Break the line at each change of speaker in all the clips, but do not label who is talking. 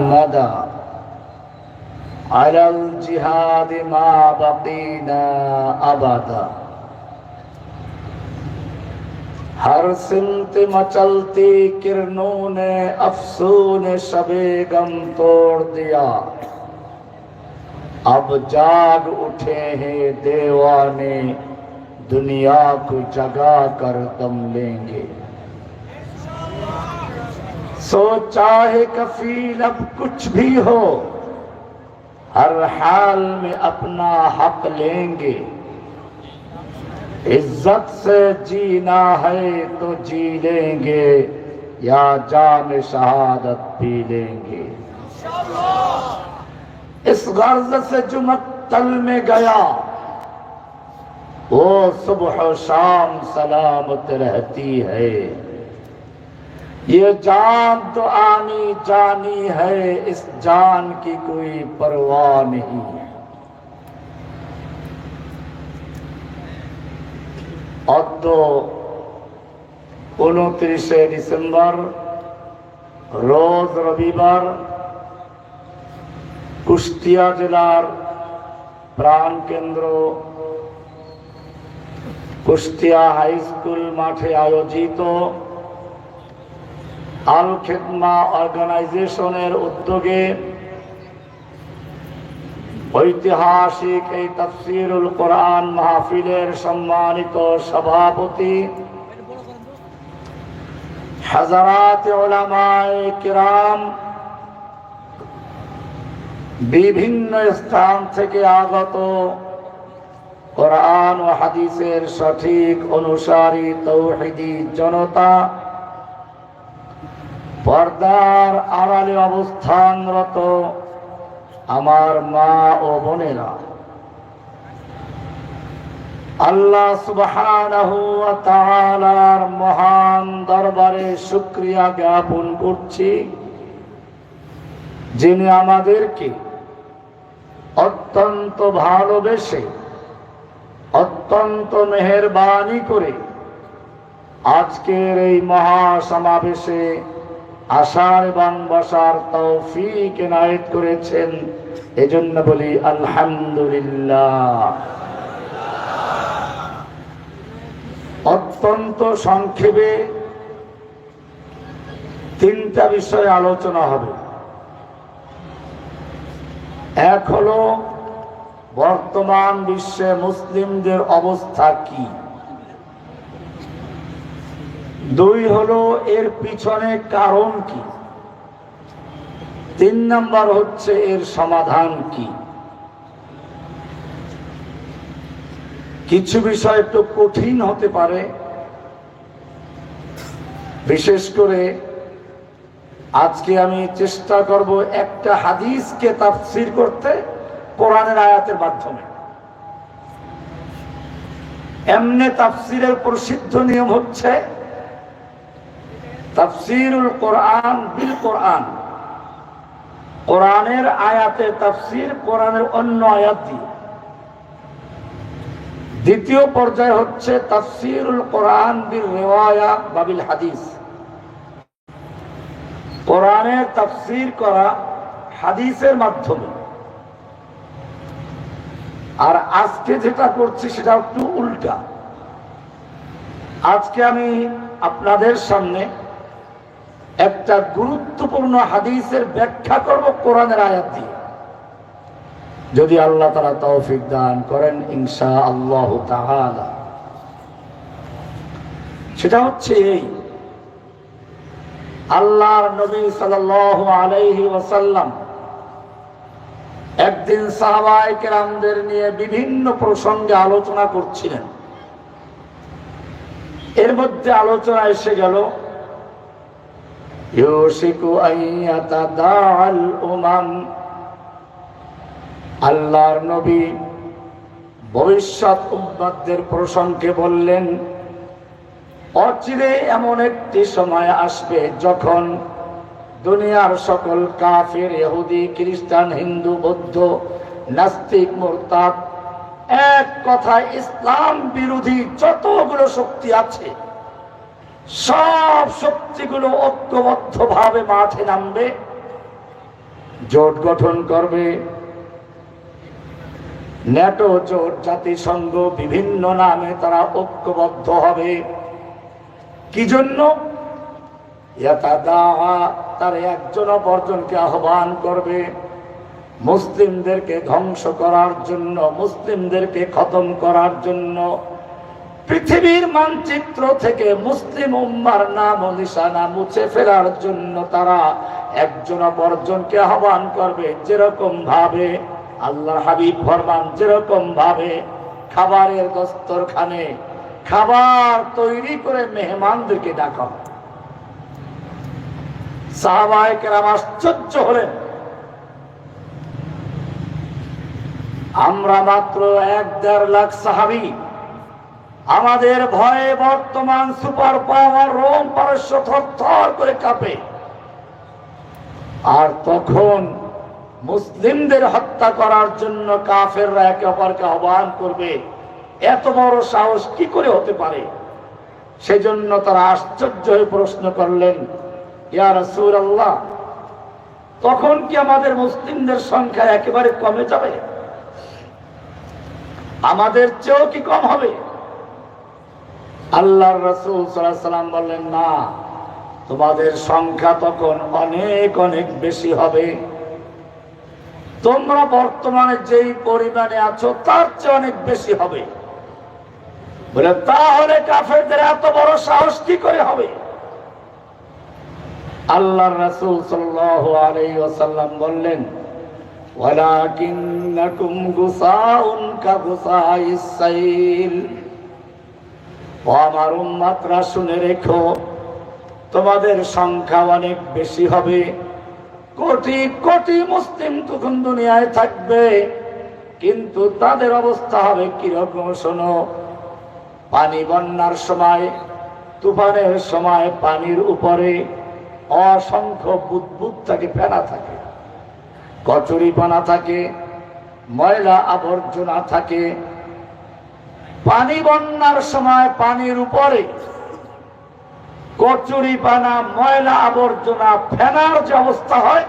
نحمدا على الجهاد ما بقينا أبدا ہر سمت مچلتی کرنوں نے افسون شبے غم توڑ دیا اب جاگ اٹھے ہیں دیوانے دنیا کو جگا کر دم لیں گے سو چاہے کفیل اب کچھ بھی ہو ہر حال میں اپنا حق لیں گے عزت سے جینا ہے تو جی لیں گے یا جام شہادت پی لیں گے اس غرض سے جو مقتل میں گیا وہ صبح و شام سلامت رہتی ہے یہ جان تو آنی جانی ہے اس جان کی کوئی پرواہ نہیں অদ্য 29 ডিসেম্বর রোজ রবিবার কুষ্টিয়া জেলার প্রাণকেন্দ্র কুষ্টিয়া হাই স্কুল মাঠে আয়োজিত আল খেদমা অর্গানাইজেশনের উদ্যোগে ঐতিহাসিক এই তাফসীরুল কোরআন মাহফিলের সম্মানিত সভাপতি হাজারাত উলামায়ে কিরাম বিভিন্ন স্থান থেকে আগত কোরআন ও হাদিসের সঠিক অনুসারী তৌহিদি জনতা পর্দার আড়ালে অবস্থানরত আমার মা ও বোনেরা আল্লাহ সুবহানাহু ওয়া তাআলার মহান দরবারে শুকরিয়া জ্ঞাপন করছি যিনি আমাদেরকে অত্যন্ত ভালোবেসে অত্যন্ত মেহেরবানি করে আজকের এই মহাসমাবেশে আসার এবং বসার তৌফিক এনায়েত করেছেন এজন্য বলি আলহামদুলিল্লাহ অত্যন্ত সংক্ষেপে তিনটা বিষয় আলোচনা হবে এক হলো বর্তমান বিশ্বে মুসলিমদের অবস্থা কি দুই হলো এর পিছনে কারণ কি তিন নাম্বার হচ্ছে এর সমাধান কি কিছু বিষয় একটু কঠিন হতে পারে বিশেষ করে আজকে আমি চেষ্টা করব একটা হাদিসকে তাফসীর করতে কোরআনের আয়াতের মাধ্যমে এমনি তাফসীরের প্রসিদ্ধ নিয়ম হচ্ছে তাফসীরুল কোরআন বিল কোরআন কোরআনের আয়াতের তাফসীর কোরআনের অন্য আয়াত দিয়ে দ্বিতীয় পর্যায় হচ্ছে তাফসীরুল কোরআন বিল রিওয়ায়া বা বিল হাদিস কোরআনের তাফসীর করা হাদিসের মাধ্যমে আর আজকে যেটা করছি সেটা একটু উল্টা আজকে আমি আপনাদের সামনে একটা গুরুত্বপূর্ণ হাদিসের ব্যাখ্যা করব কোরআনের আয়াত দিয়ে যদি আল্লাহ তাআলা তৌফিক দান করেন ইনশাআল্লাহ তাআলা সেটা হচ্ছে এই আল্লাহর নবী সাল্লাল্লাহু আলাইহি ওয়াসাল্লাম একদিন সাহাবায়ে কেরামদের নিয়ে বিভিন্ন প্রসঙ্গে আলোচনা করছিলেন এর মধ্যে আলোচনা এসে গেল ইউশিকু আইয়াতাদাআল উমাম আল্লাহর নবী ভবিষ্যৎ উম্মতদের প্রসঙ্গে বললেন অচিরে এমন একটি সময় আসবে যখন দুনিয়ার সকল কাফির ইহুদি খ্রিস্টান হিন্দু বৌদ্ধ নাস্তিক মুরতাদ এক কথায় ইসলাম বিরোধী যতগুলো শক্তি আছে সব শক্তিগুলো ঐক্যবদ্ধভাবে মাঠে নামবে জোট গঠন করবে, ন্যাটো জোট, জাতিসংঘ, বিভিন্ন নামে তারা ঐক্যবদ্ধ হবে। কি জন্য? তারা একজন অপরজনকে আহ্বান করবে মুসলিমদেরকে ধ্বংস করার জন্য, মুসলিমদেরকে খতম করার জন্য, পৃথিবীর মানচিত্র থেকে মুসলিম উম্মার নাম ও নিশানা মুছে ফেলার জন্য তারা একজন অপরজনকে আহ্বান করবে। যেরকম ভাবে আল্লাহর হাবিব ফরমান, যেরকম ভাবে খাবারের দস্তরখানে খাবার তৈরি করে মেহমানদেরকে ডাকা। সাহাবায়ে কেরাম আশ্চর্য হলেন, আমরা মাত্র 1-1.5 লাখ সাহাবী, আমাদের ভয়ে বর্তমান সুপার পাওয়ার রোম পারস্য থরথর করে কাঁপে, আর তখন মুসলিমদের হত্যা করার জন্য কাফেররা একে অপরকে আহ্বান করবে, এত বড় সাহস কি করে হতে পারে? সেজন্য তারা আশ্চর্য হয়ে প্রশ্ন করলেন, ইয়া রাসূলুল্লাহ, তখন কি আমাদের মুসলিমদের সংখ্যা একেবারে কমে যাবে? আমাদের চেয়েও কি কম হবে? আল্লাহর রাসূল সাল্লাল্লাহু আলাইহি ওয়াসাল্লাম বললেন, না, তোমাদের সংখ্যা তখন অনেক অনেক বেশি হবে। তোমরা বর্তমানে যেই পরিমাণে আছো তার চেয়ে অনেক বেশি হবে। বলে, তাহলে কাফেরদের এত বড় সাহস কি করে হবে? আল্লাহর রাসূল সাল্লাল্লাহু আলাইহি ওয়াসাল্লাম বললেন, ওয়ালাকিন্নাকুম গুসাউন কাগুসাইস সাইল। ও আমার উম্মতরা, শুনে রেখো, তোমাদের সংখ্যা অনেক বেশি হবে, কোটি কোটি মুসলিম তখন দুনিয়ায় থাকবে, কিন্তু তাদের অবস্থা হবে কিরকম শোনো। পানি বন্যার সময়, তুফানের সময় পানির উপরে অসংখ্য বুদবুদ থাকে, ফেনা থাকে, কচুরিপানা থাকে, ময়লা আবর্জনা থাকে। পানি বন্যার সময় পানির উপরে কচুরিপানা, ময়লা আবর্জনা, ফেনার যে অবস্থা হয়,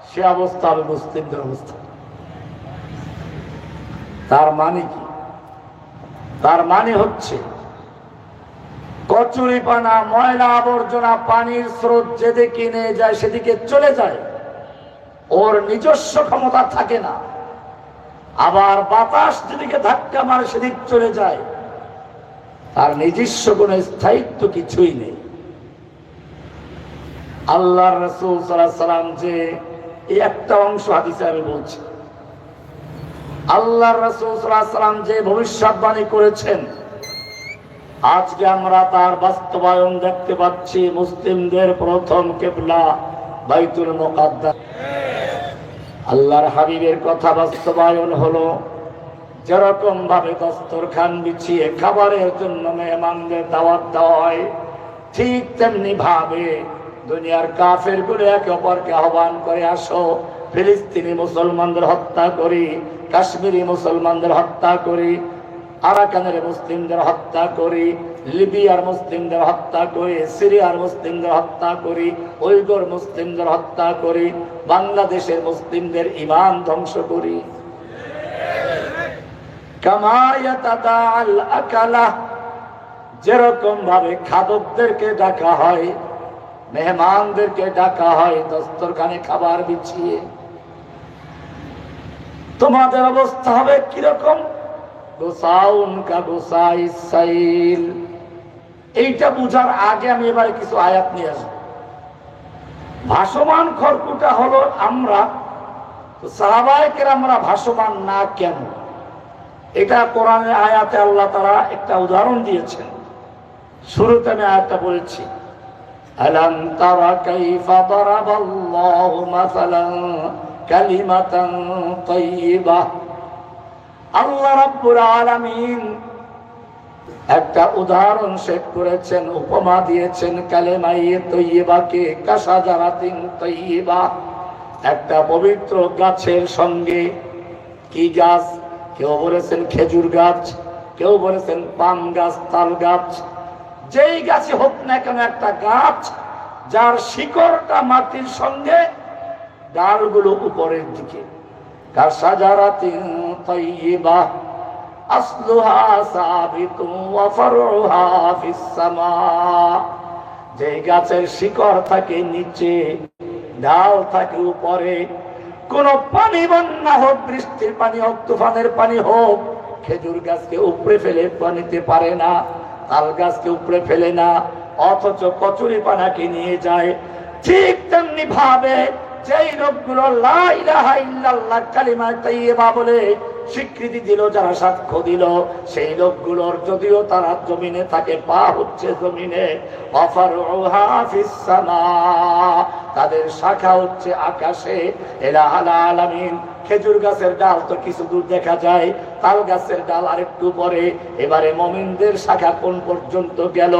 সে অবস্থা হবে মুসলিমদের অবস্থা। তার মানে কি? তার মানে হচ্ছে কচুরিপানা, ময়লা আবর্জনা, পানির স্রোত যেদিকে নিয়ে যায় সেদিকে চলে যায়, ওর নিজস্ব ক্ষমতা থাকে না। আবার বাতাস যেদিকে ধাক্কা মারে সেদিক চলে যায়, তার নিজস্ব কোনো স্থায়িত্ব কিছুই নেই। আল্লাহর রাসূল সাল্লাল্লাহু আলাইহি ওয়াসাল্লাম যে এই একটা অংশ হাদিসে আমি বলছি, আল্লাহর রাসূল সাল্লাল্লাহু আলাইহি ওয়াসাল্লাম যে ভবিষ্যৎবাণী করেছেন, আজকে আমরা তার বাস্তবায়ন দেখতে পাচ্ছি। মুসলিমদের প্রথম কিবলা বাইতুল মুকাদ্দাস। আল্লাহর হাবিবের কথা বাস্তবায়ন হলো। যেরকম ভাবে দস্তরখান বিছিয়ে খাবারের জন্য মেহমানদের দাওয়াত দেওয়া হয়, ঠিক তেমনি ভাবে দুনিয়ার কাফের গুলো একে অপরকে আহ্বান করে, আসো ফিলিস্তিনি মুসলমানদের হত্যা করি, কাশ্মীরি মুসলমানদের হত্যা করি, আরাকানের মুসলিমদের হত্যা করি, লিবিয়ার মুসলিমদের হত্যা করি, সিরিয়ার মুসলিমদের হত্যা করি, উইগর মুসলিমদের হত্যা করি, বাংলাদেশের মুসলিমদের ঈমান ধ্বংস করি। কামা ইয়াতাদাআল আকালা, যেরকম ভাবে খাদকদেরকে ডাকা হয়, মেহমানদেরকে ডাকা হয় দস্তরখানে খাবার বিছিয়ে, তোমাদের অবস্থা হবে কিরকম? গোসাউন কা গোসাইস সাইল। এইটা বুঝার আগে আমি এবারে কিছু আয়াত নিয়ে আসবো। ভাসমান খড়কুটা হলো আমরা, সাহাবায়ে কেরামরা ভাসমান না কেন? এটা কোরআনের আয়াতে আল্লাহ তাআলা একটা উদাহরণ দিয়েছেন। শুরুতে আমি আয়াতটা বলেছি, আলাম তারা কাইফা দারাবাল্লাহু মাসালান কালিমাতান তাইয়্যিবাহ। আল্লাহ রাব্বুল আলামিন একটা উদাহরণ সেট করেছেন, উপমা দিয়েছেন কালেমায়ে তাইয়্যিবাকে কাশাজারাতিন তাইয়্যিবা, একটা পবিত্র গাছের সঙ্গে। কি গাছ? কেউ বলেছেন খেজুর গাছ, কেউ বলেছেন পাম গাছ, তাল গাছ। যেই গাছে হোক না কেন, একটা গাছ যার শিকড়টা মাটির সঙ্গে ডালগুলো উপরের দিকে। কাশাজারাতিন তাইয়্যিবাহ আসলুহা সাবিতুন ওয়া ফারউহা ফিস সামা, যে গাছের শিকড় থাকে নিচে, ডাল থাকে উপরে। কোন পানি, বন্যা হোক, বৃষ্টির পানি হোক, তুফানের পানি হোক, খেজুর গাছকে উপড়ে ফেলে নিতে পারে না, তাল গাছকে উপড়ে ফেলে না, অথচ কচুরি পানাকে নিয়ে যায়। ঠিক তেমনি ভাবে যেই লোকগুলো লা ইলাহা ইল্লাল্লাহ কালিমা তাইয়্যিবা বলে স্বীকৃতি দিল, যারা সাক্ষ্য দিল, সেই লোকগুলোর যদিও তারা জমিনে থাকে, পা হচ্ছে জমিনে, ওয়াফারউহা ফিস সামা, তাদের শাখা হচ্ছে আকাশে। ইলাহুল আলামিন। খেজুর গাছের ডাল তো কিছু দূর দেখা যায়, তাল গাছের ডাল আরেকটু পরে। এবারে মুমিনদের শাখা কোন পর্যন্ত গেল?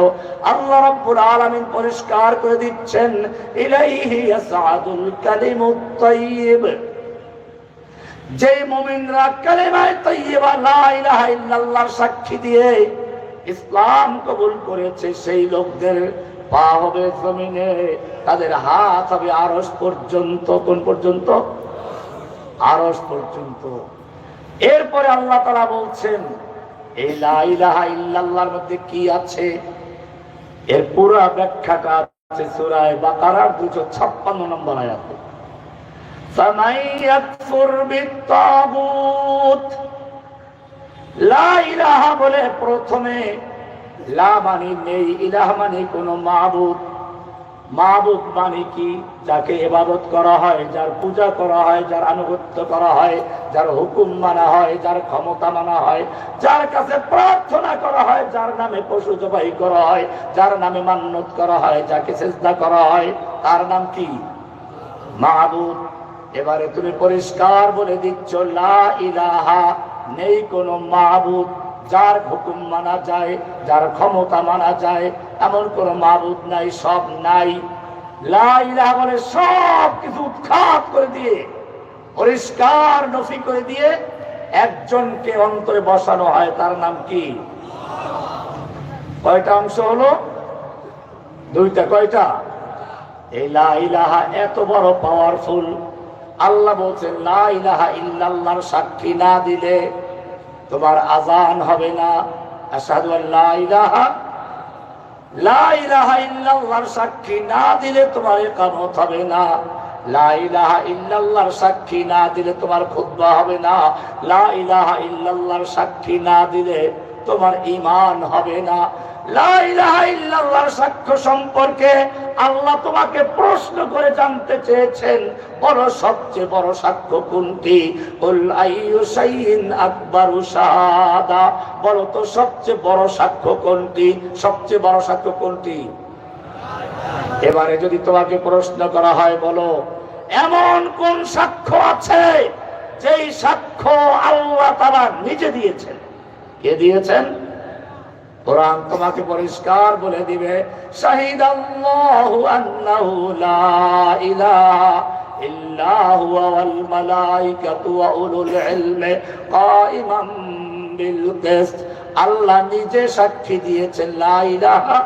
আল্লাহ রাব্বুল আলামিন পরিষ্কার করে দিচ্ছেন, ইলাইহি ইয়াসআদুল কালিমুত তাইয়্যিব। যে মুমিনরা কালিমা তাইয়্যিবা লা ইলাহা ইল্লাল্লাহর সাক্ষী দিয়ে ইসলাম কবুল করেছে, সেই লোকদের পা হবে জমিনে, তাদের হাত হবে আরশ পর্যন্ত। কোন পর্যন্ত? আরশ পর্যন্ত। এরপরে আল্লাহ তাআলা বলছেন, এই লা ইলাহা ইল্লাল্লাহর মধ্যে কি আছে, এর পুরো ব্যাখ্যাটা আছে সূরা বাকারার 256 নম্বর আয়াতে। ফামান ইয়াকফুর বিত-তাগুত, লা ইলাহা বলে প্রথমে লা মানে নেই, ইলাহ মানে কোন মাবুদ। মাবুদ মানে কি? যাকে ইবাদত করা হয়, যার পূজা করা হয়, যার আনুগত্য করা হয়, যার হুকুম মানা হয়, যার ক্ষমতা মানা হয়, যার কাছে প্রার্থনা করা হয়, যার নামে পশু জবাই করা হয়, যার নামে মান্নত করা হয়, যাকে সিজদা করা হয়, তার নাম কি? মাবুদ। এবারে তুমি পরিষ্কার বলে দিচ্ছ, লা ইলাহা, নেই কোন মাবুদ, যার হুকুম মানা যায়, যার ক্ষমতা মানা যায়, এমন কোন মাবুদ নাই, সব নাই। লা ইলাহা বলে সব কিছু উৎখাত করে দিয়ে, পরিষ্কার নফি করে দিয়ে একজনকে অন্তরে বসানো হয়, তার নাম কি? কয়টা অংশ হলো? দুইটা। কয়টা? এই লা ইলাহা এত বড় পাওয়ারফুল। আল্লাহ বলছেন, লা ইলাহা ইল্লাল্লাহর সাক্ষী না দিলে তোমার আযান হবে না। আশহাদু আল্লা ইলাহা, লা ইলাহা ইল্লাল্লাহর সাক্ষী না দিলে তোমার ইকামত হবে না। লা ইলাহা ইল্লাল্লাহর সাক্ষী না দিলে তোমার খুতবা হবে না। লা ইলাহা ইল্লাল্লাহর সাক্ষী না দিলে তোমার ঈমান হবে না। লা ইলাহা ইল্লাল্লাহর সাক্ষ্য সম্পর্কে আল্লাহ তোমাকে প্রশ্ন করে জানতে চেয়েছেন, বলো সবচেয়ে বড় সাক্ষ্য কোনটি? কুল আইয়ু শাইইন আকবারু শাহাদা, বলো তো সবচেয়ে বড় সাক্ষ্য কোনটি? সবচেয়ে বড় সাক্ষ্য কোনটি? এবারে যদি তোমাকে প্রশ্ন করা হয়, বলো এমন কোন সাক্ষ্য আছে যেই সাক্ষ্য আল্লাহ তাআলা নিজে দিয়েছেন? কে দিয়েছেন? কোরআন তোমাকে পরিষ্কার বলে দিবে, শাহিদাল্লাহু আন্নাহু লা ইলাহা ইল্লা হুয়া ওয়াল মালাইকাতু ওয়া উলুল ইলমি কাইমান বিল কিসত। আল্লাহ নিজে সাক্ষী দিয়েছেন লা ইলাহা।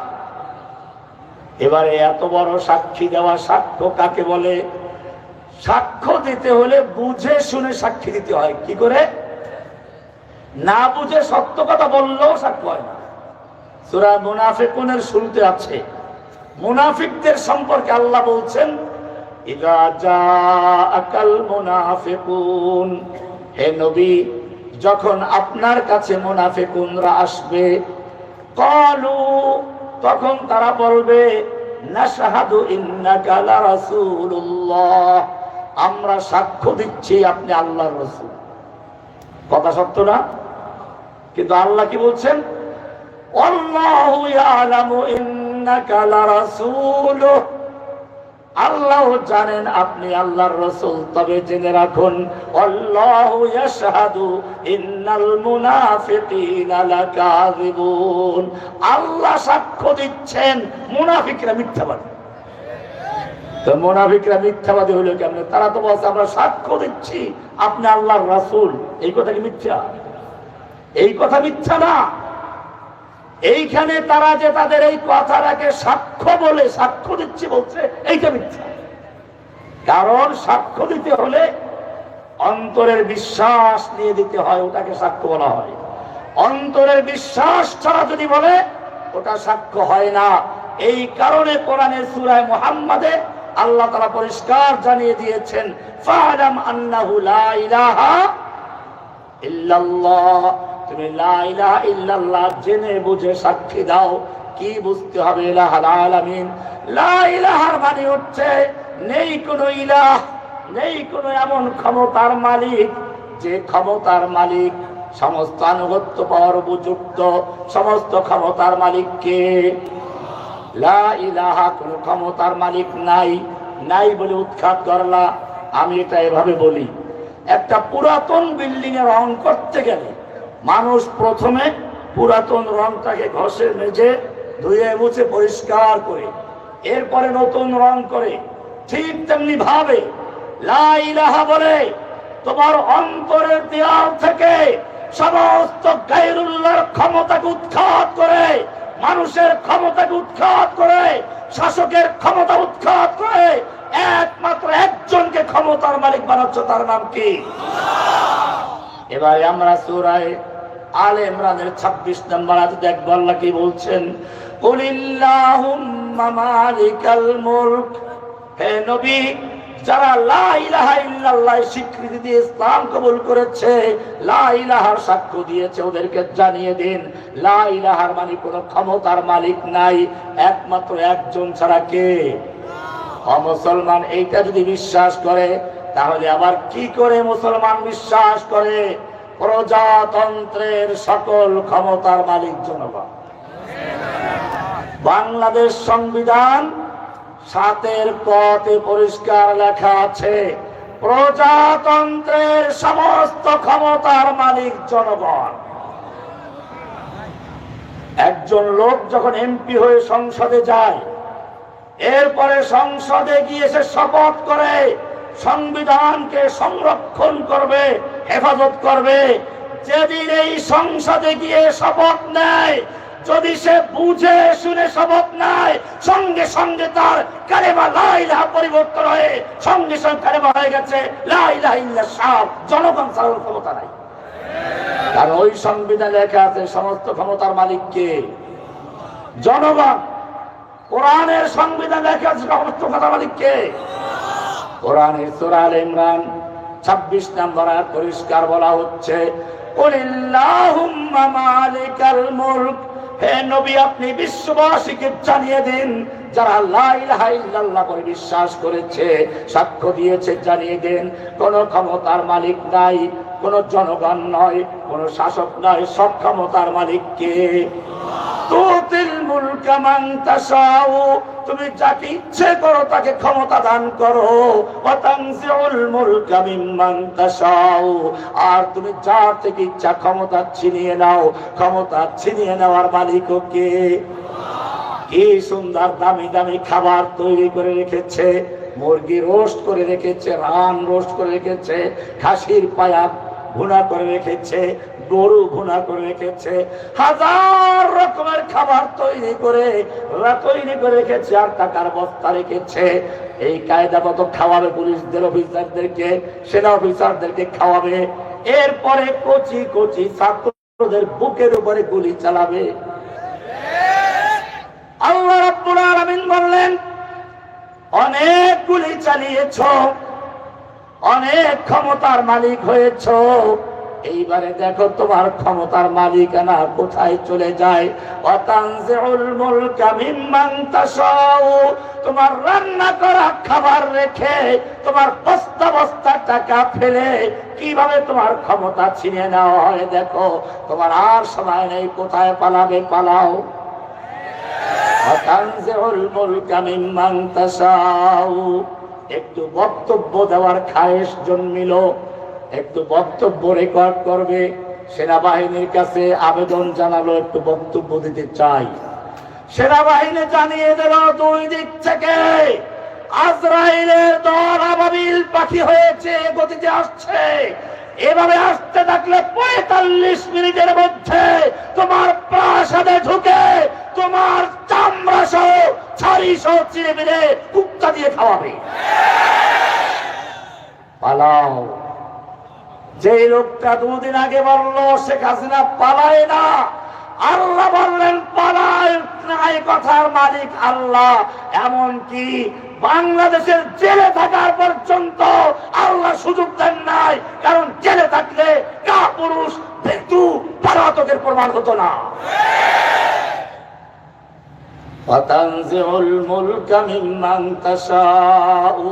এবারে এত বড় সাক্ষী দেওয়া, সাক্ষ্য কাকে বলে? সাক্ষ্য দিতে হলে বুঝে শুনে সাক্ষী দিতে হয়। কি করে? না বুঝে সত্য কথা বললেও সাক্ষ্য হয় না। সূরা মুনাফিকুনের শুরুতে আছে, মুনাফিকদের সম্পর্কে আল্লাহ বলছেন, ইযা জাআকাল মুনাফিকুন, হে নবী, যখন আপনার কাছে মুনাফিকুনরা আসবে, ক্বালু, তখন তারা বলবে, নাশহাদু ইন্নাকা লা রাসূলুল্লাহ, আমরা সাক্ষ্য দিচ্ছি আপনি আল্লাহর রাসূল। কথা সত্য না? কিন্তু আল্লাহ কি বলছেন? আল্লাহু ইয়ালামু ইন্নাকা লারাসূলুহু, আল্লাহ জানেন আপনি আল্লাহর রাসূল, তবে জেনে রাখুন, আল্লাহু ইয়াশহাদু ইন্নাল মুনাফিকিনা লাকাযিবুন, আল্লাহ সাক্ষ্য দিচ্ছেন মুনাফিকরা মিথ্যাবাদী। তো মুনাফিকরা মিথ্যাবাদী হলো কেমনে? তারা তো বলছে আমরা সাক্ষ্য দিচ্ছি আপনি আল্লাহর রাসূল। এই কথা কি মিথ্যা? এই কথা মিথ্যা না। এইখানে তারা যে তাদের এই কথাটাকে সাক্ষ্য বলে, সাক্ষ্য দিচ্ছি বলছে, এইটা মিথ্যা। কারণ সাক্ষ্য দিতে হলে অন্তরের বিশ্বাস নিয়ে দিতে হয়, ওটাকে সাক্ষ্য বলা হয়। অন্তরের বিশ্বাস ছাড়া যদি বলে ওটা সাক্ষ্য হয় না। এই কারণে কোরআনের সূরা মুহাম্মাদে আল্লাহ তাআলা পরিষ্কার জানিয়ে দিয়েছেন, ফা'লাম আন্নাহু লা ইলাহা ইল্লাল্লাহ, তুমি লা ইলাহা ইল্লাল্লাহ জেনে বুঝে সাক্ষী দাও। কি বুঝতে হবে? ইলাহুল আলামিন। লা ইলাহার মানে হচ্ছে নেই কোনো ইলাহ, নেই কোনো এমন ক্ষমতার মালিক যে ক্ষমতার মালিক, সমস্ত আনুগত্য পাওয়ার উপযুক্ত সমস্ত ক্ষমতার মালিক কে? লা ইলাহা, কোন ক্ষমতার মালিক নাই। নাই বলে উৎখাত করলা। আমি এটা এভাবে বলি, একটা পুরাতন বিল্ডিং এর রং করতে গেলে মানুষ প্রথমে পুরাতন রংটাকে ঘষে মেজে ধুয়ে মুছে পরিষ্কার করে এরপরে নতুন রং করে। ঠিক তেমনি ভাবে লা ইলাহা বলে তোমার অন্তরের দেয়াল থেকে সমস্ত গায়রুল্লাহর ক্ষমতাকে উৎখাত করে, মানুষের ক্ষমতাকে উৎখাত করে, শাসকের ক্ষমতা উৎখাত করে একমাত্র একজনকে ক্ষমতার মালিক বানাচ্ছ, তার নাম কি? এবারে আমরা সূরা আলে ইমরানের 26 নম্বর আয়াতে দেখব আল্লাহ কি বলছেন, কুলিল্লাহুম্মা মালিকাল মুলক। হে নবী, যারা লা ইলাহা ইল্লাল্লাহ স্বীকৃতি দিয়ে ইসলাম কবুল করেছে, লা ইলাহার সাক্ষ্য দিয়েছে, ওদেরকে জানিয়ে দিন লা ইলাহার মানে কোনো ক্ষমতার মালিক নাই, একমাত্র একজন ছাড়া। কে? মুসলমান এইটা যদি বিশ্বাস করে তাহলে আবার কি করে মুসলমান বিশ্বাস করে প্রজাতন্ত্রের সকল ক্ষমতার মালিক জনগণ? বাংলাদেশ সংবিধান 7 পথে পরিষ্কার লেখা আছে, প্রজাতন্ত্রের সমস্ত ক্ষমতার মালিক জনগণ। একজন লোক যখন এমপি হয়ে সংসদে যায়, এরপরে সংসদে গিয়ে সে শপথ করে সংবিধানকে সংরক্ষণ করবে, হেফাজত করবে। যেদিন এই সংসদে গিয়ে শপথ নেয়, যদি সে বুঝে শুনে শপথ নেয়, সঙ্গে সঙ্গে তার কালেমা লা ইলাহা পরিবর্তন হয়ে সঙ্গে সঙ্গে কালেমা হয়ে গেছে লা ইলাহা ইল্লাল্লাহ। জনগণ ছাড়ার ক্ষমতা নাই, কারণ ওই সংবিধানে লেখা আছে সমস্ত ক্ষমতার মালিক কে? জনগণ। কোরআনের সংবিধান লেখা আছে সমস্ত ক্ষমতার মালিক কে? কোরআনের সূরা আলে ইমরান 26 নম্বর আয়াত পরিষ্কার বলা হচ্ছে, কুলিল্লাহুম্মা মালিকাল মুলক। হে নবী, আপনি বিশ্ববাসীকে জানিয়ে দিন, যারা লা ইলাহা ইল্লাল্লাহ বলে বিশ্বাস করেছে, সাক্ষ্য দিয়েছে, জানিয়ে দেন কোন ক্ষমতার মালিক নাই, কোন জনগণ নয়, কোন শাসক নয়, সব ক্ষমতার মালিক কে? তুতিল মুলকা মান তাশাউ, তুমি যাকে ইচ্ছে করো তাকে ক্ষমতা দান করো। ওয়া তানজিউল মুলকা মিম্মান তাশাউ, আর তুমি যার থেকে ইচ্ছা ক্ষমতা ছিনিয়ে নাও। ক্ষমতা ছিনিয়ে নেওয়ার মালিক কে? কি সুন্দর দামি দামি খাবার তৈরি করে রেখেছে, মুরগি রোস্ট করে রেখেছে, রান রোস্ট করে রেখেছে, খাসির পায়া ভুনা করে রেখেছে, গরু ভুনা করে রেখেছে, হাজার রকমের খাবার তৈরি করে রেখেছে, আর টাকার বস্তা রেখেছে। এই কায়দা মতো খাওয়াবে পুলিশদের অফিসারদেরকে, সেনা অফিসারদেরকে খাওয়াবে। এরপরে কচি কচি ছাত্রদের বুকের উপরে গুলি চালাবে। আল্লাহ রাব্বুল আলামিন বললেন, অনেক গুলি চালিয়েছ, অনেক ক্ষমতার মালিক হয়েছ, এইবারে দেখো তোমার ক্ষমতার মালিকানা কোথায় চলে যায়। ওয়া তানজিউল মুলকা মিম্মান তাশাউ, তোমার রান্না করা খাবার রেখে, তোমার বস্তা বস্তা টাকা ফেলে কিভাবে তোমার ক্ষমতা ছিনিয়ে নেওয়া হয় দেখো। তোমার আর সময় নেই, কোথায় পালাবে পালাও। ওয়া তানজিউল মুলকা মিম্মান তাশাউ। একটু বক্তব্য দেওয়ার খায়েশ জন্মিল, একটু বক্তব্য রেকর্ড করবে, সেনাবাহিনীর কাছে আবেদন জানালো একটু বক্তব্য দিতে চাই। সেনাবাহিনী জানিয়ে দিল 2 দিক থেকে আজরাইলের দল আবাবিল পাখি হয়েছে, গতিতে আসছে। এভাবে আসতে থাকলে 45 মিনিটের মধ্যে তোমার প্রাসাদে ঢুকে তোমার চামড়া সহ ছাড়ি সহ চিড়ে মেরে কুত্তা দিয়ে খাওয়াবে। পালাও। যে লোকটা দুদিন আগে বলল শেখ হাসিনা পালায় না, আল্লাহ বললেন পালায় না, এই কথার মালিক আল্লাহ। এমনকি বাংলাদেশের জেলে থাকার পর্যন্ত আল্লাহ সুযোগ দেন নাই, কারণ জেলে থাকলে কাপুরুষ মৃত্যু পলাতকের প্রমাণ হতো না। ওয়াতানজিউল মুলকা মিম্মান তাশাউ,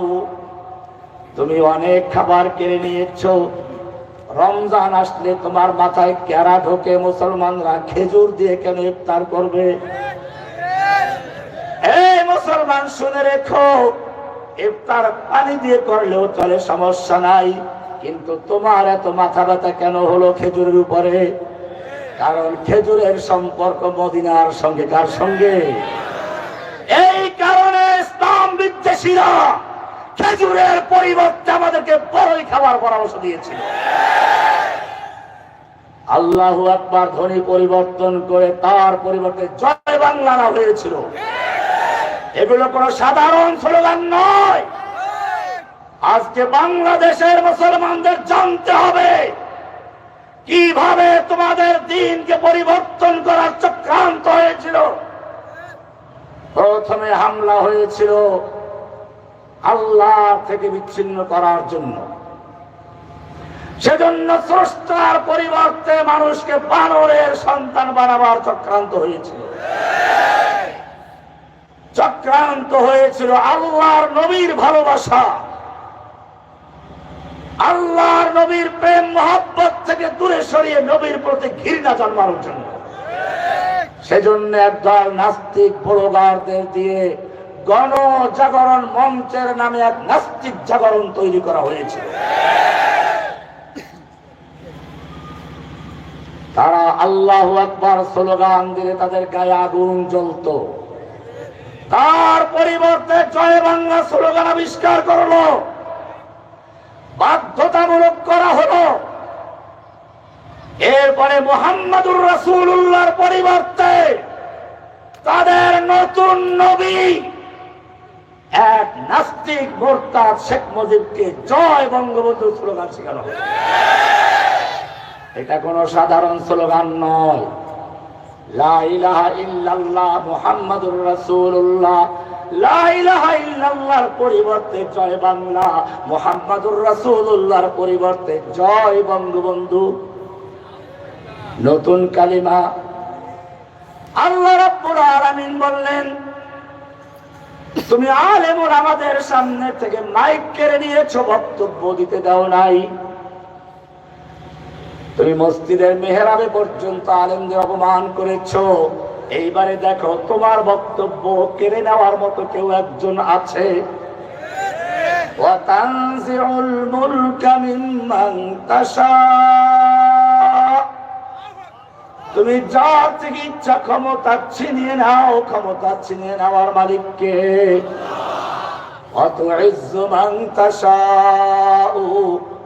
তুমি অনেক খাবার কিনে নিয়েছো, রমজান আসলে তোমার মাথায় ক্যারা ঢোকে, মুসলমানরা খেজুর দিয়ে কেন ইফতার করবে? এই মুসলমান শুনে রেখো, ইফতার পানি দিয়ে করলেও চলে, সমস্যা নাই, কিন্তু তোমার এত মাথা ব্যথা কেন হলো খেজুরের উপরে? কারণ খেজুরের সম্পর্ক মদিনার সঙ্গে। কার সঙ্গে? এই কারণে ইসলাম বিদ্বেষীরা খেজুরের পরিবর্তে আমাদেরকে বড়ই খাবার পরামর্শ দিয়েছিল। আল্লাহু আকবার ধ্বনি পরিবর্তন করে তার পরিবর্তে জয় বাংলা না হয়েছিল। এগুলো কোনো সাধারণ স্লোগান নয়। আজকে বাংলাদেশের মুসলমানদের জানতে হবে কিভাবে তোমাদের দিনকে পরিবর্তন করার চক্রান্ত হয়েছিল। প্রথমে হামলা হয়েছিল আল্লাহ থেকে বিচ্ছিন্ন করার জন্য, সেজন্য স্রষ্টার পরিবর্তে মানুষকে বানরের সন্তান বানাবার চক্রান্ত হয়েছিল। চক্রান্ত হয়েছিল আল্লাহর নবীর ভালোবাসা, আল্লাহর নবীর প্রেম মহব্বত থেকে দূরে সরিয়ে নবীর প্রতি ঘৃণা জন্মানোর জন্য। সেজন্য একদল নাস্তিক ব্লগারদের দিয়ে গণজাগরণ মঞ্চের নামে এক নাস্তিক জাগরণ তৈরি করা হয়েছিল। তারা আল্লাহু আকবার স্লোগান দিলে তাদের গায়ে আগুন জ্বলত। তার পরিবর্তে জয় বাংলা স্লোগান আবিষ্কার করলো, বাধ্যতামূলক করা হলো। এরপরে মুহাম্মাদুর রাসূলুল্লাহর পরিবর্তে তাদের নতুন নবী এক নাস্তিক মুরতাদ শেখ মুজিবকে জয় বঙ্গবন্ধু স্লোগান শেখানো হলো। এটা কোনো সাধারণ স্লোগান নয়। লা ইলাহা ইল্লাল্লাহ মুহাম্মাদুর রাসূলুল্লাহ, লা ইলাহা ইল্লাল্লাহর পরিবর্তে জয় বাংলা, মুহাম্মাদুর রাসূলুল্লাহর পরিবর্তে জয় বঙ্গবন্ধু। নতুন কালিমা। আল্লাহ রাব্বুল আলামিন বললেন, তুমি আলেমুল আমাদের সামনে থেকে মাইক কেড়ে নিয়েছো, বক্তব্য দিতে দাও নাই। তুমি মসজিদের মেহরাবে পর্যন্ত আলেমদের অপমান করেছো। এইবারে দেখো তোমার বক্তব্য কেড়ে নেওয়ার মতো কেউ একজন আছে। ওয়াতানজিউল মুলকা মিম্মান তাশা, তুমি যার থেকে ইচ্ছা ক্ষমতা ছিনিয়ে নাও, ক্ষমতা ছিনিয়ে নেওয়ার মালিককে। ওয়াতুইজ্জু মান তাশাউ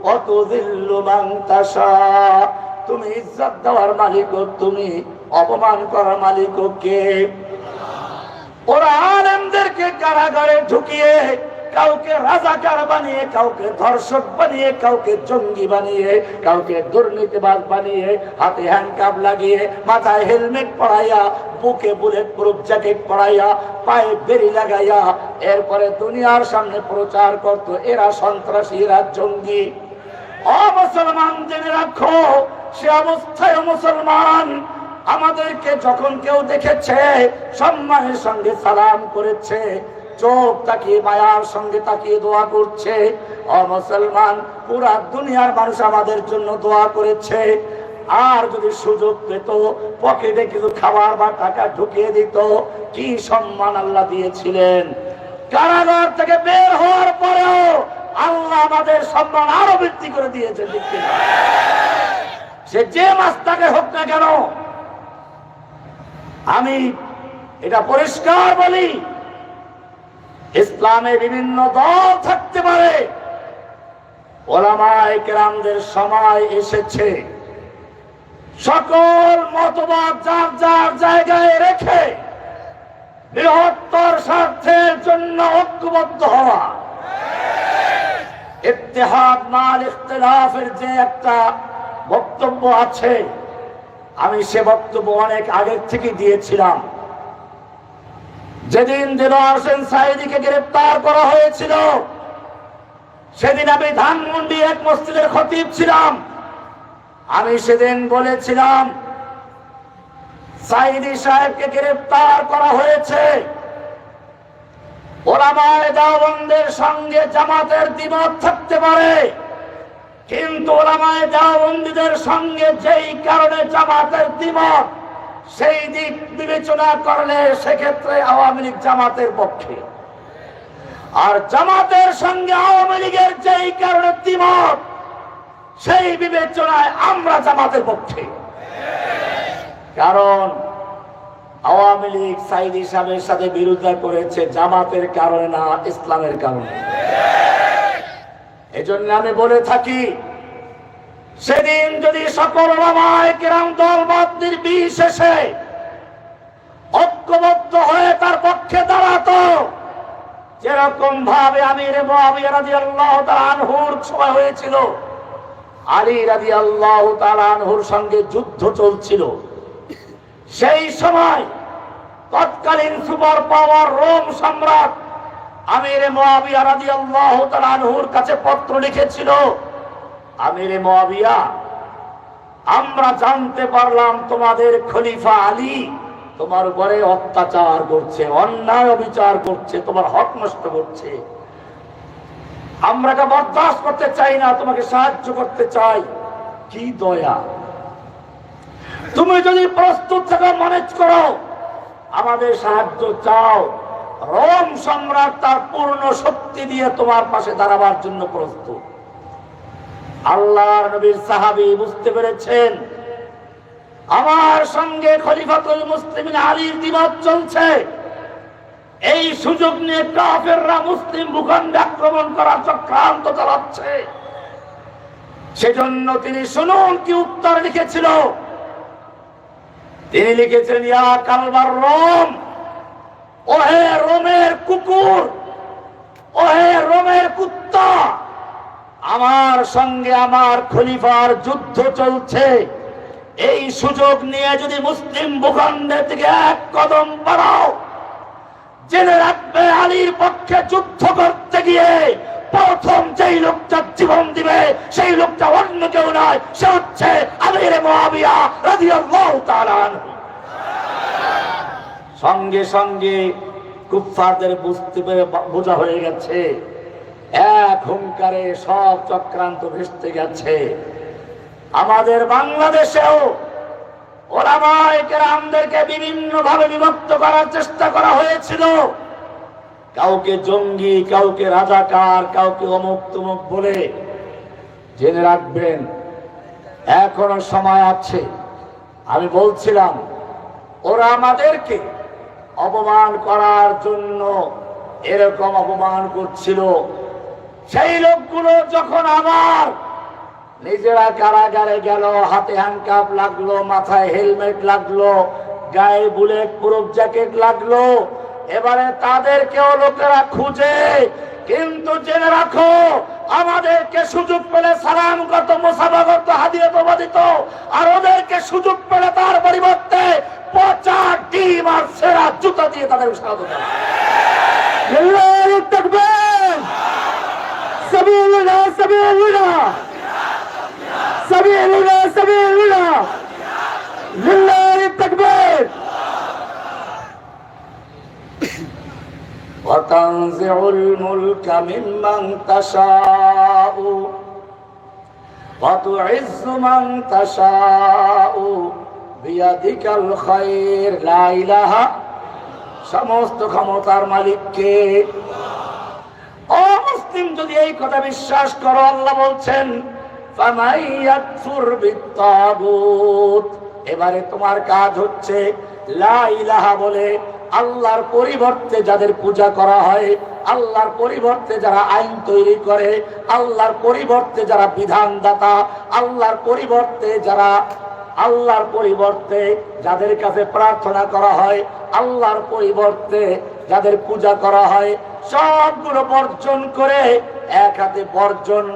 ওয়াতুযিল্লু মান তাশা, তুমি ইজ্জত দেওয়ার মালিক, তুমি অপমান করার মালিক কে? ওরা আলেমদেরকে কারাগারে ঢুকিয়ে কাউকে রাজাকার বানিয়ে, কাউকে ধর্ষক বানিয়ে, কাউকে জঙ্গি বানিয়ে, কাউকে দুর্নীতিবাজ বানিয়ে, হাতে হ্যান্ডকাপ লাগিয়ে, মাথায় হেলমেট পরাইয়া, বুকে বুলেট প্রুফ জ্যাকেট পরাইয়া, পায়ে বেরি লাগাইয়া এরপরে দুনিয়ার সামনে প্রচার করতো এরা সন্ত্রাসী, এরা জঙ্গি। মুসলমান জেনে রাখো, সে অবস্থায় মুসলমান আমাদেরকে যখন কেউ দেখেছে সম্মানের সঙ্গে সালাম করেছে, চোখ তাকিয়ে মায়ার সঙ্গে তাকিয়ে দোয়া করছে। মুসলমান পুরা দুনিয়ার মানুষ আমাদের জন্য দোয়া করেছে। আর যদি সুযোগ পেত পকেটে কিছু খাবার বা টাকা ঢুকিয়ে দিত, কি সম্মান আল্লাহ দিয়েছিলেন। কারাগার থেকে বের হওয়ার পরেও আল্লাহ আমাদের সম্মান আরো বৃদ্ধি করে দিয়েছে। সে যে মাস্তাকে হোক না কেন, আমি এটা পরিষ্কার বলি, ইসলামে বিভিন্ন দল থাকতে পারে, ওলামায়ে কেরামদের সময় এসেছে সকল মতবাদ যার যার জায়গায় রেখে বৃহত্তর স্বার্থের জন্য ঐক্যবদ্ধ হওয়া। ইত্তেহাদ মাল ইখতিলাফের যে একটা বক্তব্য আছে, আমি সে বক্তব্য অনেক আগের থেকে দিয়েছিলাম। যেদিন দেলোয়ার হোসেন সাঈদীকে গ্রেফতার করা হয়েছিল, সেদিন আমি ধানমন্ডি এক মসজিদের খতিব ছিলাম। আমি সেদিন বলেছিলাম, সাঈদী সাহেবকে গ্রেফতার করা হয়েছে, ওলামায়ে দেওবন্দের সঙ্গে জামাতের দ্বিমত থাকতে পারে, কিন্তু ওলামায়ে দেওবন্দীদের সঙ্গে যেই কারণে জামাতের দ্বিমত, সেই দিক বিবেচনা করলে সেক্ষেত্রে আওয়ামী লীগ জামাতের পক্ষে, আর জামাতের সঙ্গে আওয়ামী লীগের যেই কারণে দ্বিমত, সেই বিবেচনায় আমরা জামাতের পক্ষে। কারণ আওয়ামী লীগ সাঈদী সাহেবের সাথে বিরোধিতা করেছে জামাতের কারণে না, ইসলামের কারণে। এজন্য আমি বলে থাকি, সেদিন যদি সকল ওলামায়ে কেরাম দলমত নির্বিশেষে ঐক্যবদ্ধ হয়ে তার পক্ষে দাঁড়াতো, যেরকম ভাবে আমির মুআবিয়া রাদিয়াল্লাহু তাআলা আনহুর সময় হয়েছিল, আলী রাদিয়াল্লাহু তাআলা আনহুর সঙ্গে যুদ্ধ চলছিল, সেই সময় তৎকালীন সুপার পাওয়ার রোম সম্রাট আমির মুআবিয়া রাদিয়াল্লাহু তাআলা আনহুর কাছে পত্র লিখেছিল, আমির মুআবিয়া, আমরা জানতে পারলাম তোমাদের খলিফা আলী তোমার উপরে অত্যাচার করছে, অন্যায় অবিচার করছে, তোমার হক নষ্ট করছে। আমরা এটা বরদাস্ত করতে চাই না, তোমাকে সাহায্য করতে চাই। কি দয়া! তুমি যদি প্রস্তুত থাকো, ম্যানেজ করো, আমাদের সাহায্য চাও, রোম সম্রাট তার পূর্ণ শক্তি দিয়ে তোমার পাশে দাঁড়াবার জন্য প্রস্তুত। আল্লাহর নবীর সাহাবী বুঝতে পেরেছেন আমার সঙ্গে খলিফাতুল মুসলিমিন আলীর দ্বিমত চলছে, এই সুযোগ নিয়ে কাফেররা মুসলিম ভূখণ্ডে আক্রমণ করার চক্রান্ত চালাচ্ছে। সেজন্য তিনি শুনুন কি উত্তর লিখেছিল। তিনি লিখেছেন, ইয়া কালবার রোম, ওহে রোমের কুকুর, ওহে রোমের কুত্তা, আমার সঙ্গে আমার খলিফার যুদ্ধ চলছে, এই সুযোগ নিয়ে যদি মুসলিম ভূখণ্ডের দিকে এক কদম বাড়াও, জেনে রাখবে আলীর পক্ষে যুদ্ধ করতে গিয়ে প্রথম যেই লোকটা জীবন দিবে সেই লোকটা অন্য কেউ নয়, সে হচ্ছে আমির মুআবিয়া রাদিয়াল্লাহু তাআলা আনহু। সঙ্গে সঙ্গে কুফফারদের বুঝতে পেরে বোঝা হয়ে গেছে, এক হুঙ্কারে সব চক্রান্ত ভেস্তে গেছে। আমাদের বাংলাদেশেও ওলামায়ে কেরামদেরকে বিভিন্ন ভাবে বিভক্ত করার চেষ্টা করা হয়েছিল, কাউকে জঙ্গি, কাউকে রাজাকার, কাউকে অমুক তমুক বলে। জেনে রাখবেন এখনো সময় আছে। আমি বলছিলাম, ওরা আমাদেরকে অপমান করার জন্য এরকম অপমান করছিল, সেই লোকগুলো যখন আবার নিজেরা কারাগারে গেল, হাতে হ্যান্ডকাপ লাগলো, মাথায় হেলমেট লাগলো, গায়ে বুলেট প্রুফ জ্যাকেট লাগলো, এবারে তাদেরকেও লোকেরা খুঁজে। কিন্তু জেনে রাখো, আমাদেরকে সুযোগ পেলে সালাম করতো, মুসাফা করতো, হাদিয়া তোবা দিত, আর ওদেরকে সুযোগ পেলে তার পরিবর্তে পচা ডিম আর সেরা জুতা দিয়ে তাদের স্বাগত জানায়। আল্লাহু তাকবীর, সাবিলুল্লাহ সাবিলুল্লাহ সাবিলুল্লাহ সাবিলুল্লাহ, লিল্লাহি তাকবীর। وتنزع الملك ممن تشاء وتعز من تشاء بيدك الخير لا إله। সমস্ত ক্ষমতার মালিককে। ও মুসলিম, যদি এই কথা বিশ্বাস করো, আল্লাহ বলছেন ফামান ইয়াকফুর বিত্তাগুত, এবারে তোমার কাজ হচ্ছে লা ইলাহা বলে আল্লাহর পরিবর্তে যাদের পূজা করা হয়, আল্লাহর পরিবর্তে যারা আইন তৈরি করে, আল্লাহর পরিবর্তে যারা বিধানদাতা, আল্লাহর পরিবর্তে যাদের কাছে প্রার্থনা করা হয়, আল্লাহর পরিবর্তে যাদের পূজা করা হয়, সবগুলো বর্জন করে এক হাতে বর্জন।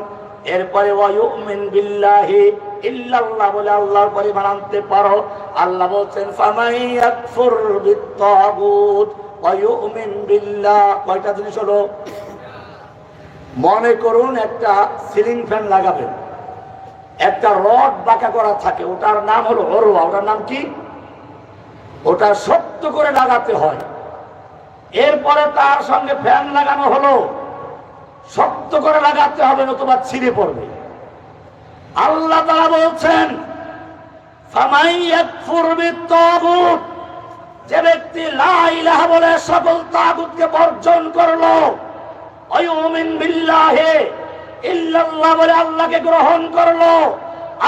এরপরে ওয়ায়ুমিন বিল্লাহি, ইল্লাল্লাহ বলে আল্লাহর পরিমাণ আনতে পারো। আল্লাহ বলছেন ফামান ইয়াকফুর বিত্তাগুত ওয়া ইউমিন বিল্লাহ। কয়টা জিনিস হলো? মনে করুন একটা সিলিং ফ্যান লাগাবেন, একটা রড বাঁকা করা থাকে, ওটার নাম হলো হরওয়া। ওটার নাম কি? ওটা শক্ত করে লাগাতে হয়। এরপরে তার সঙ্গে ফ্যান লাগানো হলো, শক্ত করে লাগাতে হবে, নতুবা ছিঁড়ে পড়বে। আল্লাহ তাআলা বলছেন ফামান ইয়াকফুর বিত্তাগুত, যে ব্যক্তি লা ইলাহা বলে সকল তাগুতকে বর্জন করলো, ওয়া ইউমিন বিল্লাহি, ইল্লাল্লাহ বলে আল্লাহকে গ্রহণ করলো,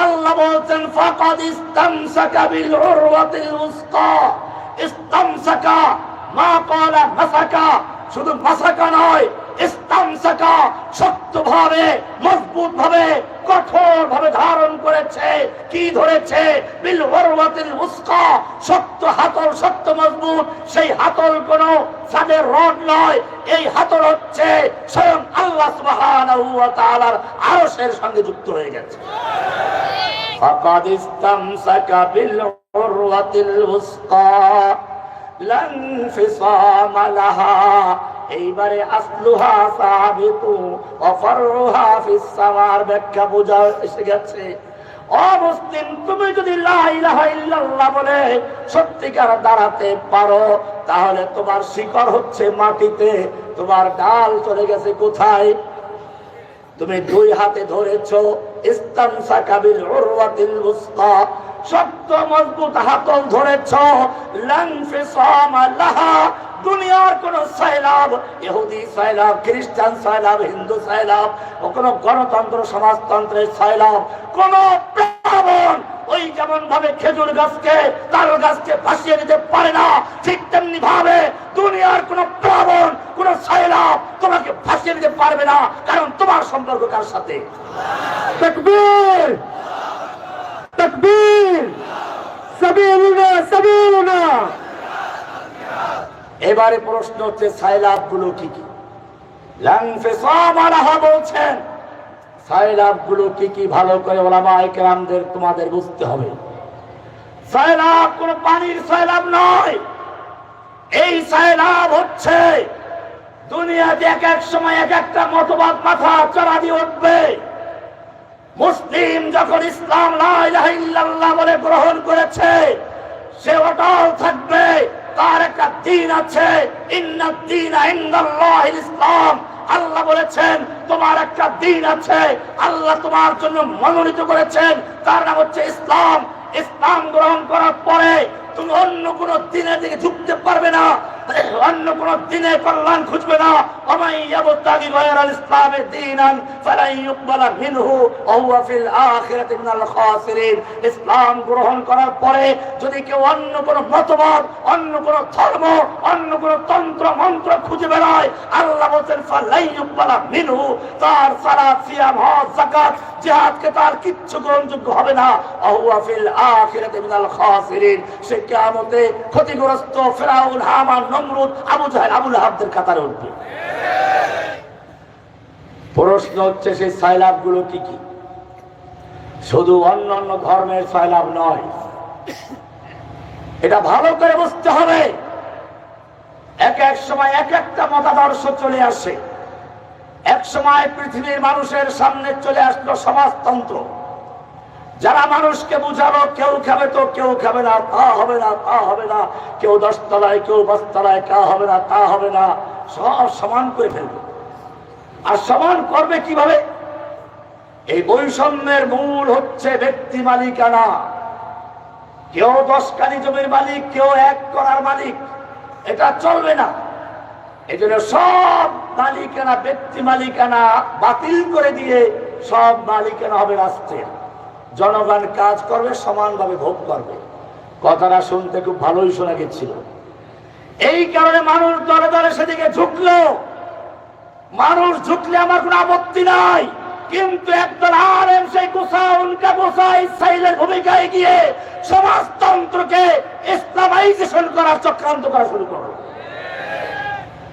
আল্লাহ বলছেন ফাকাদ ইসতামসাকা বিল উরওয়াতিল উসকা। ইসতামসাকা মা ক্বালা মাসাকা, শুধু মাসাকা নয়, ইসতামসাকা শক্তভাবে, মজবুতভাবে, কঠোরভাবে ধারণ করেছে। কি ধরেছে? বিল উরওয়াতিল উসকা, শক্ত হাতল, শক্ত মজবুত। সেই হাতল কোনো সাদের রড নয়, এই হাতল হচ্ছে স্বয়ং আল্লাহ সুবহানাহু ওয়া তাআলার আরশের সঙ্গে যুক্ত হয়ে গেছে। ফাকাদ ইসতামসাকা বিল উরওয়াতিল উসকা লান ফিসামা লাহা। এইবারে আসলুহা সাবিতু ওয়া ফারউহা ফিস সামার ব্যাখ্যা বোঝা এসে গেছে। ও মুসলিম, তুমি যদি লা ইলাহা ইল্লাল্লাহ বলে সত্যিকার দাঁড়াতে পারো, তাহলে তোমার শিকড় হচ্ছে মাটিতে, তোমার ডাল চলে গেছে কোথায়? তুমি দুই হাতে ধরেছো, ইসতামসাকা বিল উরওয়াতিল উসকা, শক্ত মজবুত হাতল ধরেছ। লান ফিসামা লাহা, দুনিয়ার কোন সাইলাব, ইহুদি সাইলাব, খ্রিস্টান সাইলাব, হিন্দু সাইলাব, ও কোন গণতন্ত্র সমাজতন্ত্রের সাইলাব, কোন প্লাবন ওই যেমন ভাবে খেজুর গাছকে, তাল গাছকে ভাসিয়ে দিতে পারে না, ঠিক তেমনি ভাবে দুনিয়ার কোন প্লাবন, কোন সাইলাব তোমাকে ভাসিয়ে দিতে পারবে না। কারণ তোমার সম্পর্ক কার সাথে? তাকবীর, তাকবীর, সাবিলুনা, সাবিলুনা। এবারে প্রশ্ন হচ্ছে সাইলাব গুলো কি কি? লান ফিসামা লাহা বলছেন, সাইলাব গুলো কি কি ভালো করে উলামায়ে কেরামদের তোমাদের বুঝতে হবে। সাইলাব কোন পানির সাইলাব নয়, এই সাইলাব হচ্ছে দুনিয়াতে এক এক সময় এক একটা মতবাদ মাথা চড়া দিয়ে উঠবে। মুসলিম যখন ইসলাম লা ইলাহা ইল্লাল্লাহ বলে গ্রহণ করেছে, সে অটল থাকবে, তার একটা দ্বীন আছে। ইন্নাদ দীনা ইনদাল্লাহিল ইসলাম। আল্লাহ বলেছেন তোমার একটা দ্বীন আছে, আল্লাহ তোমার জন্য মনোনীত করেছেন, তার নাম হচ্ছে ইসলাম। ইসলাম গ্রহণ করার পরে তুমি অন্য কোন দ্বীনের দিকে ঝুঁকতে পারবে না, অন্য কোন দ্বীনে কল্যাণ খুঁজবে না। ওমাই ইয়াবতাগি গায়রাল ইসলামি দীনান ফালান ইউকবালা মিনহু ওয়া হুয়া ফিল আখিরাতি মিনাল খাসিরিন। ইসলাম গ্রহণ করার পরে যদি কেউ অন্য কোন মতবাদ, অন্য কোন ধর্ম, অন্য কোন তন্ত্র মন্ত্র খুঁজে বেড়ায়, আল্লাহ বলেন ফালান ইউকবালা মিনহু, তার সালাত, সিয়াম, হজ, যাকাত, জিহাদকে তার কিচ্ছু গ্রহণযোগ্য হবে না। ওয়া হুয়া ফিল আখিরাতি মিনাল খাসিরিন, সে কিয়ামতে ক্ষতিগ্রস্ত ফিরাউন, হামান, নমরুদ, আবু জাহেল, আবু লাহাবদের কাতারে উঠবে। প্রশ্ন হচ্ছে সেই সাইলাব গুলো কি কি? শুধু অন্য অন্য ধর্মের সাইলাব নয়, এটা ভালো করে বুঝতে হবে। এক এক সময় এক একটা মতাদর্শ চলে আসে। এক সময় পৃথিবীর মানুষের সামনে চলে আসলো সমাজতন্ত্র, যারা মানুষকে বুঝালো কেউ খাবে তো কেউ খাবে না, তা হবে না, তা হবে না, কেউ 10 তলায়, কেউ 5 তলায়, তা হবে না, তা হবে না, সব সমান করে ফেলবে। আর সমান করবে কিভাবে? এই বৈষম্যের মূল হচ্ছে ব্যক্তি মালিকানা। কেউ 10 কানি জমির মালিক, কেউ 1 করার মালিক, এটা চলবে না। এই জন্য সব মালিকানা, ব্যক্তি মালিকানা বাতিল করে দিয়ে সব মালিকানা হবে রাষ্ট্রের। জনগণ কাজ করবে, সমানভাবে ভোগ করবে। কথাটা শুনতে খুব ভালোই শোনা গেছিল। এই কারণে মানুষ দলে দলে সেদিকে ঝুঁকলো। মানুষ ঝুঁকলে আমার কোনো আপত্তি নাই, কিন্তু একদল আলেম সেই গোসা ইসরায়েলের ভূমিকায় গিয়ে সমাজতন্ত্রকে ইসলামাইজেশন করার চক্রান্ত করা শুরু করলো।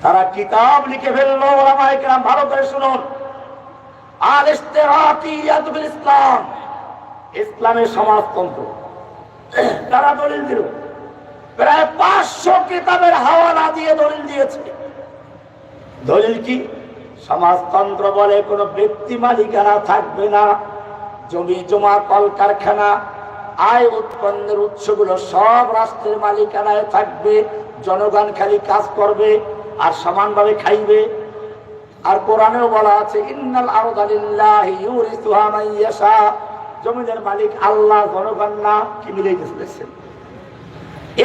তারা কিতাব লিখে ফেললো। ওলামায়ে কেরাম ভালো করে শুনুন, আল ইশতিরাকিয়াত বিল ইসলাম, ইসলামের সমাজতন্ত্র। তারা দলিল দিল, প্রায় 500 কিতাবের হাওয়ালা দিয়ে দলিল দিয়েছে। দলিল কি? সমাজতন্ত্র বলে কোনো ব্যক্তি মালিকানা থাকবে না, জমি জমা কলকারখানা আয় উৎপন্নের উৎসগুলো সব রাষ্ট্রের মালিকানায় থাকবে, জনগণ খালি কাজ করবে আর সমানভাবে খাইবে। আর কোরআনেও বলা আছে ইন্নাল আরদা লিল্লাহি ইউরিসুহা মান ইয়াশা, জমিনের মালিক আল্লাহ, জনগণ না। কি মিলে গেছে?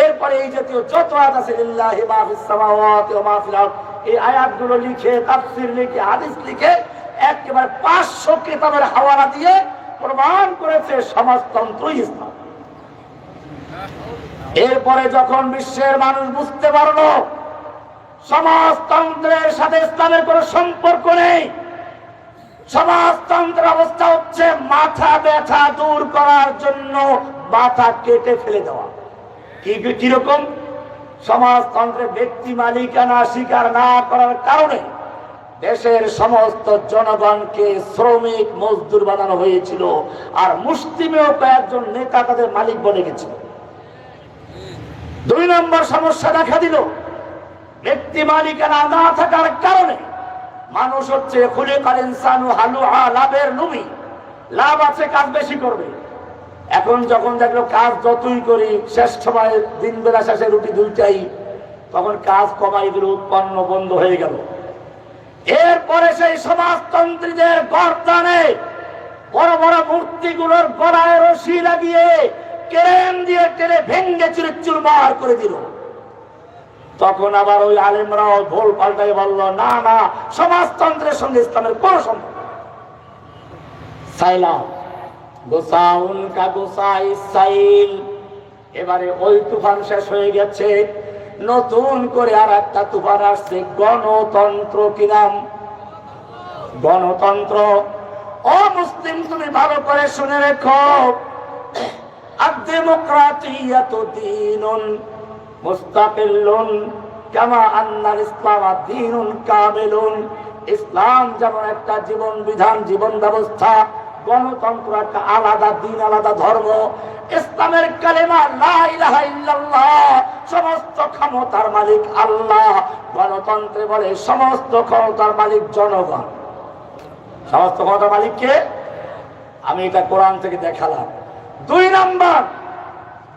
এরপরে এই জাতীয় যত আয়াত আছে লিল্লাহি মা ফিস সামাওয়াতি ওয়া মা ফিল আরদ, এই আয়াতগুলো লিখে তাফসীর লিখে হাদিস লিখে একেবারে 500 কিতাবের হাওয়ালা দিয়ে প্রমাণ করেছে সমাজতন্ত্রই ইসলাম। এরপরে যখন বিশ্বের মানুষ বুঝতে পারলো সমাজতন্ত্রের সাথে ইসলামের কোনো সম্পর্ক নেই, সমাজতন্ত্রের অবস্থা হচ্ছে মাথা ব্যথা দূর করার জন্য মাথা কেটে ফেলে দেওয়া। কিরকম? সমাজতন্ত্রে ব্যক্তি মালিকানা স্বীকার না করার কারণে দেশের সমস্ত জনগণকে শ্রমিক মজদুর বানানো হয়েছিল, আর মুসলিমেও কয়েকজন নেতা তাদের মালিক বনে গেছিল। 2 নম্বর সমস্যা দেখা দিল, ব্যক্তি মালিকানা না থাকার কারণে মানুষ হচ্ছে খুলিকাল ইনসানু হালুআ, লাভের লোভী। লাভ আছে, কাজ বেশি করবে। এখন যখন দেখলো কাজ যতই করি শেষ সময় দিন বেলা শেষে রুটি 2টাই, তখন কাজ কমাই দিল, উৎপন্ন বন্ধ হয়ে গেল। এরপরে সেই সমাজতন্ত্রীদের গর্দানে বড় বড় মূর্তিগুলোর গলায় রশি লাগিয়ে ক্রেন দিয়ে টেনে ভেঙ্গে চুরে চুরমার করে দিল। তখন আবার ওই আলেমরাও ভোল পাল্টাই বলল, না না, সমাজতন্ত্রের সঙ্গে ইসলামের কোন সম্পর্ক। সাইলাম গোসাউন কা গোসাই সাইল, এবারে ওই তুফান শেষ হয়ে গেছে, নতুন করে আর একটা তুফান আসছে, গণতন্ত্র। কি নাম? গণতন্ত্র। ও মুসলিম, তুমি ভালো করে শুনে রেখো, আদ-ডেমোক্রাতিয়াতু দীনুন মুস্তাকিল্লুন কামা আন্নাল ইসলাম দীনুন কামিলুন। ইসলাম যেমন একটা জীবন বিধান, জীবন ব্যবস্থা, গণতন্ত্র একটা আলাদা দিন, আলাদা ধর্ম। ইসলামের কালেমা লা ইলাহা ইল্লাল্লাহ, সমস্ত ক্ষমতার মালিক আল্লাহ। গণতন্ত্রে বলে সমস্ত ক্ষমতার মালিক জনগণ। সমস্ত ক্ষমতার মালিক কে? আমি এটা কোরআন থেকে দেখালাম। 2 নম্বর,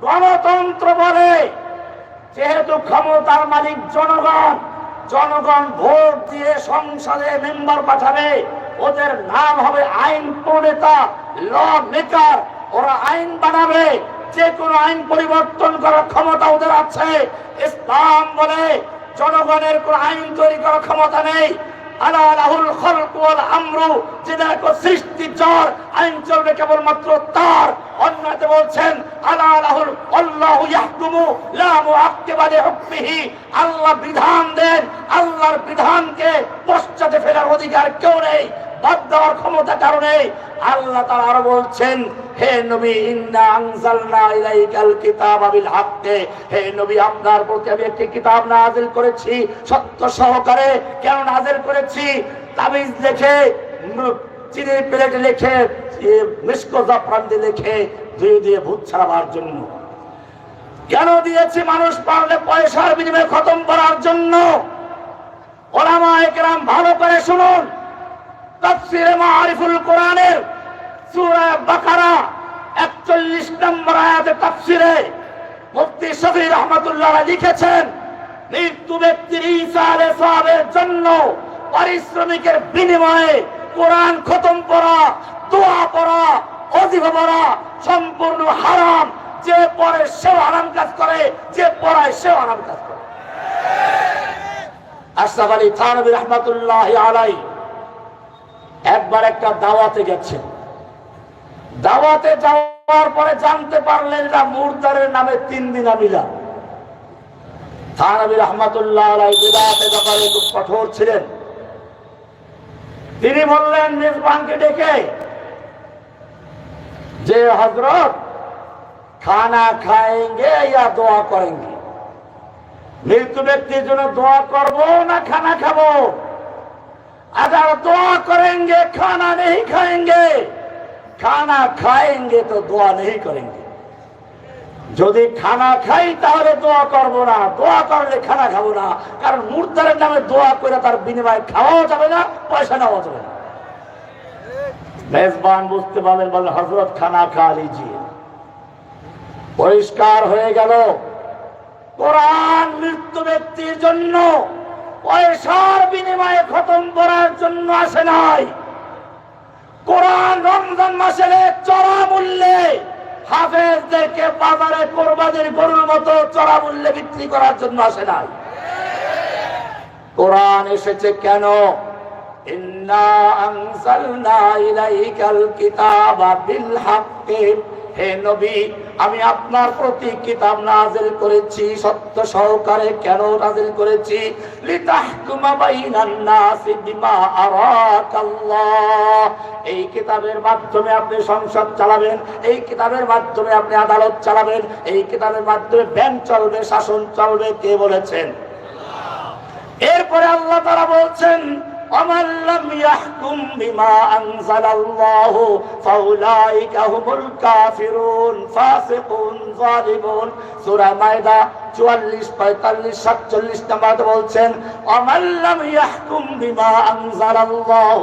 গণতন্ত্র বলে যেহেতু ক্ষমতার মালিক জনগণ, জনগণ ভোট দিয়ে সংসদে মেম্বার পাঠাবে, ওদের নাম হবে আইন প্রণেতা, ল মেকার। ওরা আইন বানাবে, যে কোনো আইন পরিবর্তন করার ক্ষমতা ওদের আছে। ইসলাম বলে জনগণের কোন আইন তৈরি করার ক্ষমতা নেই। আলা লাহুল খালকু ওয়াল আমরু, যে দেখো সৃষ্টি যার, আইন চলবে কেবলমাত্র তার। অন্যতে বলছেন আলা লাহুল আল্লাহু ইয়াহকুমু লা মুআক্কিবা লিহুকমিহি, আল্লাহ বিধান দেন, আল্লাহর বিধানকে পশ্চাতে ফেরার অধিকার কেউ নেই, বাদ দেওয়ার ক্ষমতা কারণে। আল্লাহ তাআলা আরো বলছেন, হে নবী ইন্না আনজালনা ইলাইকাল কিতাবা বিল হাক্কি, হে নবী আপনার প্রতি আমি একটি কিতাব নাযিল করেছি সত্য সহকারে। কেন নাযিল করেছি? তাবিজ লিখে, চিনির প্লেটে লিখে, মিশক জাফরান দিয়ে লিখে দিয়ে ভূত ছাড়াবার জন্য। কেন দিয়েছি? মানুষ পারলে পয়সার বিনিময়ে খতম করার জন্য। উলামায়ে কেরাম ভালো করে শুনুন, তাফসীরে মাআরিফুল কোরআনের সূরা বাকারা 41 নম্বর আয়াতে তাফসীরে মুফতি শফি রাহমাতুল্লাহ আলাইহি লিখেছেন, মৃত্যু ব্যক্তির ঈসা আলাইহিস সালামের জন্য পারিশ্রমিকের বিনিময়ে কোরআন খতম করা, দোয়া পড়া, ওযিফা পড়া সম্পূর্ণ হারাম। যে পড়ে সেও হারাম কাজ করে, যে পড়ায় সেও হারাম কাজ করে। আশরাফ আলী থানভী রাহমাতুল্লাহ আলাইহি একবার একটা দাওয়াতে গেছেন। দাওয়াতে যাওয়ার পরে জানতে পারলেন না মুরদারের নামে 3 দিনা মিলাদ। থানভী রাহমাতুল্লাহ আলাইহি বিদাতে ব্যাপারে খুব কঠোর ছিলেন। তিনি বললেন মেজবানকে ডেকে যে হযরত খানা খাएंगे या দোয়া করেंगे, মৃত্যু ব্যক্তির জন্য দোয়া করব না খানা খাবো? अगर दुआ करेंगे खाना नहीं खाएंगे, खाना खाएंगे तो दुआ नहीं करेंगे। যদি খানা খাই তাহলে দোয়া করব না, দোয়া করলে খানা খাবো না, কারণ মুর্দারের নামে দোয়া করে তার বিনিময়ে খাওয়াও যাবে না, পয়সা নেওয়া যাবে না। মেজবান বুঝতে পারলেন, বলেন হযরত খানা খা লিজিয়ে। পরিষ্কার হয়ে গেল কোরআন মৃত্যু ব্যক্তির জন্য পয়সার বিনিময়ে খতম করার জন্য আসে নাই। কোরআন রমজান মাসের চড়া মূল্যে হাফেজদেরকে বাজারে কোরবানির গরুর মতো চড়া মূল্যে বিক্রি করার জন্য আসে নাই। কোরআন এসেছে কেন? ইন্না আনজালনা ইলাইকাল কিতাবা বিল হাক্কি, হে নবী আমি আপনার প্রতি কিতাব নাযিল করেছি সত্য সহকারে। কেন নাযিল করেছি? লিতাহকুমা বাইনান নাসি বিমা আরাকাল্লাহ, এই কিতাবের মাধ্যমে আপনি সংসদ চালাবেন, এই কিতাবের মাধ্যমে আপনি আদালত চালাবেন, এই কিতাবের মাধ্যমে ব্যাংক চলবে, শাসন চলবে। কে বলেছেন? এরপরে আল্লাহ তাআলা বলছেন ومن لم يحكم بما أنزل الله فأولئك هم الكافرون فاسقون ظالمون। সূরা মায়দা 44, 45, 47 নম্বরে বলছেন ومن لم يحكم بما أنزل الله,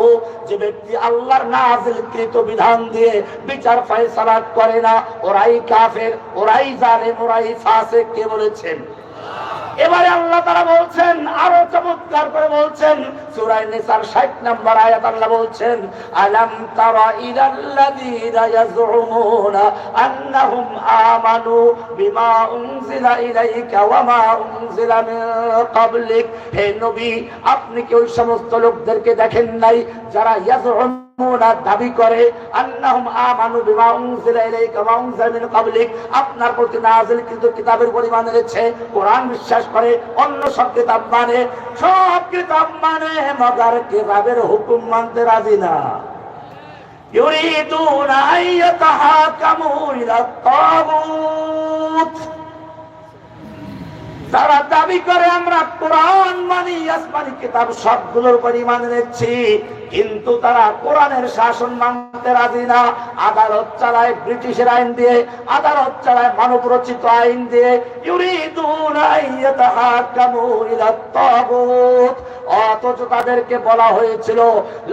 যে ব্যক্তি আল্লাহর নাযিলকৃত বিধান দিয়ে বিচার ফয়সালা করে না, ওরাই কাফের, ওরাই জালেম, ওরাই ফাসিক। কে বলেছেন? এবারে আল্লাহ তাআলা বলছেন, আরো চমৎকার করে বলছেন সূরা নিসার 60 নম্বর আয়াত আল্লাহ বলছেন আলাম তারা ইলাল্লাযীনা ইয়াজউমুনা আন্নাহুম আমানু বিমা উনজিলা ইলাইকা ওয়া মা উনজিলা মিন ক্বাবলিক। হে নবী আপনি কি ওই সমস্ত লোকদেরকে দেখেন নাই যারা ইয়াজউমুনা দাবি করে আন্নাহুম আমানু বিমা উনজিলা ইলাইকা ওয়া উনজিলা মিন ক্বাবলিক, আপনার প্রতি নাযিলকৃত কিতাবের পরিমাণ রয়েছে, কোরআন বিশ্বাস করে, অন্য সব কিতাব মানে, সব কিতাব মানে, মগার কিতাবের হুকুম মানতে রাজি না। ইউরিদুনা আইয়াতাহাকামু ইলা তাগুত, তারা দাবি করে আমরা কোরআন মানি, আসমানি কিতাব সবগুলোর পরিমাণ নিচ্ছি, কিন্তু তারা কোরআনের শাসন মানতে রাজি না। আদালত চালায় ব্রিটিশের আইন দিয়ে, আদালত চালায় মানব রচিত আইন দিয়ে। ইউরিদুনা আইয়াতাহাকামু ইলা তাগুত, অথচ তাদেরকে বলা হয়েছিল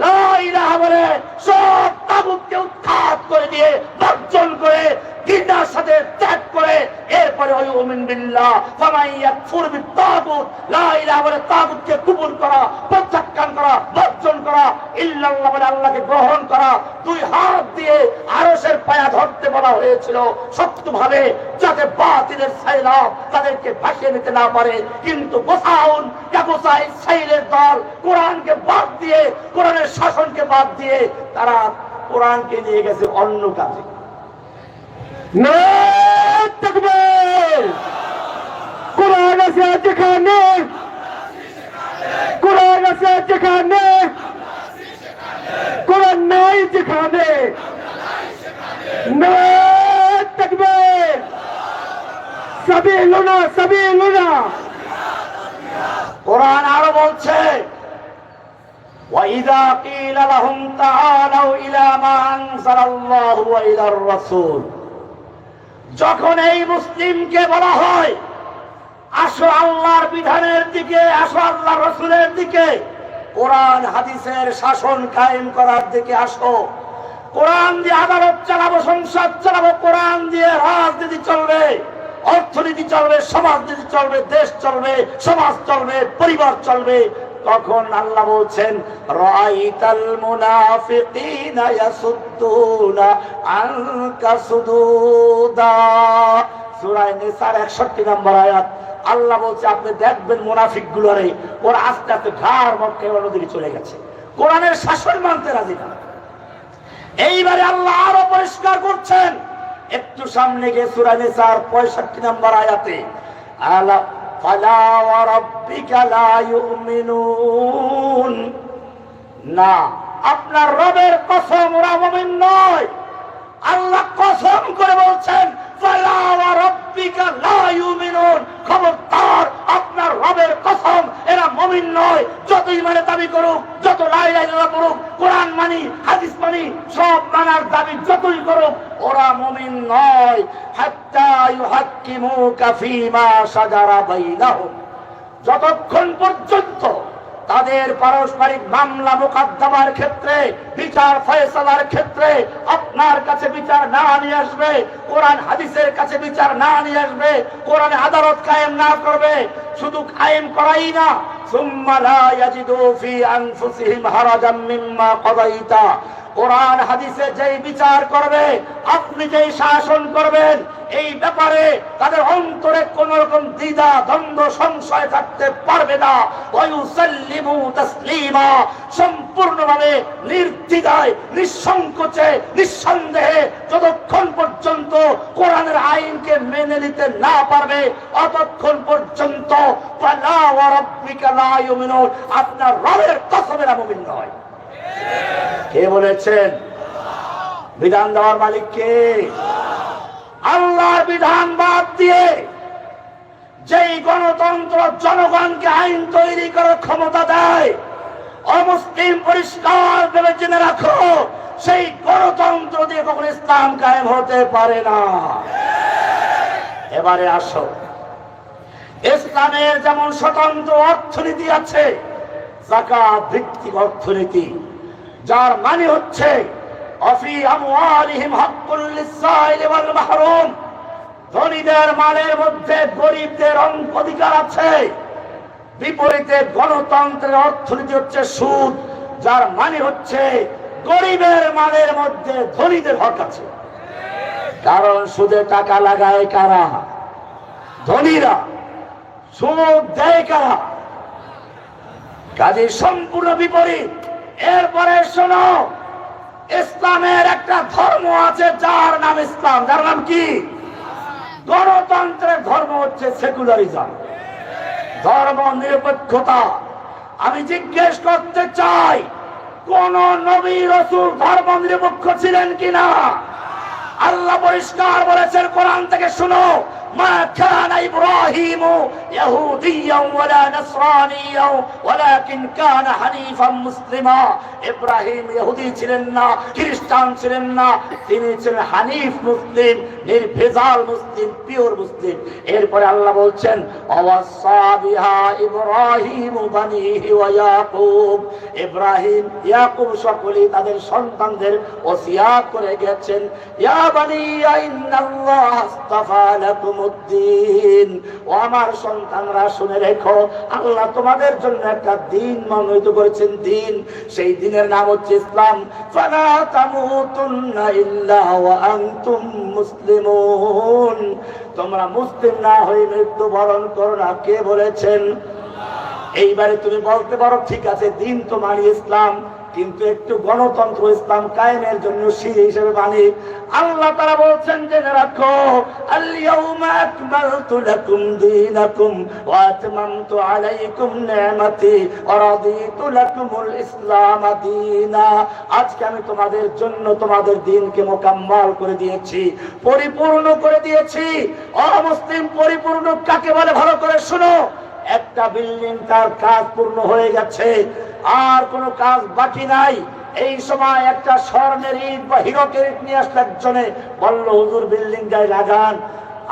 লা ইলাহা বলে সব তাগুতকে উৎখাত করে দিয়ে, বর্জন করে, ঘৃণার সাথে ত্যাগ করে, এরপরে ওয়ায়ুমিন বিল্লাহ ফামান ইয়াকফুর বিত্তাগুত, লা ইলাহা বলে তাগুতকে কবুল করা, প্রত্যাখ্যান করা, বর্জন করা, ইল্লাল্লাহ বলে আল্লাহকে গ্রহণ করা, দুই হাত দিয়ে আরশের পায়া ধরতে বলা হয়েছিল শক্তভাবে, যাতে বাতিলের সাইলাব তাদেরকে ভাসিয়ে নিতে না পারে। কিন্তু গোসাউন কাবুসাই সাইলের দল কোরআনকে বাদ দিয়ে, কোরআনের শাসনকে বাদ দিয়ে তারা কোরআনকে নিয়ে গেছে অন্য কাজে।
নারায়ে তাকবীর। কোরআন আছে যেখানে, কোরআন আছে যেখানে, কোরআন নাই যেখানে, নারায়ে তাকবীর। সাবিলুনা সাবিলুনা।
কোরআন আরো বলছে ওয়াইযা কিলা লাহুম তাআলাউ ইলা মা আনজালাল্লাহু ওয়া ইলার রাসূল, যখন এই মুসলিমকে বলা হয় আসো আল্লাহর বিধানের দিকে, আসো আল্লাহর রাসূলের দিকে, কোরআন হাদিসের শাসন কায়েম করার দিকে আসো, কোরআন দিয়ে আদালত চালাবো, সংসদ চালাবো, কোরআন দিয়ে রাজনীতি চলবে, অর্থনীতি চলবে, সমাজনীতি চলবে, দেশ চলবে, সমাজ চলবে, পরিবার চলবে, তখন আল্লাহ বলছেন রাআইতাল মুনাফিকিনা ইয়াসুদ্দুনা আনকা সুদুদা। সূরা নিসার 61 নম্বর আয়াত আল্লাহ বলছে আপনি দেখবেন মুনাফিক গুলোরে ওরা আস্তে আস্তে ঘাড় মক্কা নদীতে চলে গেছে, কোরআনের শাসন মানতে রাজি না। এইবারে আল্লাহ আরো পরিষ্কার করছেন, একটু সামনে গিয়ে সূরা নিসার 65 নম্বর আয়াতে আলা ফালা ওয়া রাব্বিকা লা ইউমিনুন, না আপনার রবের কসম ওরা মুমিন নয়। আল্লাহ কসম করে বলছেন ফালা ওয়া রাব্বিকা লা ইউমিনুন, খবরদার আপনার রবের কসম এরা মুমিন নয়। যত ইমানের দাবি করুক, যত লা ইলাহা ইল্লাল্লাহ পড়ুক, কোরআন মানি, হাদিস মানি, সব মানার দাবি যতই করুক, ওরা মুমিন নয়। হাত্তা ইউহাক্কিমুকা ফীমা শাজারা বাইনাহুম, যতক্ষণ পর্যন্ত তাদের পারস্পরিক মামলা মোকদ্দমার ক্ষেত্রে, বিচার ফয়সালার ক্ষেত্রে আপনার কাছে বিচার না নিয়ে আসবে, কোরআন হাদিসের কাছে বিচার না নিয়ে আসবে, কোরআনে আদালত কায়েম না করবে, শুধু কায়েম করাই না, সুম্মা লা ইয়াজিদু ফি আনফুসিহিম হারাজাম মিম্মা কাদাইতা, কোরআন হাদিসে যেই বিচার করবে, আপনি যেই শাসন করবেন, এই ব্যাপারে তাদের অন্তরে কোন রকম দ্বিধা দ্বন্দ্ব সংশয় থাকতে পারবে না। ওয়ায়ুসাল্লিমু তাসলিমা, সম্পূর্ণভাবে নির্দ্বিধায়, নিঃসংকোচে, নিঃসন্দেহে যতক্ষণ পর্যন্ত কোরআনের আইনকে মেনে নিতে না পারবে, অতক্ষণ পর্যন্ত ফালা ওয়া রাব্বিকা লা ইউমিনুন, আপনার রবের কসমে মুমিন নয়। কে বলেছেন? বিধান দেওয়ার মালিক কে? আল্লাহর বিধান বাদ দিয়ে যেই গণতন্ত্র জনগণকে আইন তৈরি করার ক্ষমতা দেয়, অমুসলিম পরিষ্কার ভেবে জেনে রাখো, সেই গণতন্ত্র দিয়ে কখনো ইসলাম কায়েম হতে পারে না। এবারে আসো, ইসলামের যেমন স্বতন্ত্র অর্থনীতি আছে, যাকাত ভিত্তিক অর্থনীতি, যার মানে হচ্ছে অফি আমওয়ালিহিম হাক্কুল লিসাইলি ওয়াল মাহরুম, ধনীদের মালের মধ্যে গরিবদের অধিকার আছে। বিপরীতে গণতন্ত্রের অর্থনীতি হচ্ছে সুদ, যার মানে হচ্ছে গরিবের মালের মধ্যে ধনীদের হক আছে। কারণ সুদে টাকা লাগায় কারা? ধনীরা। সুদ দেয় কারা? কাজে সম্পূর্ণ বিপরীত। এরপরে শোনো, ইসলামের একটা ধর্ম আছে যার নাম ইসলাম। যার নাম কি? গণতন্ত্রের ধর্ম হচ্ছে সেকুলারিজম, ধর্ম নিরপেক্ষতা। আমি জিজ্ঞেস করতে চাই, কোন নবী রাসূল ধর্ম নিরপেক্ষ ছিলেন কিনা? আল্লাহ পরিষ্কার বলেছেন, কোরআন থেকে শুনো, মা কানা ইব্রাহিমু ইয়াহুদিয়্যান ওয়ালা নাসরানিয়্যান ওয়ালাকিন কানা হানিফান মুসলিমা। ইব্রাহিম ইহুদি ছিলেন না, খ্রিস্টান ছিলেন না, তিনি ছিলেন হানিফ মুসলিম, নির্ভেজাল মুসলিম, পিওর মুসলিম। এরপরে আল্লাহ বলছেন, ওয়াসা বিহা ইব্রাহিম বানিহি ওয়া ইয়াকুব, ইব্রাহিম ইয়াকুব সকলেই তাদের সন্তানদের ওসিয়াত করে গেছেন, ইয়া বানিয়া ইন্নাল্লাহ আস্তাফা লাকুমুদ্দিন, ও আমার সন্তানরা শুনে রেখো, আল্লাহ তোমাদের জন্য একটা দিন মনোনীত করেছেন, দিন, সেই দিনের নাম হচ্ছে ইসলাম। ফালা তামুতুন্না ইল্লা ওয়া আনতুম মুসলিমুন, তোমরা মুসলিম না হয়ে মৃত্যুবরণ করো না। কে বলেছেন? এইবারে তুমি বলতে পারো, ঠিক আছে, দিন তো মানি ইসলাম, কিন্তু একটু গণতন্ত্র ইসলাম কায়েমের জন্য সিঁড়ি হিসেবে মানি। আল্লাহ তাআলা বলছেন, জেনে রাখো, আল ইয়াউমা আকমালতু লাকুম দীনাকুম ওয়া আতমামতু আলাইকুম নি'মাতি ওয়া রাদিতু লাকুমুল ইসলাম দীনা, আজকে আমি তোমাদের জন্য তোমাদের দ্বীনকে মোকাম্মল করে দিয়েছি, পরিপূর্ণ করে দিয়েছি। অমুসলিম পরিপূর্ণ কাকে বলে ভালো করে শুনো। একটা বিল্ডিং তার কাজ পূর্ণ হয়ে গেছে, আর কোনো কাজ বাকি নাই। এই সময় একটা স্বর্ণের ইট বা হীরকের ইট নিয়ে আসলে একজনে বলল, হুজুর বিল্ডিং গায়ে লাগান।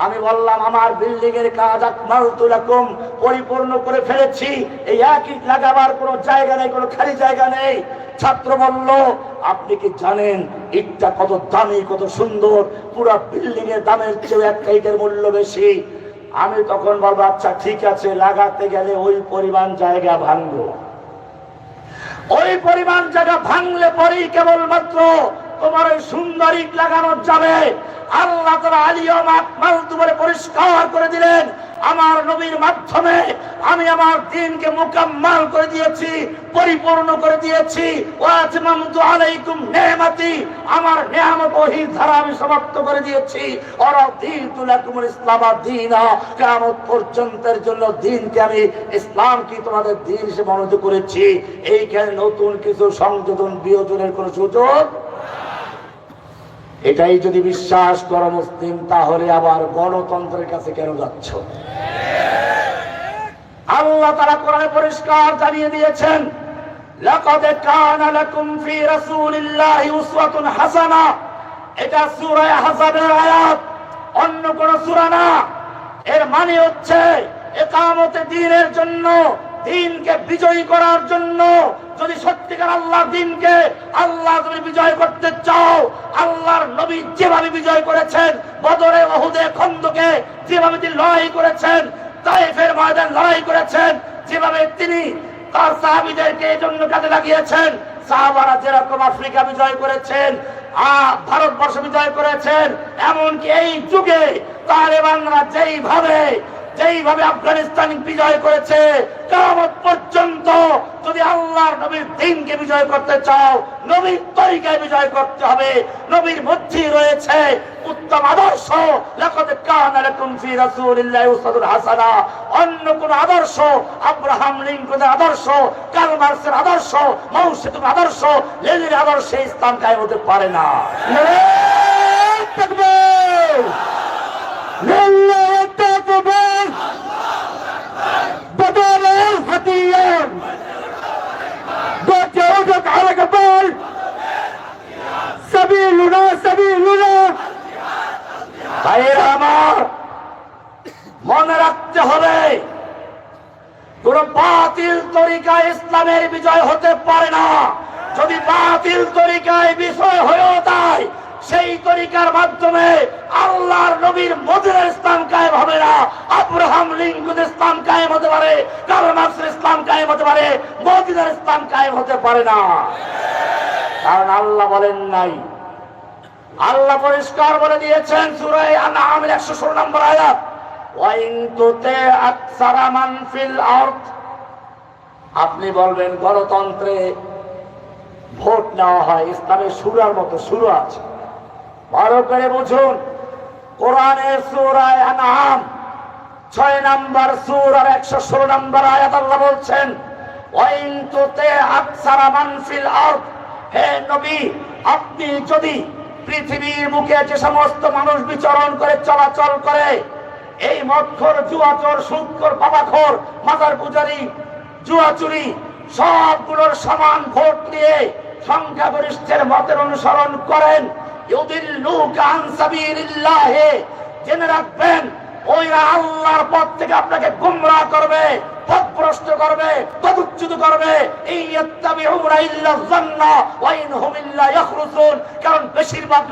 আমি বললাম, আমার বিল্ডিং এর কাজ আকমালতু লাকুম, পরিপূর্ণ করে ফেলেছি, এই এক ইট লাগাবার কোনো জায়গা নেই, কোনো খালি জায়গা নেই। ছাত্র বলল, আপনি কি জানেন ইটটা কত দামি, কত সুন্দর, পুরো বিল্ডিং এর দামের চেয়ে একটা ইটের মূল্য বেশি। আমি তখন বলবো, আচ্ছা ঠিক আছে, লাগাতে গেলে ওই পরিমাণ জায়গা ভাঙবো, ওই পরিমাণ জায়গা ভাঙলে পরেই কেবলমাত্র তোমার ওই সুন্দর ইট লাগানো যাবে। আল্লাহ তাআলা আলিয়াম আকমালতু বলে পরিষ্কার করে দিলেন, আমার নবীর মাধ্যমে আমি আমার দ্বীনকে মুকাম্মাল করে দিয়েছি, পরিপূর্ণ করে দিয়েছি। ওয়া আতমামতু আলাইকুম নি'মাতি, আমার নিয়ামত ওহীর ধারা আমি সমাপ্ত করে দিয়েছি। ওয়া রাদিতু লাকুমুল ইসলাম দীনা, কিয়ামত পর্যন্তের জন্য দ্বীনকে আমি ইসলামকে তোমাদের দ্বীন হিসেবে মনোনীত করেছি। এইখানে নতুন কিছু সংযোজন বিয়োজনের কোনো সুযোগ। এটাই যদি বিশ্বাস করো মুসলিম, তাহলে আবার গণতন্ত্রের কাছে কেন যাচ্ছ? আল্লাহ তাআলা কোরআনে পরিষ্কার জানিয়ে দিয়েছেন, লাকাদ কানা লাকুম ফি রাসূলিল্লাহি উসওয়াতুন হাসানাহ। এটা সূরা আহজাবের আয়াত, অন্য কোন সূরা না। এর মানে হচ্ছে ইকামতে দ্বীনের জন্য, দ্বীনকে বিজয়ী করার জন্য, যদি সত্যিকার আল্লাহর দ্বীনকে আল্লাহ তুমি বিজয় করতে চাও, আল্লাহর নবী যেভাবে বিজয় করেছেন, বদরে, উহুদে, খন্দকে যেভাবে তিনি লড়াই করেছেন, তায়েফের ময়দান লড়াই করেছেন, যেভাবে তিনি তার সাহাবীদেরকে এই জন্য কাজে লাগিয়েছেন, সাহাবারা যেরকম আফ্রিকা বিজয় করেছেন, ভারতবর্ষ বিজয় করেছেন, এমনকি এই যুগে তালেবানরা যেইভাবে আফগানিস্তান বিজয় করেছে, কিয়ামত পর্যন্ত যদি আল্লাহর নবীর দ্বীনকে বিজয় করতে চাও, নবীর তরিকায় বিজয় করতে হবে। নবীর মধ্যেই রয়েছে উত্তম আদর্শ, লাকাদ কানা লাকুম ফি রাসূলিল্লাহি উসওয়াতুন হাসানাহ। অন্য কোন আদর্শ, আব্রাহাম লিঙ্কনের আদর্শ, কার্ল মার্কসের আদর্শ, মাও সেতুং আদর্শ, লেনিনের আদর্শে ইসলাম কায়েম হতে পারে না।
নারায়ে তাকবীর, লিল্লাহি তাকবীর, বদরের হাতিয়ার, গোজক আলা জবাল, সাবিলুনা সাবিলুনা।
ভাইয়েরা আমার, মনে রাখতে হবে, কোন বাতিল তরিকায় ইসলামের বিজয় হতে পারে না। যদি বাতিল তরিকায় বিজয় হয়েও যায়, সেই তরিকার মাধ্যমে আল্লাহর নবীর মদিনার ইসলাম কায়েম হবে না। আব্রাহাম লিঙ্কনের ইসলাম কায়েম হতে পারে, কার্ল মার্কসের ইসলাম কায়েম হতে পারে, মদিনার ইসলাম কায়েম হতে পারে না। কারণ আল্লাহ বলেন নাই, আল্লাহ পরিষ্কার বলে দিয়েছেন সূরা আনআমের 116 নম্বর আয়াত, ওয়াইন তুতি আকসারা মান ফিল আরদ। আপনি বলবেন গণতন্ত্রে ভোট নেওয়া হয়, ইসলামের সূরার মতো শুরু আছে। ভালো করে বুঝুন, কোরআনের সূরা আনআম 6 নম্বর সূরার 116 নম্বর আয়াত আল্লাহ বলছেন, ওয়াইন তুতি আকসারা মান ফিল আরদ। হে নবী, আপনি যদি পৃথিবীর বুকে যে সমস্ত মানুষ বিচরণ করে, চলাচল করে, এই মদখোর, জুয়াচোর, সুদখোর, বাবাখোর, মাজার পূজারী, জুয়াচুরি, সবগুলোর সমান ভোট নিয়ে সংখ্যাগরিষ্ঠের মতের অনুসরণ করেন, ইউদিল্লুকা আন সাবিলিল্লাহ, জেনে রাখবেন ওইরা আল্লাহর পথ থেকে আপনাকে গুমরাহ করবে, পথভ্রষ্ট করবে, পদচ্যুত করবে। ইয়াত্তাবিউনা ইল্লা যান্না ওয়া ইন হুম ইল্লা ইয়াখরুসুন। কারণ বেশিরভাগ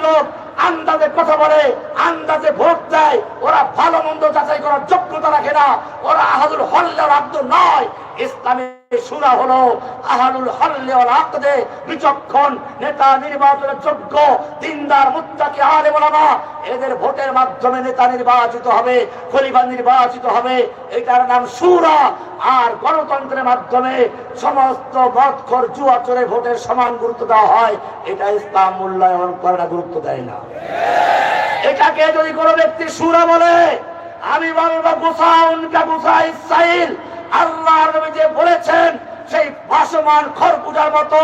লোক আন্দাজে কথা বলে, আন্দাজে ভোট দেয়। ওরা ভালো মন্দ যাচাই করার যোগ্যতা রাখে না। ওরা আহাদুল হল্লে ওয়াল আকদ নয়। ইসলামের সূরা হলো আহাদুল হল্লে ওয়াল আকদে, বিচক্ষণ নেতা নির্বাচনের যোগ্য, দিনদার, মুত্তাকি, আলেম ওলামা। এদের ভোটের মাধ্যমে নেতা নির্বাচিত হবে, খলিফা নির্বাচিত হবে। এটার নাম সূরা। আর গণতন্ত্রের মাধ্যমে সমস্ত মদখোর, জুয়াচোরের ভোটের সমান গুরুত্ব দেওয়া হয়। এটা ইসলাম মূল্যায়ন করে না, গুরুত্ব দেয় না। এটাকে যদি কোনো ব্যক্তি সূরা বলে, আমি বলবো গুসাউন কা গুসাইস সাইল। আল্লাহর নবী যে বলেছেন, সেই ভাসমান খরকুটার মতো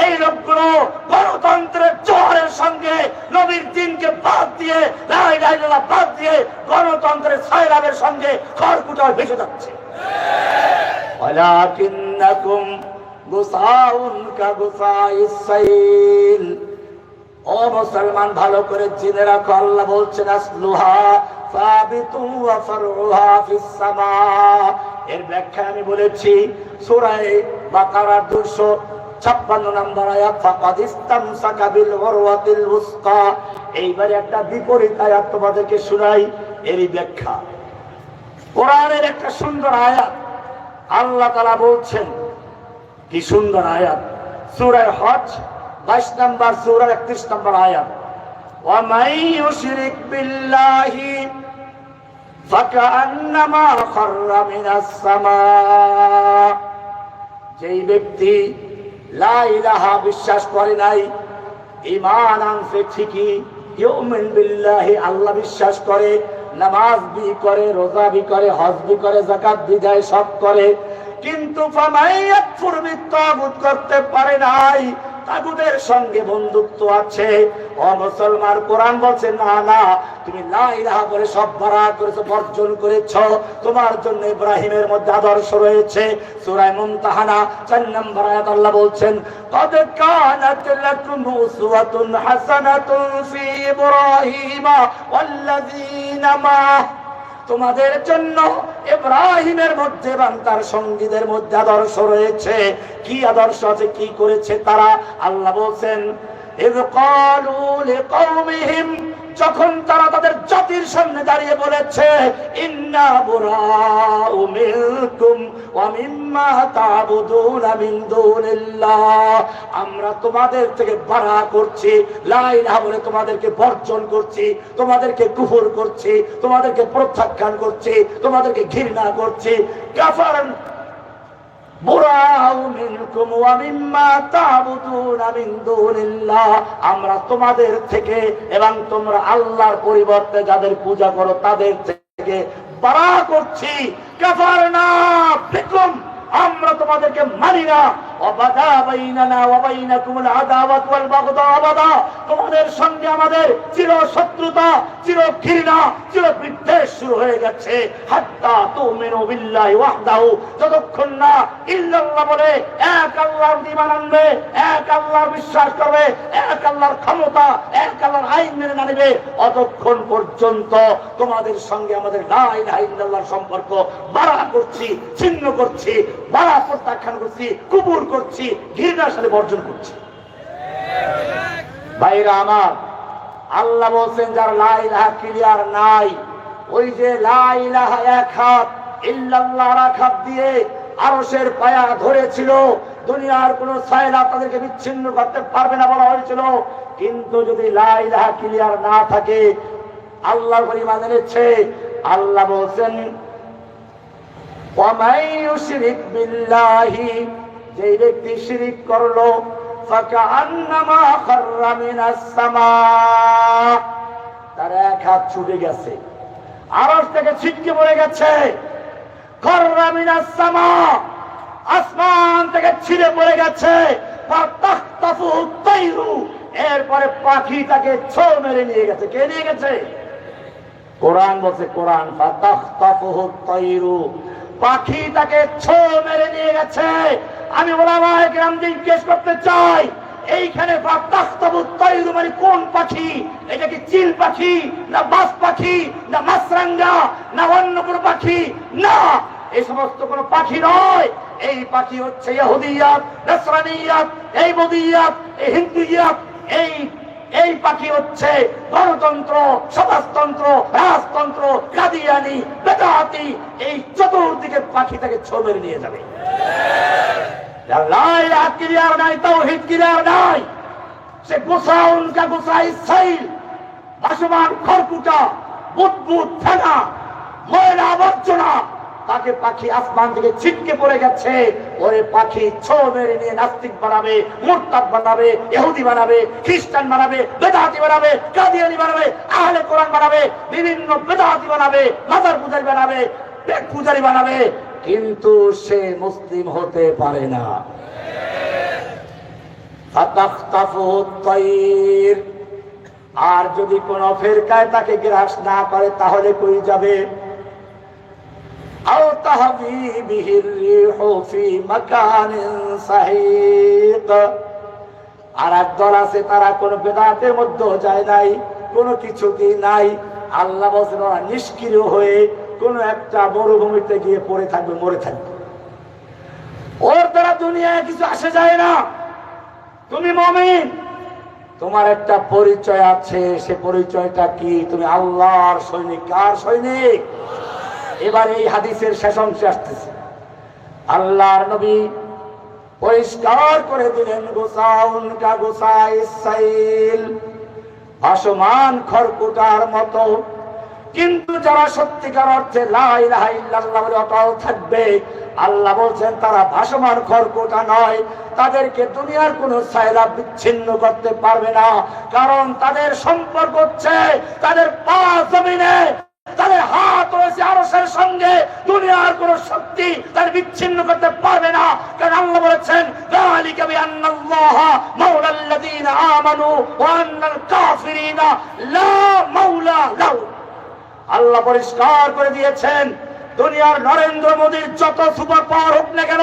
এই লোকগুলো গণতন্ত্রের জোয়ারের সঙ্গে নবীর দ্বীনকে বাদ দিয়ে, লা ইলাহা ইল্লাল্লাহ বাদ দিয়ে গণতন্ত্রের সয়লাবের সঙ্গে খরকুটা ভেসে যাচ্ছে। ওয়ালাকিন্নাকুম গুসাউন কা গুসাইস সাইল। ও মুসলমান, ভালো করে জেনে রাখো, আল্লাহ বলছেন আসলুহা সাবিতু ওয়া ফারউহা ফিস সামা। এর ব্যাখ্যা আমি বলেছি সূরা বাকারা 256 নম্বর আয়াত, ফাকাদ ইসতামসাকা বিল উরওয়াতিল উসকা। এইবারে একটা বিপরীত আয়াত তোমাদেরকে শোনাই, এরই ব্যাখ্যা। কোরআনের একটা সুন্দর আয়াত, আল্লাহ তাআলা বলছেন, কি সুন্দর আয়াত, সূরা হজ 22 নম্বর সূরার 31 নম্বর আয়াত, ওয়া মান ইউশরিক বিল্লাহি ফাকান্নামা খাররা মিনাস সামা। যেই ব্যক্তি লা ইলাহা বিশ্বাস করে নাই, ঈমান আনছে ঠিকই, ইউমিন বিল্লাহি আল্লাহ বিশ্বাস করে, নামাজ বি করে, রোজা বি করে, হজ বি করে, যাকাত বি দেয়, সব করে, কিন্তু ফামান ইয়াকফুর বিত্তাগুত করতে পারে নাই, তাগুতের সঙ্গে বন্ধুত্ব আছে। ও মুসলমান, কোরআন বলছে না না, তুমি লা ইলাহা বলে সব বারাত করেছো, বর্জন করেছো। তোমার জন্য ইব্রাহিমের মধ্যে আদর্শ রয়েছে। সূরা মুমতাহানা 4 নম্বর আয়াত আল্লাহ বলছেন, قد كانت لكم أسوة حسنة في إبراهيم والذين معه। তোমাদের জন্য ইব্রাহিমের মধ্যে এবং তার সঙ্গীদের মধ্যে আদর্শ রয়েছে। কি আদর্শ আছে, কি করেছে তারা? আল্লাহ বলছেন, إذ قالوا لقومهم, যখন তারা তাদের জাতির সামনে দাঁড়িয়ে বলেছে, ইন্না বুরাউ মিনকুম ওয়া মিম্মা তা'বুদুনা মিন দুনিল্লাহ, আমরা তোমাদের থেকে বারা করছি, লা ইলাহা বলে তোমাদেরকে বর্জন করছি, তোমাদেরকে কুফর করছি, তোমাদেরকে প্রত্যাখ্যান করছি, তোমাদেরকে ঘৃণা করছি। কাফারান বুরাউ মিনকুম ওয়া মিম্মা তা'বুদুনা মিন দুনিল্লাহ, আমরা তোমাদের থেকে এবং তোমরা আল্লাহর পরিবর্তে যাদের পূজা করো তাদের থেকে বারা করছি। কাফারনা বিকুম, আমরা তোমাদেরকে মানি না। ওয়াবাদা বাইনানা ওয়া বাইনাকুমুল আদাওয়াত ওয়াল বাগদা আবাদা, তোমাদের সঙ্গে আমাদের চির শত্রুতা, চির ঘৃণা, চির বিদ্বেষ শুরু হয়ে গেছে। হাত্তা তুমিনু বিল্লাহি ওয়াহদাহু, যতক্ষণ না ইল্লাল্লাহ বলে এক আল্লাহর ঈমান আনবে, এক আল্লাহর বিশ্বাস করবে, এক আল্লাহর ক্ষমতা, এক আল্লাহর আইন মেনে নেবে, অতক্ষণ পর্যন্ত তোমাদের সঙ্গে আমাদের লা ইলাহা ইল্লাল্লাহর সম্পর্ক বাড়া করছি, ছিন্ন করছি, বাড়া প্রত্যাখ্যান করছি, কুফর করছি, ঘৃণার সাথে বর্জন করছি। ভাইরা আমার, আল্লাহ বলছেন যার লা ইলাহা ক্লিয়ার নাই, ওই যে লা ইলাহা এক হাত, ইল্লাল্লাহ আর এক হাত দিয়ে আরশের পায়া ধরেছিল, দুনিয়ার কোন ছায়া তাদেরকে বিচ্ছিন্ন করতে পারবে না বলা হয়েছিল। কিন্তু যদি লা ইলাহা ক্লিয়ার না থাকে, আল্লাহর উপর ঈমান এনেছে, আল্লাহ বলছেন ওয়ামাই ইউশরিক বিল্লাহি, যে ব্যক্তি শিরিক করলো, ফাকান্নামা খাররা মিনাস সামা, তার এক হাত ছুটে গেছে, আরশ থেকে ছিটকে পড়ে গেছে। খাররা মিনাস সামা, আসমান থেকে ছিঁড়ে পড়ে গেছে। ফাতাখতাফু তাইরু, এরপরে পাখি তাকে ছো মেরে নিয়ে গেছে। কে নিয়ে গেছে? কোরআন বলছে, কোরআন ফাতাখতাফু তাইরু, পাখি তাকে ছো মেরে নিয়ে গেছে। আমি ওলামায়ে কেরাম জিজ্ঞেস করতে চাই, এইখানে ফাতাখতাফু তাইরু মানে কোন পাখি? এটা কি চিল পাখি, না বাজ পাখি, না মাছরাঙা, না অন্য কোনো পাখি? না, এই সমস্ত কোনো পাখি নয়। এই পাখি হচ্ছে ইহুদিয়াত, নাসরানিয়াত, এই বৌদিয়াত, এই হিন্দুয়াত। এই পাখি হচ্ছে গণতন্ত্র, সমাজতন্ত্র, রাজতন্ত্র, কাদিয়ানি, বেদাতি, এই চতুর্দিকে পাখি তাকে ছো মেরে নিয়ে যাবে। লা ইলাহা ক্লিয়ার নাই, তাওহীদ ক্লিয়ার নাই, সে গোসাউন কা গোসাই সাইল, ভাসমান খড়কুটা, বুদবুদ ফেনা, ময়লা আবর্জনা, তাকে পাখি আসমান থেকে ছিটকে পড়ে গেছে। ওরে পাখি ছো মেরে নিয়ে নাস্তিক বানাবে, মুরতাদ বানাবে, ইহুদি বানাবে, খ্রিস্টান বানাবে, বেদাতি বানাবে, কাদিয়ানি বানাবে, আহলে কোরআন বানাবে, বিভিন্ন বেদাতি বানাবে, মাজার পূজারি বানাবে, পেট পূজারি বানাবে, কিন্তু সে মুসলিম হতে পারে না। ফাতাখতাফু তাইর, আর যদি কোন ফেরকায় তাকে গ্রাস না করে তাহলে কই যাবে? আও তাহবি বিহির রিহু ফি মাকানিন সাহিক, আর একদল আছে তারা কোন বেদাতের মধ্যে যায় নাই, কোনো কিছুতেই নাই। আল্লাহ বলেন ওরা নিষ্ক্রিয় হয়ে কোন একটা মরুভূমিতে গিয়ে পড়ে থাকবে, মরে থাকবে, ওর দ্বারা দুনিয়ায় কিছু আসে যায় না। তুমি মুমিন, তোমার একটা পরিচয় আছে, সে পরিচয়টা কি? তুমি আল্লাহর সৈনিক। কার সৈনিক? এবার এই হাদিসের শেষ অংশে আসতেছে। আল্লাহর নবী পরিষ্কার করে দিলেন, গোসাউন কা গোসাইস সাইল, ভাসমান খড়কুটার মতো। কিন্তু যারা সত্যিকার অর্থে লা ইলাহা ইল্লাল্লাহ বলে অটল থাকবে, আল্লাহ বলছেন তারা ভাসমান খড়কুটা নয়, তাদেরকে দুনিয়ার কোন ছায়া বিচ্ছিন্ন করতে পারবে না। কারণ তাদের সম্পর্ক হচ্ছে তাদের পা জমিনে, তাদের হাত রয়েছে আরশের সঙ্গে, দুনিয়ার কোন শক্তি তাদের বিচ্ছিন্ন করতে পারবে না। কারণ আল্লাহ বলেছেন লা যালিকা বিআন্নাল্লাহা মাওলাল্লাযীনা আমানু ওয়া আন্নাল কাফিরিনা লা মাওলা লাহু। আল্লাহ পরিষ্কার করে দিয়েছেন, দুনিয়ার নরেন্দ্র মোদীর যত সুপার পাওয়ার হোক না কেন,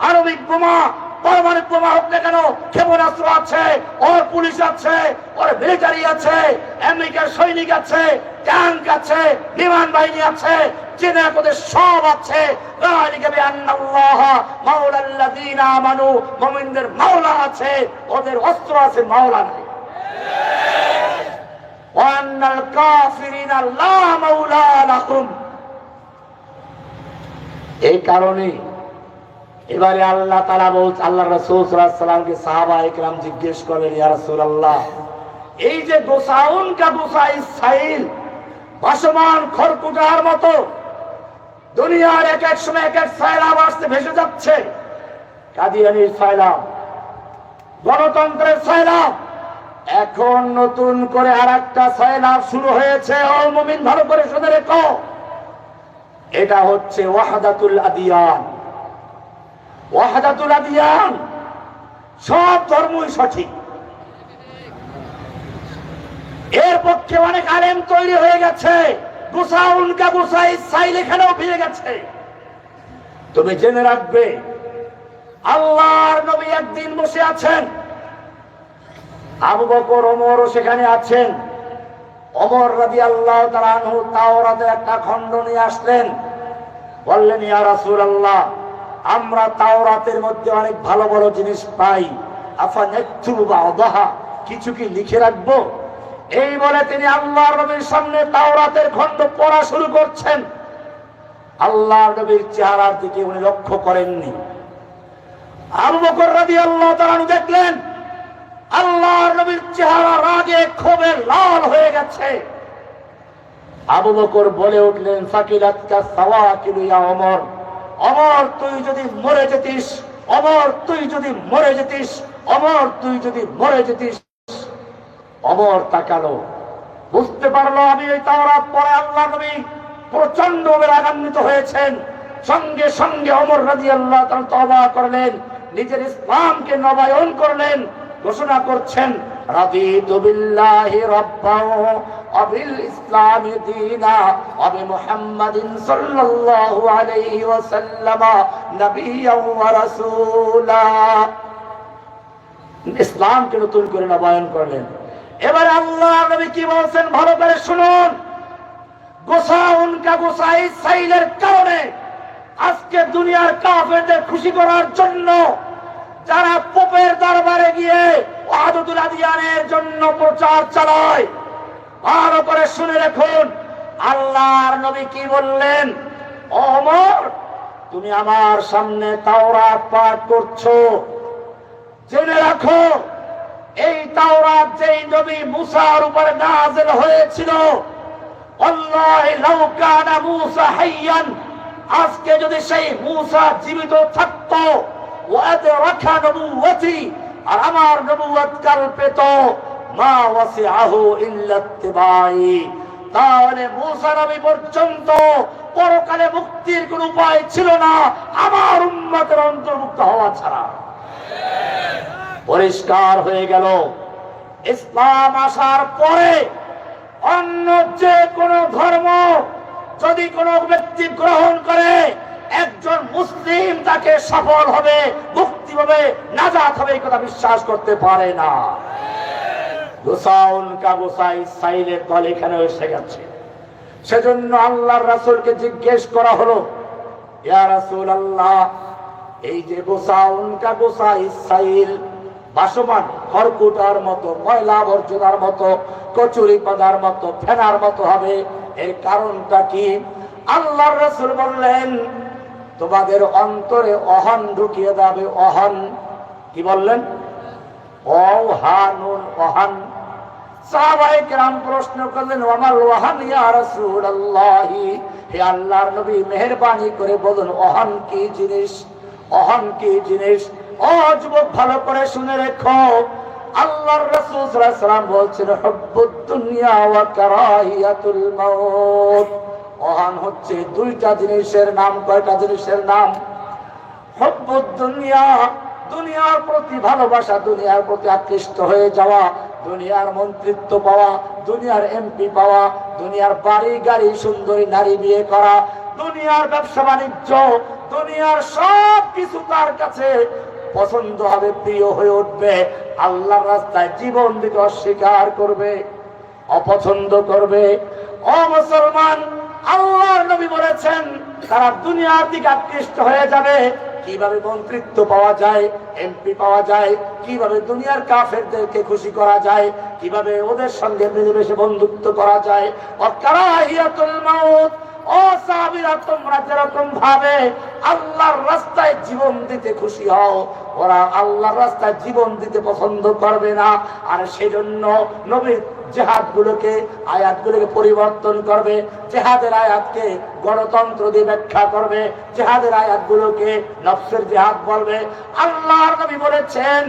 আণবিক বোমা, পারমাণবিক বোমা হোক না কেন, ক্ষেপণাস্ত্র আছে, ওর পুলিশ আছে, ওর মিলিটারি আছে, আমেরিকার সৈনিক আছে, ট্যাঙ্ক আছে, বিমান বাহিনী আছে, চীনের ওদের সব আছে। যালিকা বিআন্নাল্লাহা মাওলাল্লাযীনা আমানু, মুমিনদের মাওলা আছে, ওদের অস্ত্র আছে, মাওলা নাই। ওয়া আন্নাল কাফিরিনা লা মাওলা লাহুম। এই কারণে এবারে আল্লাহ তাআলা বলছেন, আল্লাহ রাসূল সাল্লাল্লাহু আলাইহি ওয়াসাল্লামকে সাহাবায়ে কেরাম জিজ্ঞেস করলেন, ইয়া রাসূলুল্লাহ, এই যে গোসাউন কা গোসা ইসরাইল ভাসমান খড়কুটার মতো দুনিয়ার এক এক সময় এক এক সাইলাব আসতে ভেসে যাচ্ছে, কাদিয়ানির সাইলাব, গণতন্ত্রের সাইলাব, এখন নতুন করে আরেকটা সাইলাব শুরু হয়েছে। ও মুমিন, ভালো করে শুনে রেখো, এটা হচ্ছে ওয়াহদাতুল আদিয়ান। ওয়াহদাতুল আদিয়ান, সব ধর্মই সঠিক। এর পক্ষে অনেক আলেম তৈরি হয়ে গেছে, গোসাউন কা গোসা ইসরাইল এখানেও ফিরে গেছে। তুমি জেনে রাখবে, আল্লাহর নবী একদিন বসে আছেন, আবু বকর ওমরও সেখানে আছেন। ওমর রাদিয়াল্লাহু তাআলা আনহু তাওরাতের একটা খণ্ড নিয়ে আসলেন, বললেন, ইয়া রাসূলুল্লাহ, আমরা তাওরাতের মধ্যে অনেক ভালো ভালো জিনিস পাই, আফানাকতুবু বা'দাহা, কিছু কি লিখে রাখবো? এই বলে তিনি আল্লাহর নবীর সামনে তাওরাতের খণ্ড পড়া শুরু করছেন। আল্লাহর নবীর চেহারার দিকে উনি লক্ষ্য করেননি। আবু বকর রাদিয়াল্লাহু তাআলা আনহু দেখলেন আল্লাহর নবীর চেহারা রাগে ক্ষোভে লাল হয়ে গেছে। আবু বকর বলে উঠলেন, সাকিলাতকা সাওয়াকিলু ইয়া ওমর, ওমর তুই যদি মরে যেতিস, ওমর তুই যদি মরে যেতিস, ওমর তুই যদি মরে যেতিস। ওমর তাকালো, বুঝতে পারলো আমি এই তাওরাত পড়ে আল্লাহর নবী প্রচন্ড রাগান্বিত হয়েছেন। সঙ্গে সঙ্গে ওমর রাদিয়াল্লাহু তাআলা তওবা করলেন, নিজের ইসলামকে নবায়ন করলেন, ঘোষণা করছেন, রাদিতু বিল্লাহি রাব্বান ওয়া বিল ইসলামি দীনা ওয়া বিমুহাম্মাদিন সাল্লাল্লাহু আলাইহি ওয়াসাল্লাম নবিয়্যান ওয়া রাসূলা। ইসলামকে নতুন করে নবায়ন করলেন। এবারে আল্লাহর নবী কি বলছেন ভালো করে শুনুন। গোসাউন কা গোসা ইসরাইলের কারণে আজকে দুনিয়ার কাফেরদের খুশি করার জন্য যারা পোপের দরবারে গিয়ে ওয়াহদাতুল আদিয়ানের জন্য প্রচার চালায়, ভালো করে শুনে রাখুন আল্লাহর নবী কি বললেন। ওমর, তুমি আমার সামনে তাওরাত পাঠ করছো, জেনে রাখো এই তাওরাত যেই নবী মুসার উপরে নাযিল হয়েছিল, আল্লাহ লাউ কানা মুসা হাইয়ান, আজকে যদি সেই মুসা জীবিত থাকতো, ওয়াদরাকা নবুওয়াতি, আর আমার নবুয়ত কাল পেত, মা ওয়াসিআহু ইল্লা ইত্তিবাই, তাহলে মুসা নবী পর্যন্ত পরকালে মুক্তির কোন উপায় ছিল না আমার উম্মতের অন্তর্ভুক্ত হওয়া ছাড়া। পরিষ্কার হয়ে গেল, ইসলাম আসার পরে অন্য যে কোনো ধর্ম যদি কোনো ব্যক্তি গ্রহণ করে, একজন মুসলিম তাকে সফল হবে, মুক্তি হবে, নাজাত হবে, এই কথা বিশ্বাস করতে পারে না। গোসাউন কা গোসা ইসরাইলের দল এখানে এসে গেছে। সেজন্য আল্লাহর রাসূলকে জিজ্ঞেস করা হলো, ইয়া রাসূলুল্লাহ, এই যে গোসাউন কা গোসা ইসরাইল ভাসমান খড়কুটার মতো, ময়লা আবর্জনার মতো, কচুরি পাতার মতো, ফেনার মতো হবে, এর কারণটা কি? আল্লাহর রাসূল বললেন, তোমাদের অন্তরে অহন ঢুকিয়ে দেবে। অহন কি বললেন? ওহানুন, অহন। সাহাবায়ে কেরাম প্রশ্ন করলেন, ওয়ামাল ওয়াহান ইয়া রাসূলুল্লাহ, হে আল্লাহর নবী মেহেরবানি করে বলুন অহন কি জিনিস, অহন কি জিনিস? ও যুবক, ভালো করে শুনে রেখো, আল্লাহর রাসূল সাল্লাল্লাহু আলাইহি ওয়াসাল্লাম বলছেন, হুব্বুদ দুনিয়া ওয়া কারাহিয়াতুল মাউত। অহন হচ্ছে দুইটা জিনিসের নাম। কয়টা জিনিসের নাম? হুব্বুদ দুনিয়া, দুনিয়ার প্রতি ভালোবাসা, দুনিয়ার প্রতি আকৃষ্ট হয়ে যাওয়া, দুনিয়ার মন্ত্রিত্ব পাওয়া, দুনিয়ার এমপি পাওয়া, দুনিয়ার বাড়ি গাড়ি, সুন্দরী নারী বিয়ে করা, দুনিয়ার ব্যবসা বাণিজ্য, দুনিয়ার সব কিছু তার কাছে পছন্দ হবে, প্রিয় হয়ে উঠবে। আল্লাহর রাস্তায় জীবন দিতে অস্বীকার করবে, অপছন্দ করবে। ও মুসলমান, আল্লাহর নবী বলেছেন তারা দুনিয়ার দিকে আকৃষ্ট হয়ে যাবে। কিভাবে মন্ত্রিত্ব পাওয়া যায়, এমপি পাওয়া যায়, কিভাবে দুনিয়ার কাফেরদেরকে খুশি করা যায়, কিভাবে ওদের সঙ্গে মিলেমিশে বন্ধুত্ব করা যায়। অকারাহিয়াতুল মাউত, ও সাহাবীরা, তোমরা যেরকম ভাবে আল্লাহর রাস্তায় জীবন দিতে খুশি হও, ওরা আল্লাহর রাস্তায় জীবন দিতে পছন্দ করবে না। আর সেজন্য নবীর জেহাদ গুলোকে, আয়াতগুলোকে পরিবর্তন করবে, জেহাদের আয়াতকে গণতন্ত্র দিয়ে ব্যাখ্যা করবে, জেহাদের আয়াতগুলোকে নফসের জেহাদ বলবে। আল্লাহর নবী বলেছেন,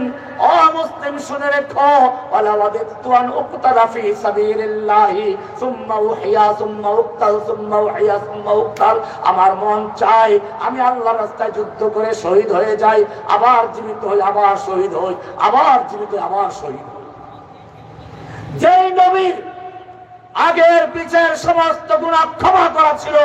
ও মুসলিম শুনে রেখো, ওয়ালা ওয়াদিতু আন উকতালা ফি সাবিলিল্লাহি সুম্মা উহিয়া সুম্মা উকতাল সুম্মা উহিয়া সুম্মা উকতাল। আমার মন চায় আমি আল্লাহর রাস্তায় যুদ্ধ করে শহীদ হয়ে যাই, আবার জীবিত হই, আবার শহীদ হই, আবার জীবিত হই, আবার শহীদ হই। যেই নবীর আগের পিছের সমস্ত গুনাহ ক্ষমা করা ছিল,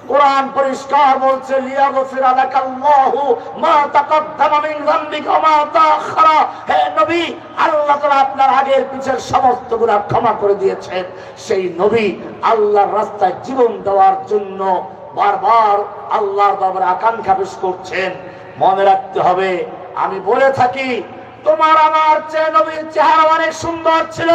কোরআন পরিষ্কার বলছে, লিয়াগফিরা লাকাল্লাহু মা তাকদ্দামা মিন যামবিকা ওয়া মা তাআখারা। হে নবী, আল্লাহ তাআলা আপনার আগের পিছের সমস্ত গুনাহ ক্ষমা করে দিয়েছেন। সেই নবী আল্লাহর রাস্তায় জীবন দেওয়ার জন্য বারবার আল্লাহর দরবারে আকাঙ্ক্ষা পেশ করছেন। মনে রাখতে হবে, আমি বলে থাকি, তোমার আমার চেয়ে নবীর চেহারা অনেক সুন্দর ছিল,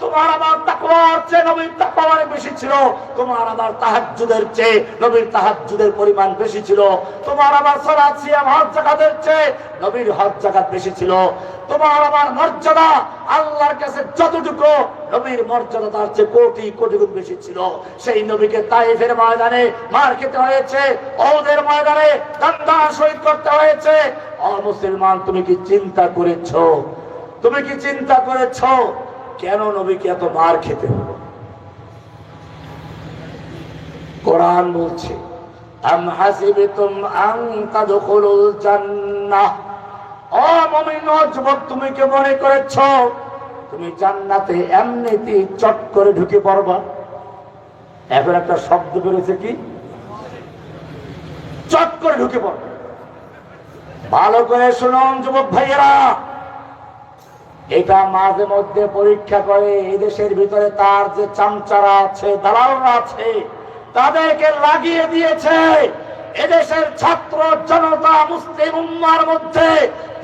তোমার আমার তাকওয়ার চেয়ে নবীর তাকওয়া অনেক বেশি ছিল, তোমার আমার তাহাজ্জুদের চেয়ে নবীর তাহাজ্জুদের পরিমাণ বেশি ছিল, তোমার আমার সালাত সিয়াম হজ যাকাতের চেয়ে নবীর হজ যাকাত বেশি ছিল, তোমার আমার মর্যাদা আল্লাহর কাছে যতটুকু, নবীর মর্যাদা তার চেয়ে কোটি কোটি গুণ বেশি ছিল। সেই নবীকে তায়েফের ময়দানে মার খেতে হয়েছে, ওদের ময়দানে দান্দা শহীদ করতে হয়েছে। ও মুসলমান, তুমি কি চিন্তা করেছো, তুমি কি চিন্তা করেছো কেন নবীকে এত মার খেতে হলো? কোরআন বলছে, আম হাসিবতুম আন তাদখুলুল জান্নাহ। ও মুমিন ও যুবক, তুমি কি মনে করেছো তুমি জান্নাতে এমনিতেই চট করে ঢুকে পড়বা? এখন একটা শব্দ বেরোছে, কি চট করে ঢুকে পড়বা? ভালো করে শুনুন যুবক ভাইয়েরা, এটা মাঝে মধ্যে পরীক্ষা করে এই দেশের ভিতরে তার যে চামচারা আছে, দালালরা আছে, তাদেরকে লাগিয়ে দিয়েছে এদেশের ছাত্র জনতা মুসলিম উম্মার মধ্যে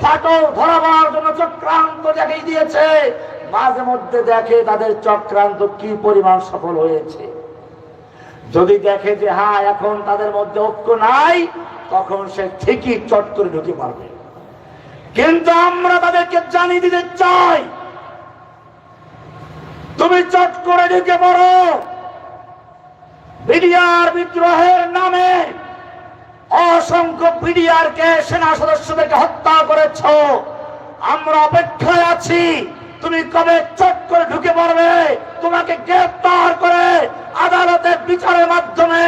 ফাটল ধরাবার জন্য চক্রান্ত দেখিয়ে দিয়েছে। মাঝে মধ্যে দেখে তাদের চক্রান্ত কি পরিমাণ সফল হয়েছে। যদি দেখে যে হ্যাঁ এখন তাদের মধ্যে ঐক্য নাই, তখন সে ঠিকই চট করে ঢুকে পারবে। কিন্তু আমরা তাদেরকে জানিয়ে দিতে চাই, তুমি চট করে ঢুকে পড়ো। বিডিআর বিদ্রোহের নামে অসংখ্য বিডিআর কে সেনা সদস্যদেরকে হত্যা করেছ। আমরা অপেক্ষায় আছি, তুমি কবে চট করে ঢুকে পড়বে। তোমাকে গ্রেফতার করে আদালতের বিচারের মাধ্যমে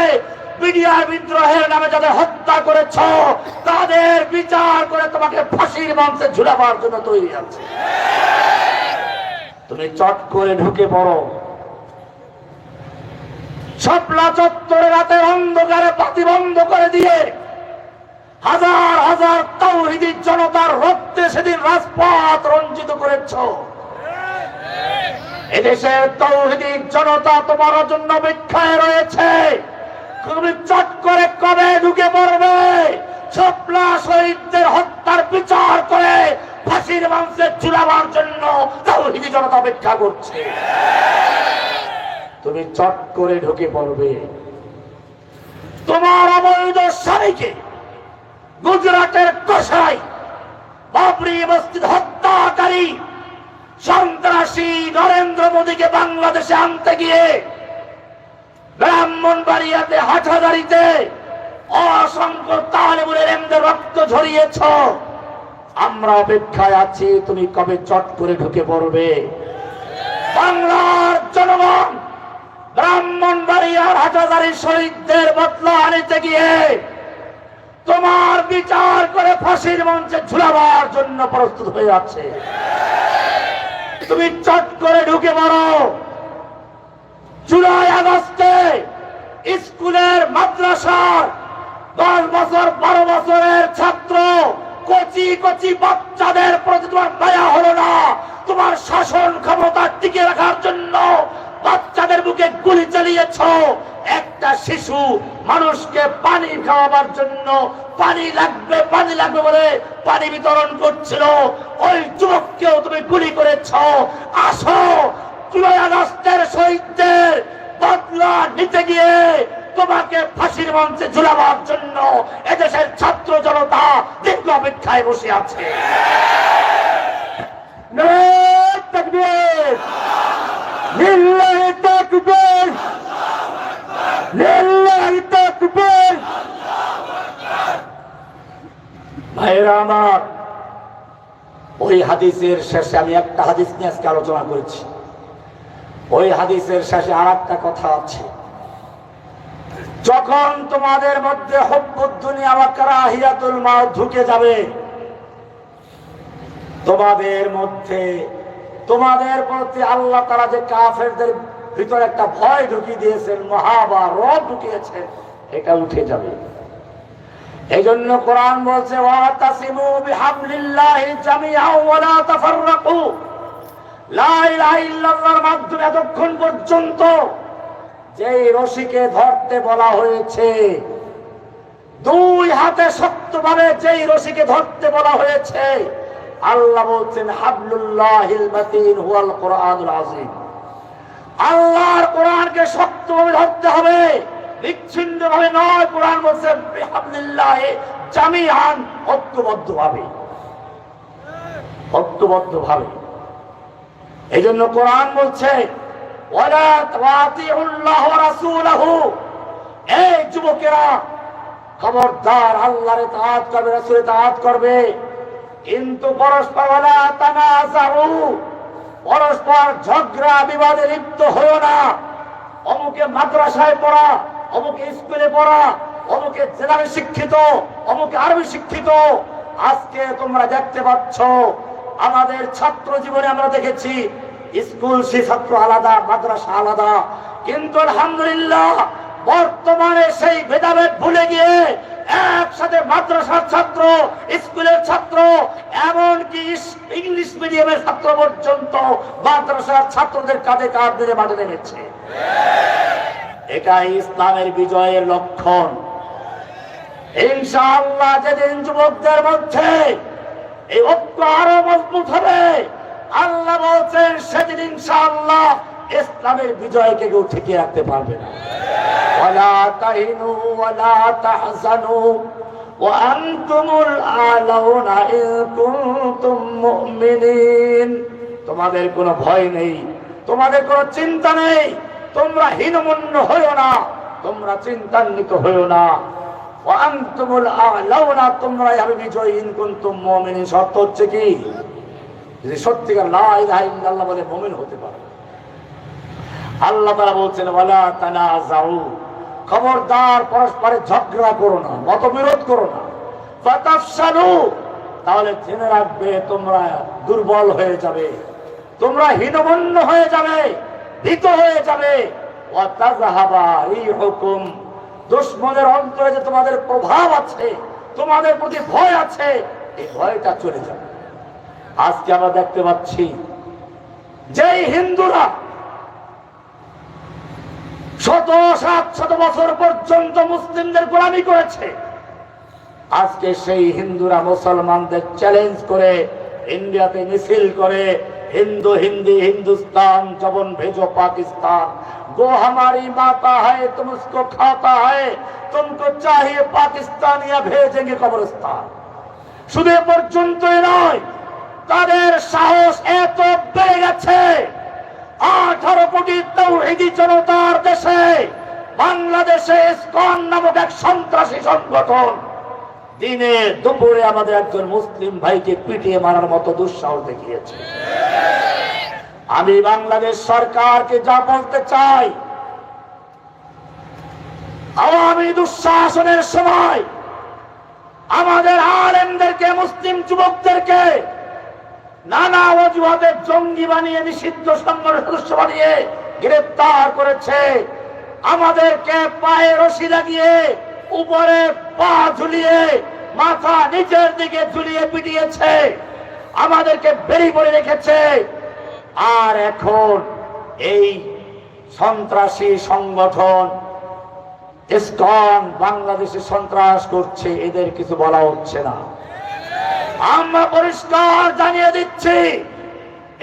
বিডিআর বিদ্রোহের নামে যাদের হত্যা করেছ তাদের বিচার করে তোমাকে ফাঁসির মঞ্চে ঝুলাবার জন্য তৈরি আছে। তুমি চট করে ঢুকে পড়ো। শাপলা চত্বরে রাতের অন্ধকারে বাতি বন্ধ করে দিয়ে হাজার হাজার তাওহীদি জনতার রক্তে সেদিন রাজপথ রঞ্জিত করেছ। এদেশের তাওহীদি জনতা তোমার জন্য অপেক্ষায় রয়েছে। তুমি চট করে কবে ঢুকে পড়বে? শাপলা শহীদদের হত্যার বিচার করে ফাঁসির মঞ্চে ঝুলাবার জন্য তাওহীদি জনতা অপেক্ষা করছে। তুমি চট করে ঢুকে পড়বে। তোমার অবৈধ স্বামীকে গুজরাটের কসাই, বাবরি মসজিদ হত্যাকারী সন্ত্রাসী নরেন্দ্র মোদীকে বাংলাদেশে আনতে গিয়ে ব্রাহ্মণবাড়িয়াতে হাটহাজারীতে অসংখ্য তালেবুল ইলমদের রক্ত ঝরিয়েছ। আমরা অপেক্ষায় আছি, তুমি কবে চট করে ঢুকে পড়বে। বাংলার জনগণ ব্রাহ্মণবাড়িয়ার হাটহাজারী শহীদদের বদলা আনিতে গিয়ে তোমার বিচার করে ফাঁসির মঞ্চে ঝুলাবার জন্য প্রস্তুত হয়ে আছে। তুমি চট করে ঢুকে পড়ো। জুলাই আগস্টে স্কুলের মাদ্রাসার 10 বছর 12 বছরের ছাত্র কচি কচি বাচ্চাদের প্রতি তোমার দয়া হলো না। তোমার শাসন ক্ষমতা টিকে রাখার জন্য বাচ্চাদের বুকে গুলি চালিয়েছ। একটা শিশু মানুষকে পানি খাওয়াবার জন্য পানি লাগবে বলে পানি বিতরণ করছিল, ওই যুবককেও তুমি গুলি করেছ। আসো, জুলাই আগস্টের শহীদদের বদলা নিতে গিয়ে তোমাকে ফাঁসির মঞ্চে ঝুলাবার জন্য এদেশের ছাত্র জনতা দীর্ঘ অপেক্ষায় বসে আছে।
নারায়ে তাকবীর, লিল্লাহি তাকবীর, লিল্লাহি তাকবীর।
ভাইরা আমার, ওই হাদিসের শেষে আমি একটা হাদিস নিয়ে আজকে আলোচনা করেছি। ওই হাদিসের শেষে আর একটা কথা আছে। যখন তোমাদের মধ্যে হুব্বুদ দুনিয়া ওয়া কারাহিয়াতুল মাউত ঢুকে যাবে, তোমাদের মধ্যে তোমাদের প্রতি আল্লাহ তাআলা যে কাফেরদের ভিতরে একটা ভয় ঢুকিয়ে দিয়েছেন, মহাবা রব ঢুকিয়েছেন, এটা উঠে যাবে। এই জন্য কোরআন বলছে ওয়াতাসিমু বিহাবলিল্লাহি জামিআ ওয়া লা তাফাররাকু। লা ইলাহা ইল্লাল্লাহর মাধ্যমে এতক্ষণ পর্যন্ত যেই রশিকে ধরতে বলা হয়েছে, দুই হাতে শক্তভাবে যেই রশিকে ধরতে বলা হয়েছে, আল্লাহ বলছেন হাবলুল্লাহিল মাতিন হুয়াল কোরআনুল আযীম। আল্লাহর কোরআনকে শক্তভাবে ধরতে হবে, বিচ্ছিন্নভাবে নয়। কোরআন বলছে বিহাবলিল্লাহি জামিআন, ঐক্যবদ্ধভাবে। এই জন্য কোরআন বলছে ওয়ালা তাতিউল্লাহ ওয়া রাসূলহু। এই যুবকেরা, খবরদার, আল্লাহর ইতাআত করবে, রাসূলের ইতাআত করবে, কিন্তু পরস্পর ওয়ালা তানাযাউ, পরস্পর ঝগড়া বিবাদে লিপ্ত হয়ো না। অমুকে মাদ্রাসায় পড়া, অমুকে স্কুলে পড়া, অমুকে জেনারেল শিক্ষিত, অমুকে আরবি শিক্ষিত। আজকে তোমরা দেখতে পাচ্ছ আমাদের ছাত্র জীবনে আমরা দেখেছি স্কুল সে ছাত্র আলাদা, মাদ্রাসা আলাদা, কিন্তু আলহামদুলিল্লাহ বর্তমানে সেই ভেদাভেদ ভুলে গিয়ে একসাথে মাদ্রাসার ছাত্র, স্কুলের ছাত্র, এমনকি ইংলিশ মিডিয়ামের ছাত্র পর্যন্ত মাদ্রাসার ছাত্রদের কাঁধে কাঁধ ধরে মাঠে নেমেছে। এটাই ইসলামের বিজয়ের লক্ষণ। ইনশাআল্লাহ যেদিন যুবকদের মধ্যে এই ঐক্য আরো মজবুত হবে, আল্লাহ বলছেন সেদিন ইনশাআল্লাহ ইসলামের বিজয়কে কেউ ঠেকিয়ে রাখতে পারবে না। ওয়ালা তাহিনু ওয়ালা তাহজানু ওয়া আনতুমুল আলাউনা ইন কুনতুম মুমিনিন। তোমাদের কোনো ভয় নেই, তোমাদের কোনো চিন্তা নেই, তোমরা হীনমন্য হইও না, তোমরা চিন্তান্বিত হইও না। ওয়া আনতুমুল আলাউনা, তোমরাই হবে বিজয়ী ইন কুনতুম মুমিনিন। শর্ত হচ্ছে কি? যদি সত্যিকার লা ইলাহা ইল্লাল্লাহ বলে মুমিন হতে পারে। আল্লাহ তাআলা বলছেন ওয়ালা তানাযাউ, খবরদার পরস্পরে ঝগড়া করো না, মতবিরোধ করো না। ফাতাফসালু, তাহলে জেনে রাখবে তোমরা দুর্বল হয়ে যাবে, তোমরা হীনমন্য হয়ে যাবে, ভীত হয়ে যাবে। ওয়া তাযহাবা রিহুকুম, দুশমনের অন্তরে যে তোমাদের প্রভাব আছে, তোমাদের প্রতি ভয় আছে, এই ভয়টা চলে যাবে। আজকে আমরা দেখতে পাচ্ছি যেই হিন্দুরা 700 বছর পর্যন্ত মুসলিমদের গোলামি করেছে, আজকে সেই হিন্দুরা মুসলমানদের চ্যালেঞ্জ করে ইন্ডিয়াতে মিছিল করে हिंदू हिंदी हिंदुस्तान जबन भेजो पाकिस्तान, गो हमारी माता है तुम उसको खाता है, तुमको चाहिए पाकिस्तान या भेजेंगे कब्रिस्तान। শুধু এ পর্যন্তই নয়, তাদের সাহস এত বেড়ে গেছে 18 কোটি তাওহীদি জনতার দেশে বাংলাদেশে ইসকন নামক এক সন্ত্রাসী সংগঠন দিনে দুপুরে আমাদের একজন মুসলিম ভাইকে পিটিয়ে মারার মতো দুঃসাহস দেখিয়েছে। আমি বাংলাদেশ সরকারকে যা বলতে চাই, আওয়ামী দুঃশাসনের সময় আমাদের আলেমদেরকে, মুসলিম যুবকদেরকে নানা অজুহাতে জঙ্গি বানিয়ে, নিষিদ্ধ সংগঠনের সদস্য বানিয়ে গ্রেফতার করেছে। আমাদেরকে পায়ে রশি লাগিয়ে, উপরে পা ঝুলিয়ে, মাথা নিচের দিকে ঝুলিয়ে পিটিয়েছে, আমাদেরকে বেরি করে রেখেছে। আর এখন এই সন্ত্রাসী সংগঠন ইসকন বাংলাদেশে সন্ত্রাস করছে, এদের কিছু বলা হচ্ছে না। আমরা পরিষ্কার জানিয়ে দিচ্ছি,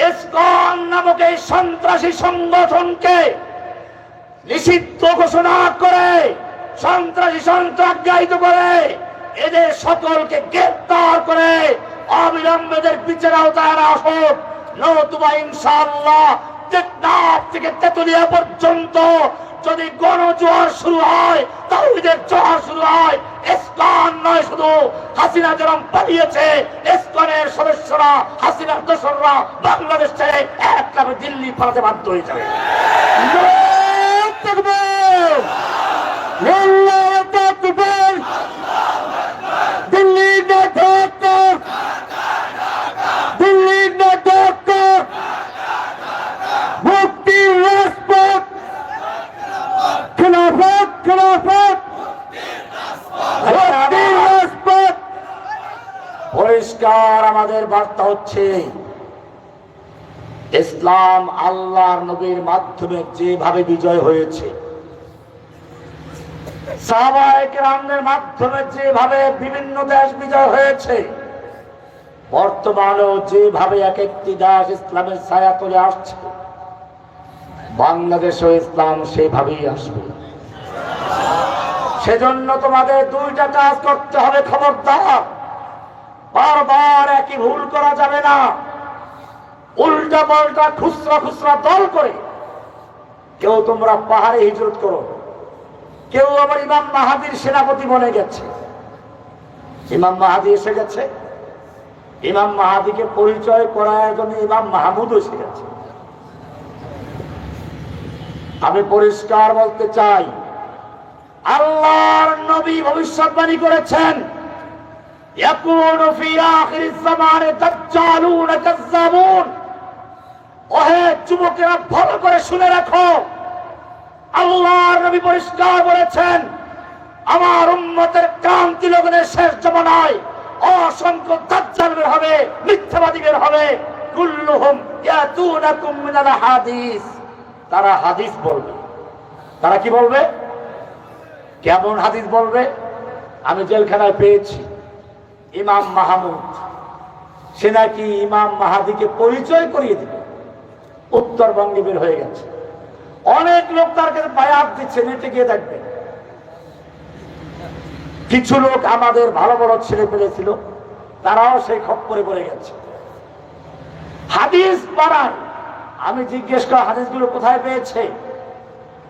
ইসকন নামক এই সন্ত্রাসী সংগঠনকে নিষিদ্ধ ঘোষণা করে, সন্ত্রাসী সন্ত্রাসগায়িত করে, এদের সকলকে গ্রেফতার করে অবিলম্বে এদের বিচার আওতায় আনা হোক। নতুবা ইনশাআল্লাহ টেকনাফ থেকে তেতুলিয়া পর্যন্ত যদি গণজোয়ার শুরু হয়, তাওহীদের জোয়ার শুরু হয়, ইসকন নয় শুধু, হাসিনা যেরকম পালিয়েছে, ইসকনের সদস্যরা, হাসিনার দোসররা বাংলাদেশ ছেড়ে একলাভে দিল্লি পালাতে বাধ্য হয়ে যাবে।
আল্লাহু তাকবীর, আল্লাহু তাকবীর, দিল্লি না ঢাকা, দিল্লি না ঢাকা, মুক্তির রাজপথ, খিলাফত, খিলাফত, মুক্তির রাজপথ।
পরিষ্কার আমাদের বার্তা হচ্ছে, ইসলাম আল্লাহর নবীর মাধ্যমে যেভাবে বিজয় হয়েছে, সাহাবায়ে কেরামদের মাধ্যমে যেভাবে বিভিন্ন দেশ বিজয় হয়েছে, বর্তমানেও যেভাবে এক একটি দেশ ইসলামের ছায়া তুলে আসছে, বাংলাদেশেও ইসলাম সেভাবেই আসবে। সেজন্য তোমাদের দুইটা কাজ করতে হবে। খবরদার, বারবার একই ভুল করা যাবে না। উল্টা পাল্টা খুচরা খুচরা দল করে কেউ তোমরা পাহাড়ে হিজরত করো, কেউ আবার ইমাম মাহাদির সেনাপতি বনে গেছে। ইমাম মাহাদি এসে গেছে, ইমাম মাহাদিকে পরিচয় করার জন্য ইমাম মাহমুদ এসে গেছে। আমি পরিষ্কার বলতে চাই, আল্লাহর নবী ভবিষ্যৎবাণী করেছেন, ইয়াকুনু ফি আখিরিজ জামানে দাজ্জালুন কাজ্জাবুন। ওহে যুবকেরা, ভালো করে শুনে রাখো, আল্লাহর নবী পরিষ্কার বলেছেন, আমার উম্মতের ক্রান্তি লগনের শেষ জামানায় অসংখ্য দাজ্জাল বের হবে, মিথ্যাবাদী বের হবে। কুল্লুহুম ইয়াতুনাকুম মিনাল হাদিস। তারা হাদিস বলবে। তারা কি বলবে? কেমন হাদিস বলবে? আমি জেলখানায় পেয়েছি ইমাম মাহমুদ, সে নাকি ইমাম মাহাদিকে পরিচয় করিয়ে দিবে। উত্তরবঙ্গে বের হয়ে গেছে, অনেক লোক তার কাছে বায়াত দিচ্ছে, নেটে গিয়ে দেখবে। কিছু লোক আমাদের ভালো বড় ছেলে পেলেছিল, তারাও সেই খপ্পরে পড়ে গেছে। হাদিস বানায়। আমি জিজ্ঞেস করা হাদিসগুলো কোথায় পেয়েছে,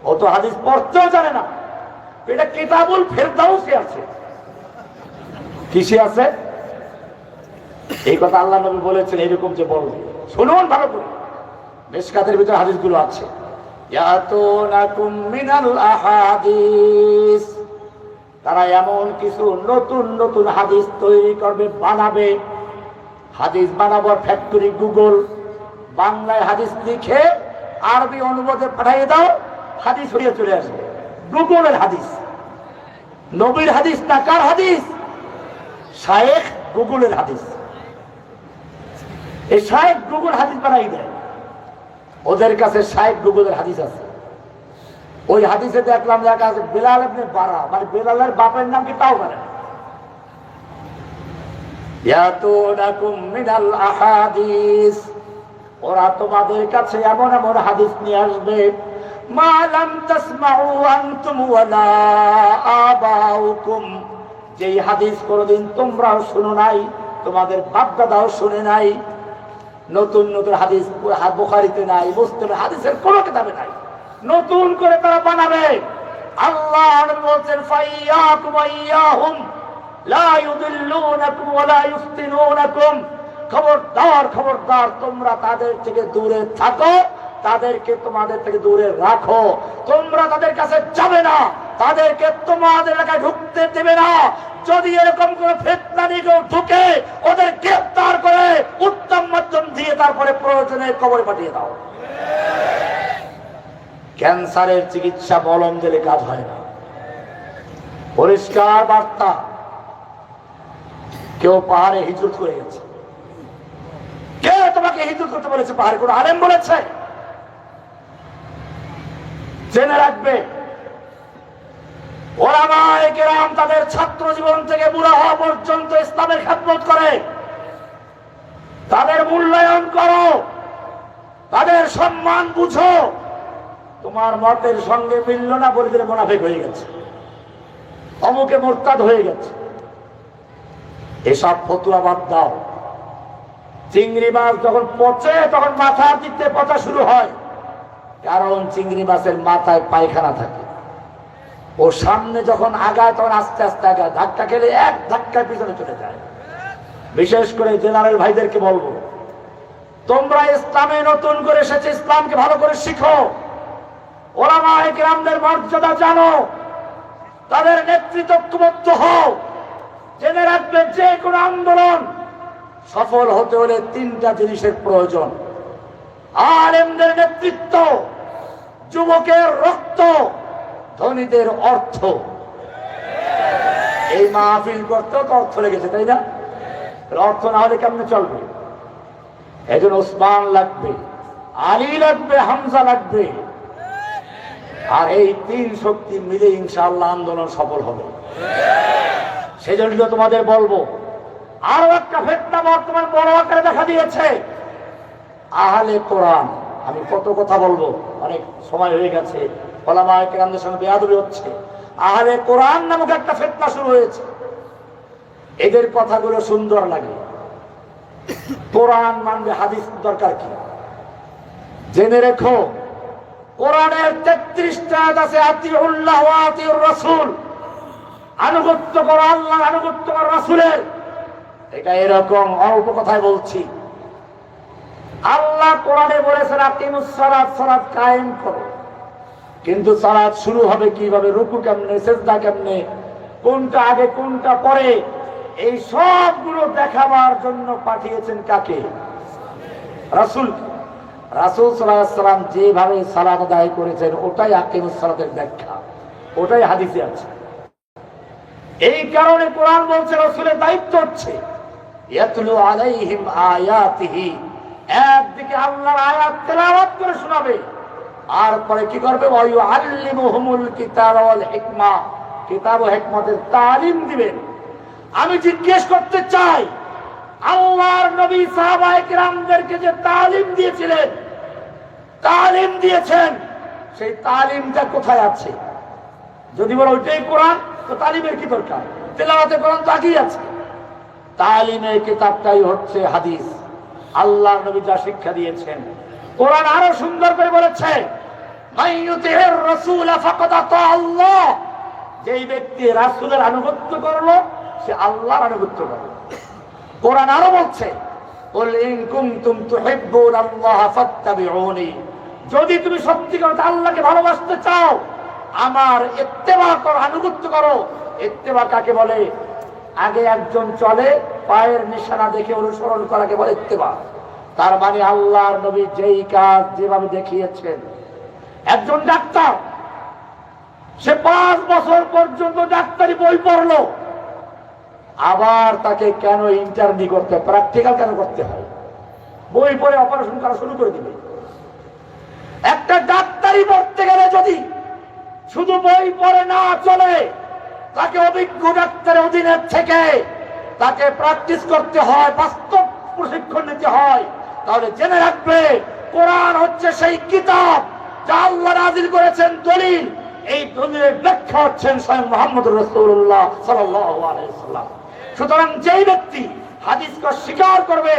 ও তো হাদিস পড়তেও জানে না। এটা কিতাবুল ফেরদাউসে আছে। কিসে আছে? এই কথা আল্লাহ নবী বলেছেন, এরকম যে বলবে, শুনুন ভালো করে। মিশকাতের ভিতরে হাদিসগুলো আছে। ইয়াতুনাকুম মিনাল আহাদিস। তারা এমন কিছু নতুন নতুন হাদিস তৈরি করবে, বানাবে। হাদিস বানাবার ফ্যাক্টরি গুগল। বাংলায় হাদিস লিখে আরবি অনুবাদে পাঠিয়ে দাও, হাদিস হয়ে চলে আসবে। গুগলের হাদিস, নবীর হাদিস না। কার হাদিস? শায়েখ গুগলের হাদিস। এই শায়েখ গুগল হাদিস বানাই দেয়। ওদের কাছে শায়েখ গুগলের হাদিস আছে। ওই হাদিসে দেখলাম লেখা আছে বেলাল ইবনে বারা, মানে বেলালের বাপের নাম কি তাও জানে না। ইয়াতুনাকুম মিনাল আহাদিস। ওরা তোমাদের কাছে এমন এমন হাদিস নিয়ে আসবে, মা লাম তাসমাউ আনতুম ওয়ালা আবাউকুম। যেই হাদিস কোনদিন তোমরাও শুনো নাই, তোমাদের বাপ দাদাও শুনে নাই। নতুন নতুন হাদিস বুখারীতে নাই, মুসলিমে হাদিসের কোনো কিতাবে নাই। নতুন করে তারা বানাবে। আল্লাহ বলছেন, ফাইয়াকুম ওয়াইয়াহুম লা ইউদিল্লুনাকুম ওয়া লা ইফতিনুনাকুম। খবরদার, খবরদার, তোমরা তাদের থেকে দূরে থাকো, তাদেরকে তোমাদের থেকে দূরে রাখো। তোমরা তাদের কাছে যাবে না, তাদেরকে তোমাদের এলাকায় ঢুকতে দেবে না। যদি এরকম কোন ফিতনা নিয়ে কেউ ঢুকে ওদের গ্রেফতার করে উত্তম মাধ্যম দিয়ে তারপরে প্রয়োজনে কবরে পাঠিয়ে দাও। ক্যান্সারের চিকিৎসা মলম দিলে কাজ হয় না। পরিষ্কার বার্তা। কেউ পাহাড়ে হিজরত করে গেছে। কে তোমাকে হিজরত করতে বলেছে? পাহাড়ে কোন আলেম বলেছে? জেনে রাখবে, ওলামায়ে কেরাম তাদের ছাত্র জীবন থেকে বুড়া হওয়া পর্যন্ত ইসলামের খেদমত করে। তাদের মূল্যায়ন করো, তাদের সম্মান বুঝো। তোমার মতের সঙ্গে মিলল না বলে দিলে মুনাফিক হয়ে গেছে, অমুকে মুরতাদ হয়ে গেছে। এসব ফতুয়া বাদ দাও। চিংড়ি মাছ যখন পচে তখন মাথার দিক থেকে পচা শুরু হয়, কারণ চিংড়ি মাছের মাথায় পায়খানা থাকে। ও সামনে যখন আগায় তখন আস্তে আস্তে আগায়, ধাক্কা খেলে এক ধাক্কায় পিছনে চলে যায়। বিশেষ করে জেনারেল ভাইদেরকে বলবো, তোমরা ইসলামে নতুন করে এসেছে, ইসলামকে ভালো করে শিখো, ওলামায়ে কেরামদের মর্যাদা জানো, তাদের নেতৃত্ব ঐক্যবদ্ধ হও। জেনে রাখবে, যে কোনো আন্দোলন সফল হতে হলে তিনটা জিনিসের প্রয়োজন: আলেমদের নেতৃত্ব, যুবকের রক্ত, ধনীদের অর্থ। এই মাহফিল করতেও তো অর্থ লেগেছে, তাই না? অর্থ না হলে কেমনে চলবে? একজন ওসমান লাগবে, আলী লাগবে, হামজা লাগবে। আর এই তিন শক্তি মিলে ইনশাআল্লাহ আন্দোলন সফল হবে। সেজন্য তোমাদের বলবো, আরো একটা ফিতনা বর্তমান বড় আকারে দেখা দিয়েছে, আহলে কোরআন। আমি কত কথা বলবো, অনেক সময় হয়ে গেছে, ওলামায়ে কেরামদের সঙ্গে বেয়াদবি হচ্ছে। আহলে কোরআন নামক একটা ফিতনা শুরু হয়েছে। এদের কথাগুলো সুন্দর লাগে, কোরআন মানবে, হাদিস দরকার কি? জেনে রেখো, কোরআনের 33টা আয়াত আছে, আতিউল্লাহ ওয়া আতিউর রাসূল, আনুগত্য করো আল্লাহ, আনুগত্য করো রাসূলের। এটা এরকম অল্প কথায় বলছি। আল্লাহ কোরআনে বলেছেন আকিমুস সালাত, সালাত কায়েম করো। কিন্তু সালাত শুরু হবে কিভাবে, রুকু কেমনে, সিজদা কেমনে, কোনটা আগে কোনটা পরে, এই সবগুলো দেখাবার জন্য পাঠিয়েছেন কাকে? রাসূল। রাসূল সাল্লাল্লাহু আলাইহি ওয়াসাল্লাম যেভাবে সালাত আদায় করেছেন ওটাই আকিমুস সালাতের ব্যাখ্যা, ওটাই হাদিসে আছে। এই কারণে কোরআন বলছে রাসূলের দায়িত্ব হচ্ছে ইয়াতলু আলাইহিম আয়াতিহি, একদিকে আল্লাহর আয়াত তেলাওয়াত করে শোনাবে, আর পরে কি করবে? ওয়া ইউআল্লিমুহুমুল কিতাব ওয়াল হিকমা, কিতাব ও হিকমতের তালিম দিবেন। আমি জিজ্ঞেস করতে চাই, আল্লাহর নবী সাহাবায়ে কিরামদেরকে যে তালিম দিয়েছিলেন, তালিম দিয়েছেন, সেই তালিমটা কোথায় আছে? যদি বলো ওইটাই কোরআন, তো তালিমের কি দরকার? তেলাওয়াতে কোরআন তো আগেই আছে। তালিমের কিতাবটাই হচ্ছে হাদিস, আল্লাহর নবী যা শিক্ষা দিয়েছেন। কোরআন আরো সুন্দর করে বলেছে, মাইয়ুতিহির রাসূল ফাকাদ আতা আল্লাহ, যেই ব্যক্তি রাসূলের আনুগত্য করলো সে আল্লাহর আনুগত্য করলো। কোরআন আরো বলছে, কুল ইন কুনতুম তুহিব্বুনাল্লাহ ফাত্তাবিউনি, যদি তুমি সত্যিকার আল্লাহকে ভালোবাসতে চাও আমার ইত্তেবা করো, আনুগত্য করো। ইত্তেবা কাকে বলে? আগে একজন চলে, পায়ের নিশানা দেখে অনুসরণ করাকে বলে ইত্তেবা। তার মানে আল্লাহর নবী যেই কাজ যেভাবে দেখিয়েছেন। একজন ডাক্তার, সে 5 বছর পর্যন্ত ডাক্তারি বই পড়লো, আবার তাকে কেন ইন্টার্নি করতে হয়, প্র্যাকটিক্যাল কেন করতে হয়? বই পড়ে অপারেশন করা শুরু করে দিবে। একটা ডাক্তারি পড়তে গেলে যদি শুধু বই পড়ে না চলে, তাকে অভিজ্ঞ ডাক্তারের অধীনে থেকে তাকে প্র্যাকটিস করতে হয়, বাস্তব প্রশিক্ষণ নিতে হয়। তাহলে জেনে রাখবে, কোরআন হচ্ছে সেই কিতাব যা আল্লাহ নাযিল করেছেন দলিল। এই দলিলের ব্যাখ্যা হচ্ছেন স্বয়ং মুহাম্মদুর রাসূলুল্লাহ সাল্লাল্লাহু আলাইহি ওয়াসাল্লাম। সুতরাং যেই ব্যক্তি হাদিসকে স্বীকার করবে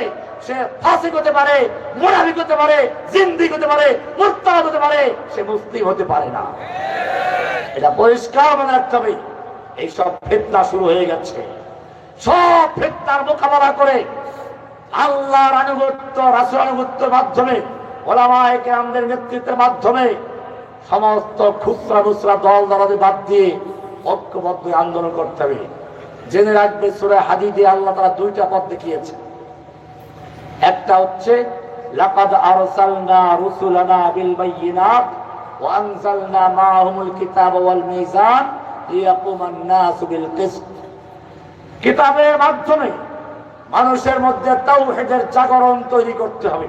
সে ফাসিক হতে পারে, মুনাফিক হতে পারে, জিন্দিক হতে পারে, মুরতাদ হতে পারে, সে মুসলিম হতে পারে না। এটা পরিষ্কার মনে রাখতে হবে। এইসব ফিতনা শুরু হয়ে গেছে। সব ফিতনার মোকাবেলা করে আল্লাহর আনুগত্য, রাসূল আনুগত্যের মাধ্যমে, ওলামায়ে কেরামদের নেতৃত্বের মাধ্যমে সমস্ত খুচরা মুচরা দল দলাদি বাদ দিয়ে ঐক্যবদ্ধ আন্দোলন করতে হবে। জেনে রাখবে সূরা হাদীদে আল্লাহ তাআলা দুইটা পথ দেখিয়েছে। একটা হচ্ছে লাকাদ আরসালনা রুসুলানা বিল বাইয়িনাত ওয়া আনজালনা মাআহুমুল কিতাবা ওয়াল মিজান লিয়াকুমান নাসু বিল কিসত। কিতাবের মাধ্যমে মানুষের মধ্যে তাওহীদের জাগরণ তৈরি করতে হবে।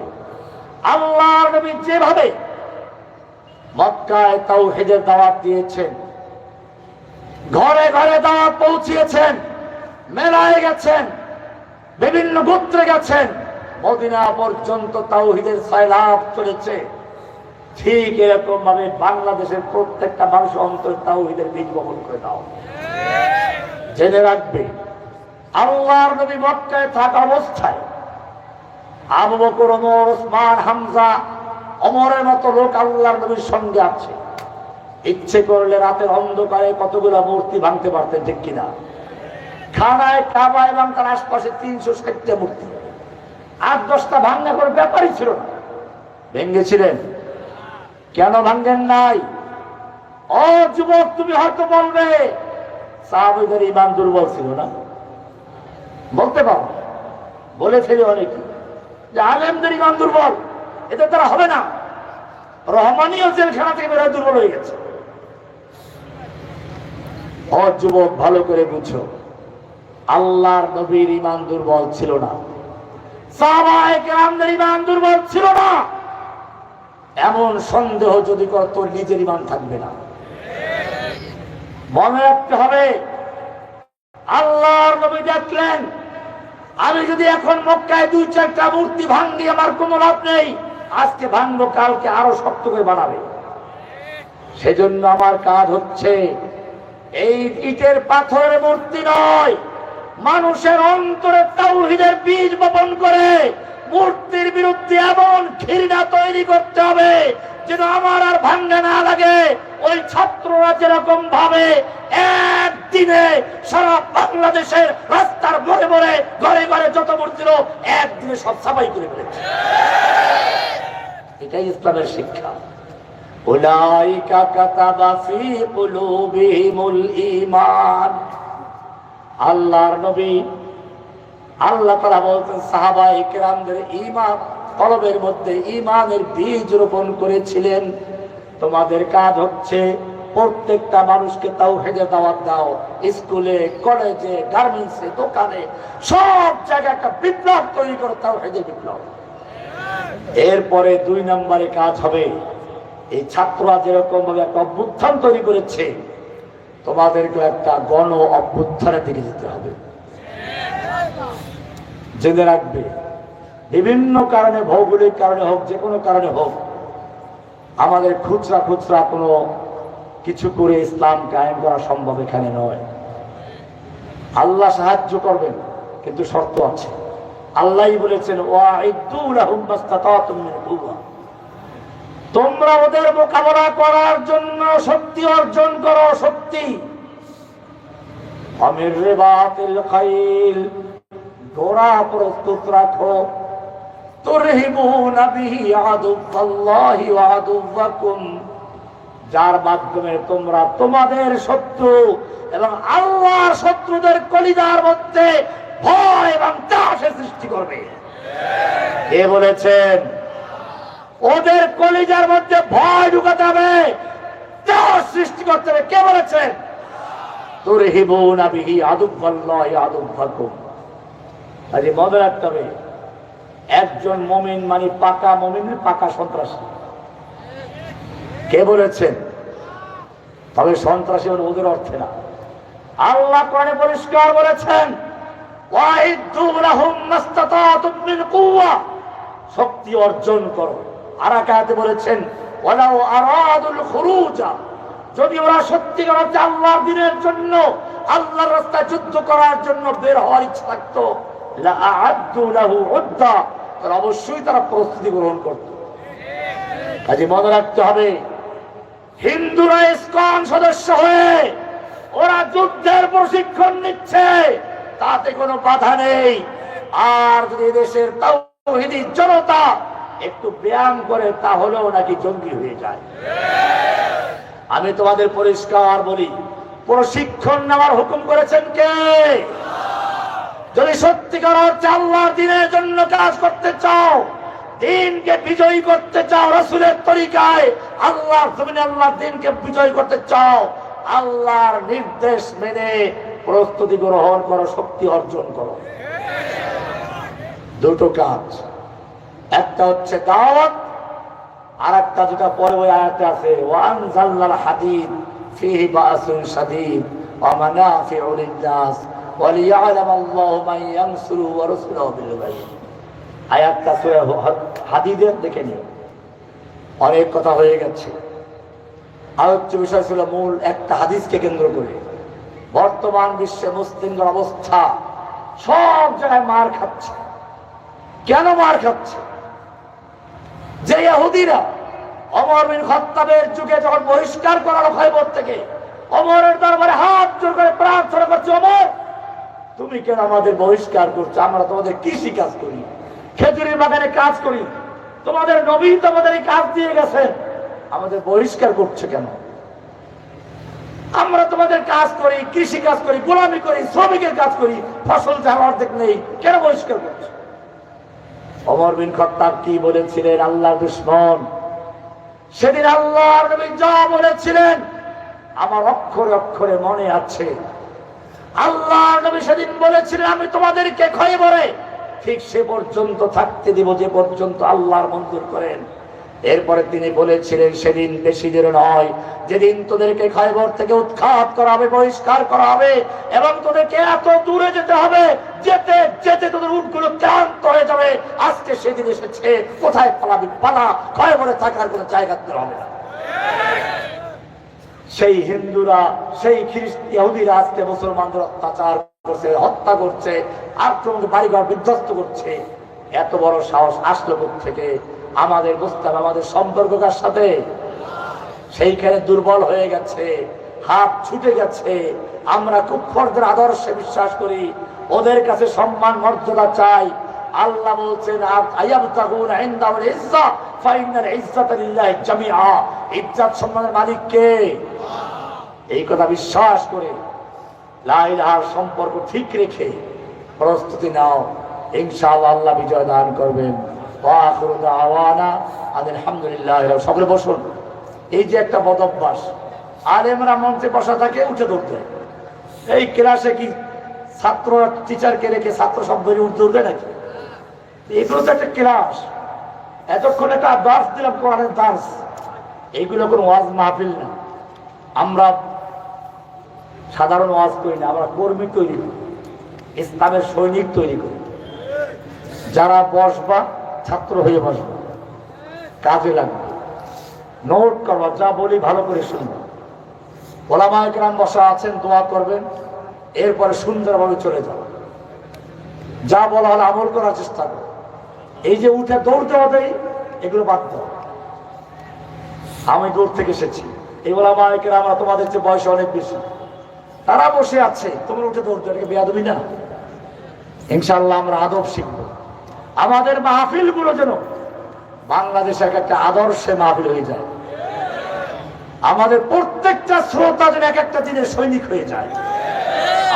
আল্লাহর নবী যেভাবে মক্কায় তাওহীদের দাওয়াত দিয়েছেন, ঘরে ঘরে দাওয়াত পৌঁছিয়েছেন, মেলায় গেছেন, বিভিন্ন গোত্রে গেছেন, মদিনা পর্যন্ত তাওহীদের সায়লাব চলেছে, ঠিক এরকম ভাবে বাংলাদেশের প্রত্যেকটা মানুষ অন্তরে তাওহীদের বীজ বপন করে দাও। জেনে রাখবে আল্লাহর নবী মক্কায় থাকা অবস্থায় আবু বকর, ওমর, ওসমান, হামজা, ওমরের মতো লোক আল্লাহর নবীর সঙ্গে আছে। ইচ্ছে করলে রাতের অন্ধকারে কতগুলো মূর্তি ভাঙতে পারতেন, ঠিক কিনা? খানায় কাবা এবং তার আশপাশে 360টা মূর্তি, 8-10টা ভাঙা করে ব্যাপারই ছিল না। ভেঙেছিলেন? কেন ভাঙেন নাই? ও যুবক, তুমি হয়তো বলবে সাহাবাদের ঈমান দুর্বল ছিল না, বলতে পারো, বলে ফেলে অনেকে যে আলেমদের ঈমান দুর্বল, এতে তারা হবে না। রহমানিও জেলখানা থেকে বেরোয় দুর্বল হয়ে গেছে। ও যুবক, ভালো করে বুঝো, আল্লাহর নবীর ঈমান দুর্বল ছিল না, সাহাবায়ে কেরামদের ঈমান দুর্বল ছিল না। এমন সন্দেহ যদি কর, তোর নিজের ঈমান থাকবে না। মনে রাখতে হবে, আল্লাহর নবী দেখলেন আমি যদি এখন মক্কায় 2-4টা মূর্তি ভাঙি আমার কোনো লাভ নেই, আজকে ভাঙবো, কালকে আরো শক্ত করে বানাবে। সেজন্য আমার কাজ হচ্ছে এই ইটের পাথরের মূর্তি নয়, মানুষের অন্তরে তাওহীদের বীজ বপন করে মূর্তির বিরুদ্ধে এমন ঘৃণা তৈরি করতে হবে যেন আমার আর ভাঙ্গা না লাগে। ওই ছাত্ররা যেরকম ভাবে একদিনে সারা বাংলাদেশের রাস্তার মোড়ে মোড়ে ঘরে ঘরে যত মূর্তি ছিল একদিনে সব সাফাই করে ফেলেছে। এটাই ইসলামের শিক্ষা। উলাইকা কাতাবা ফি কুলুবিহিমুল ঈমান। আল্লাহর নবী, আল্লাহ তাআলা বলতেন সাহাবায়ে কেরামদের ঈমান কলবের মধ্যে ঈমানের বীজ রোপণ করেছিলেন। তোমাদের কাজ হচ্ছে প্রত্যেকটা মানুষকে তাওহীদের দাওয়াত দাও। স্কুলে, কলেজে, গার্মেন্টসে, দোকানে, সব জায়গায় একটা বিপ্লব তৈরি করো, তাওহীদের বিপ্লব। এরপরে 2 নম্বরে কাজ হবে, এই ছাত্ররা যেরকম ভাবে একটা অভ্যুত্থান তৈরি করেছে, তোমাদেরকে একটা গণ অভ্যুত্থানের দিকে যেতে হবে। জেনে রাখবে, বিভিন্ন কারণে, ভৌগোলিক কারণে হোক, যে কোনো কারণে হোক, আমাদের খুচরা খুচরা কোনো কিছু করে ইসলাম কায়েম করা সম্ভব এখানে নয়। আল্লাহ সাহায্য করবেন, কিন্তু শর্ত আছে। আল্লাহই বলেছেন ওয়াইদু লাহুম মাসতাতাতুম মিন কুওয়া, তোমরা ওদের মোকাবেলা করার জন্য শক্তি অর্জন করো। শক্তি আমির রিবাতিল খাইল, ঘোড়া প্রস্তুত রাখো। তুরহিবুনা বিহি আদুল্লাহি ওয়া আদুওয়াকুম, যার মাধ্যমে তোমরা তোমাদের শত্রু এবং আল্লাহর শত্রুদের কলিজার মধ্যে ভয় এবং ত্রাসের সৃষ্টি করবে। কে বলেছেন? ওদের কলিজার মধ্যে ভয় ঢুকাতে হবে, ত্রাস সৃষ্টি করতে হবে। কে বলেছেন? তুরহিবুনা বিহি আদুল্লাহি ওয়া আদুওয়াকুম। আজ মনে রাখতে হবে, একজন মুমিন মানে পাকা মুমিন, পাকা সন্ত্রাসী। কে বলেছেন? তবে সন্ত্রাসী ওদের অর্থে না। আল্লাহ কোরআনে পরিষ্কার বলেছেন ওয়াইদু লাহুম মাসতাতাতুম মিন কুওয়া, শক্তি অর্জন করো। আর আয়াতে বলেছেন ওয়ালাউ আরাদুল খুরুজা, যদি ওরা সত্যিকার অর্থে আল্লাহর দ্বীনের জন্য, আল্লাহর রাস্তায় যুদ্ধ করার জন্য বের হওয়ার ইচ্ছা থাকতো, লা আ'আদ্দু লাহু উদ্দা, তারা অবশ্যই তারা প্রস্তুতি গ্রহণ করত। কাজে মনে রাখতে হবে, হিন্দুরা ইসকন সদস্য হয়ে ওরা যুদ্ধের প্রশিক্ষণ নিচ্ছে, তাতে কোনো বাধা নেই। আর যদি দেশের তাওহীদি জনতা একটু ব্যায়াম করে তাহলেও নাকি জঙ্গি হয়ে যায়। আমি তোমাদের পরিষ্কার বলি, প্রশিক্ষণ নেওয়ার হুকুম করেছেন কে? যদি সত্যিকার অর্থে আল্লাহর দ্বীনের জন্য কাজ করতে চাও, দ্বীনকে বিজয়ী করতে চাও রাসূলের তরিকায়, আল্লাহর জমিনে আল্লাহর দ্বীনকে বিজয়ী করতে চাও, আল্লাহর নির্দেশ মেনে প্রস্তুতি গ্রহণ করো, শক্তি অর্জন করো। দুটো কাজ, একটা হচ্ছে দাওয়াত, আর একটা যেটা পরে ওই আয়াতে আছে, ওয়ানজালনাল হাদীদ ফীহি বাসুন শাদীদ ওয়া মানাফিউ লিন-নাস ওয়া লিয়া'লামাল্লাহু মান ইয়ানসুরু ওয়া রাসূলুহু বিল গায়ব। আয়াতটা সূরা হাদীদের দেখে নিও। অনেক কথা হয়ে গেছে। আলোচ্য বিষয় ছিল মূল একটা হাদিসকে কেন্দ্র করে। বর্তমান বিশ্বে মুসলিমদের অবস্থা, সব জায়গায় মার খাচ্ছে। কেন মার খাচ্ছে? যে ইহুদিরা ওমর বিন খাত্তাবের যুগে যখন বহিষ্কার করালো খয়বর থেকে, ওমরের দরবারে হাত জোর করে প্রার্থনা করছে, ওমর তুমি কেন আমাদের বহিষ্কার করছো? আমরা তোমাদের কৃষি কাজ করি, খেজুরের বাগানে কাজ করি, তোমাদের নবী তোমাদের এই কাজ দিয়ে গেছেন, আমাদের বহিষ্কার করছে কেন? আমরা তোমাদের কাজ করি, কৃষি কাজ করি, গোলামি করি, শ্রমিকের কাজ করি, ফসল যার অর্ধেক নেই, কেন বহিষ্কার করছে? ওমর বিন খাত্তাব কি বলেছিলেন? আল্লাহর দুশমন। সেদিন আল্লাহর নবী যা বলেছিলেন আমার অক্ষরে অক্ষরে মনে আছে। আল্লাহর নবী সেদিন বলেছিলেন, আমি তোমাদেরকে খয়বরে ঠিক সে পর্যন্ত থাকতে দিব যে পর্যন্ত আল্লাহর মঞ্জুর করেন। এরপরে তিনি বলেছিলেন, সেদিন বেশি দেরি নয়, যেদিন তোদেরকে খয়বর থেকে উৎখাত করা হবে, বহিষ্কার করা হবে, এবং তোদেরকে এত দূরে যেতে হবে, যেতে যেতে তোদের উটগুলো ক্লান্ত হয়ে যাবে। আজকে সেদিন এসেছে, কোথায় পালাবি পালা, খয়বরে থাকার কোনো জায়গা তোর হবে না। সেই হিন্দুরা, সেই ইহুদিরা আজকে মুসলমানদের অত্যাচার করছে, হত্যা করছে, আক্রমণ বাড়িঘর বিধ্বস্ত করছে। এত বড় সাহস আসলো থেকে? আমাদের বুঝতে হবে আমাদের সম্পর্ক কার সাথে। সেইখানে দুর্বল হয়ে গেছে, হাত ছুটে গেছে। আমরা কুফফারদের আদর্শে বিশ্বাস করি, ওদের কাছে সম্মান মর্যাদা চাই। আল্লাহ বলছেন, আয়াবতাগুনা ইনদাহুল ইজ্জা ফাইন্নাল ইজ্জাতা লিল্লাহি জামিআ। ইজ্জত সম্মানের মালিক কে? এই কথা বিশ্বাস করে লা ইলাহার সম্পর্ক ঠিক রেখে প্রস্তুতি নাও, ইনশাআল্লাহ আল্লাহ বিজয় দান করবেন। ওয়া আখিরু দাওয়ানা আলহামদুলিল্লাহ। সকলে বসুন। এই যে একটা বদ অভ্যাস, আলেমরা মঞ্চে বসা থাকে, উঠে ধরতে। এই ক্লাসে কি ছাত্র টিচারকে রেখে ছাত্র সব ধরে উঠতে উঠবে নাকি? এগুলো তো একটা ক্লাস। এতক্ষণ একটা দার্স দিলাম, কোরআনের দার্স। এইগুলো কোনো ওয়াজ মাহফিল না। আমরা সাধারণ ওয়াজ করি না, আমরা কর্মী তৈরি করি, ইসলামের সৈনিক তৈরি করি। যারা বসবা ছাত্র হয়ে বসবা, কাজে লাগবে, নোট করবা, যা বলি ভালো করে শুনবা। ওলামায়ে কেরাম বসা আছেন, দোয়া করবেন, এরপরে সুন্দরভাবে চলে যাবে। যা বলা হলে আমল করার চেষ্টা করো। এই যে উঠে দৌড়তে হবে, এগুলো বাদ দাও। আমি দূর থেকে এসেছি, এই ওলামায়ে কেরাম আমরা তোমাদের চেয়ে বয়স অনেক বেশি, তারা বসে আছে, তোমরা উঠে দৌড়তে, এটাকে বেয়াদবি না? ইনশাআল্লাহ আমরা আদব শিখবো। আমাদের মাহফিল গুলো যেন বাংলাদেশের একটা আদর্শে মাহফিল হয়ে যায়। আমাদের প্রত্যেকটা শ্রোতা যেন এক একটা দিনের সৈনিক হয়ে যায়।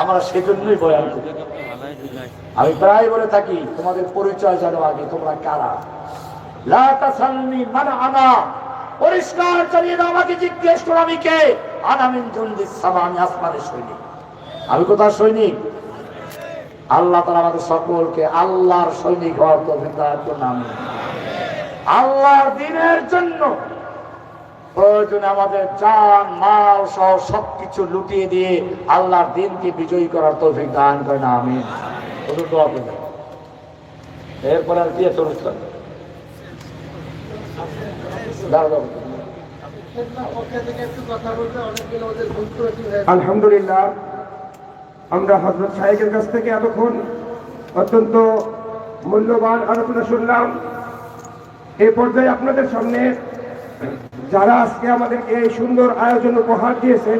আমরা সেজন্যই বয়ান করি। আমি প্রায় বলে থাকি, তোমাদের পরিচয় জানো আগে, তোমরা কারা। লা তাসালনি মান আনা, পরিষ্কার জানিয়ে দাও, আমাকে জিজ্ঞেস করো আমি কে। আনা মিন জুনদিস সামা, আমি আসমানের সৈনিক। আমি কোথায় সৈনিক? আল্লাহ তাআলা আমাদের সকলকে আল্লাহর সৈনিক হওয়ার তৌফিক দান করুন, আমিন। আল্লাহর দ্বীনের জন্য প্রয়োজনে আমাদের জান মাল সহ সবকিছু লুটিয়ে দিয়ে আল্লাহর দ্বীনকে বিজয়ী করার তৌফিক দান করেন, আমিন। দোয়া করবেন। এরপরে আর কি আছে অনুষ্ঠান?
আলহামদুলিল্লাহ, আমরা হযরত শাইখের কাছ থেকে এতক্ষণ অত্যন্ত মূল্যবান আলোচনা শুনলাম। এই পর্যায়ে আপনাদের সামনে যারা আজকে আমাদেরকে এই সুন্দর আয়োজন উপহার দিয়েছেন,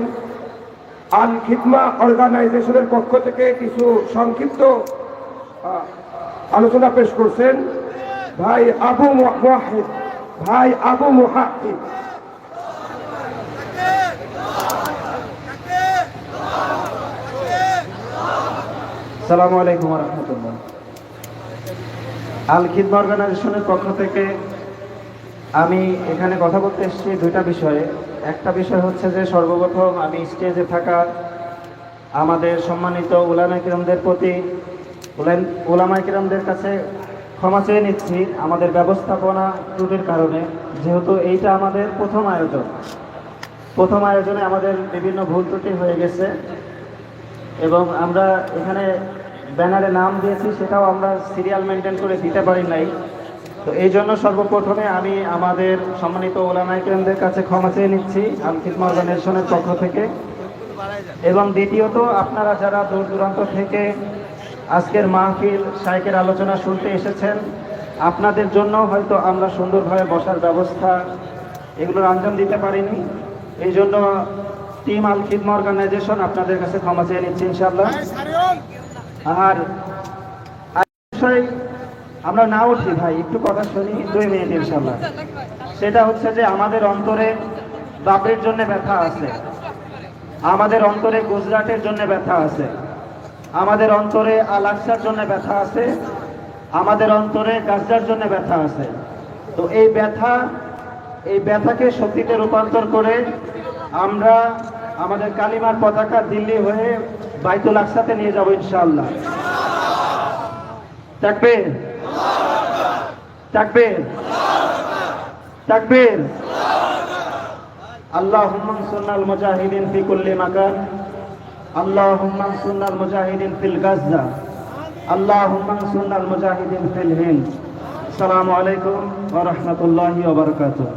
আল খিদমা অর্গানাইজেশনের পক্ষ থেকে কিছু সংক্ষিপ্ত আলোচনা পেশ করছেন। ভাই আবু মুওয়াহিদ, ভাই আবু মুহাক্কিক।
আসসালামু আলাইকুম ওয়া রাহমাতুল্লাহ। আল খিদমা অর্গানাইজেশনের পক্ষ থেকে আমি এখানে কথা বলতে এসেছি দুইটা বিষয়ে। একটা বিষয় হচ্ছে যে সর্বপ্রথম আমি স্টেজে থাকা আমাদের সম্মানিত উলামায়ে কিরামদের প্রতি উলামায়ে কিরামদের কাছে ক্ষমা চেয়ে নিচ্ছি আমাদের ব্যবস্থাপনা ত্রুটির কারণে। যেহেতু এইটা আমাদের প্রথম আয়োজনে আমাদের বিভিন্ন ভুল ত্রুটি হয়ে গেছে এবং আমরা এখানে ব্যানারে নাম দিয়েছি সেটাও আমরা সিরিয়াল মেনটেন করে দিতে পারি নাই। তো এই জন্য সর্বপ্রথমে আমি আমাদের সম্মানিত উলামায়ে কিরামদের কাছে ক্ষমা চেয়ে নিচ্ছি আল খিদমা অর্গানাইজেশনের পক্ষ থেকে। এবং দ্বিতীয়ত আপনারা যারা দূর দূরান্ত থেকে আজকের মাহফিল শাইখের আলোচনা শুনতে এসেছেন, আপনাদের জন্য হয়তো আমরা সুন্দরভাবে বসার ব্যবস্থা এগুলোর আঞ্জাম দিতে পারিনি। এই জন্য টিম আল খিদমা অর্গানাইজেশন আপনাদের কাছে ক্ষমা চেয়ে নিচ্ছি ইনশাআল্লাহ। আর বিষয় আমরা না উঠি ভাই, একটু কথা শুনি 2 মিনিট ইনশাআল্লাহ। সেটা হচ্ছে যে আমাদের অন্তরে বাপের জন্য ব্যথা আছে, আমাদের অন্তরে গুজরাটের জন্য ব্যথা আছে, আমাদের অন্তরে আল আকসার জন্য ব্যথা আছে, আমাদের অন্তরে গাজার জন্য ব্যথা আছে। তো এই ব্যথাকে শক্তিতে রূপান্তর করে আমরা আমাদের কালিমার পতাকা দিল্লি হয়ে বাইতুল আকসাতে নিয়ে যাব ইনশাআল্লাহ। তাকবীর, তাকবীর, তাকবীর। আল্লাহুম্মা আনসুরনাল মুজাহিদিন ফি কুল্লি মাকান, আল্লাহুম্মা আনসুরনাল মুজাহিদিন ফিল গাজা, আল্লাহুম্মা আনসুরনাল মুজাহিদিন ফিল হিন্দ। আসসালামু আলাইকুম ওয়া রাহমাতুল্লাহি ওয়া বারাকাতুহু।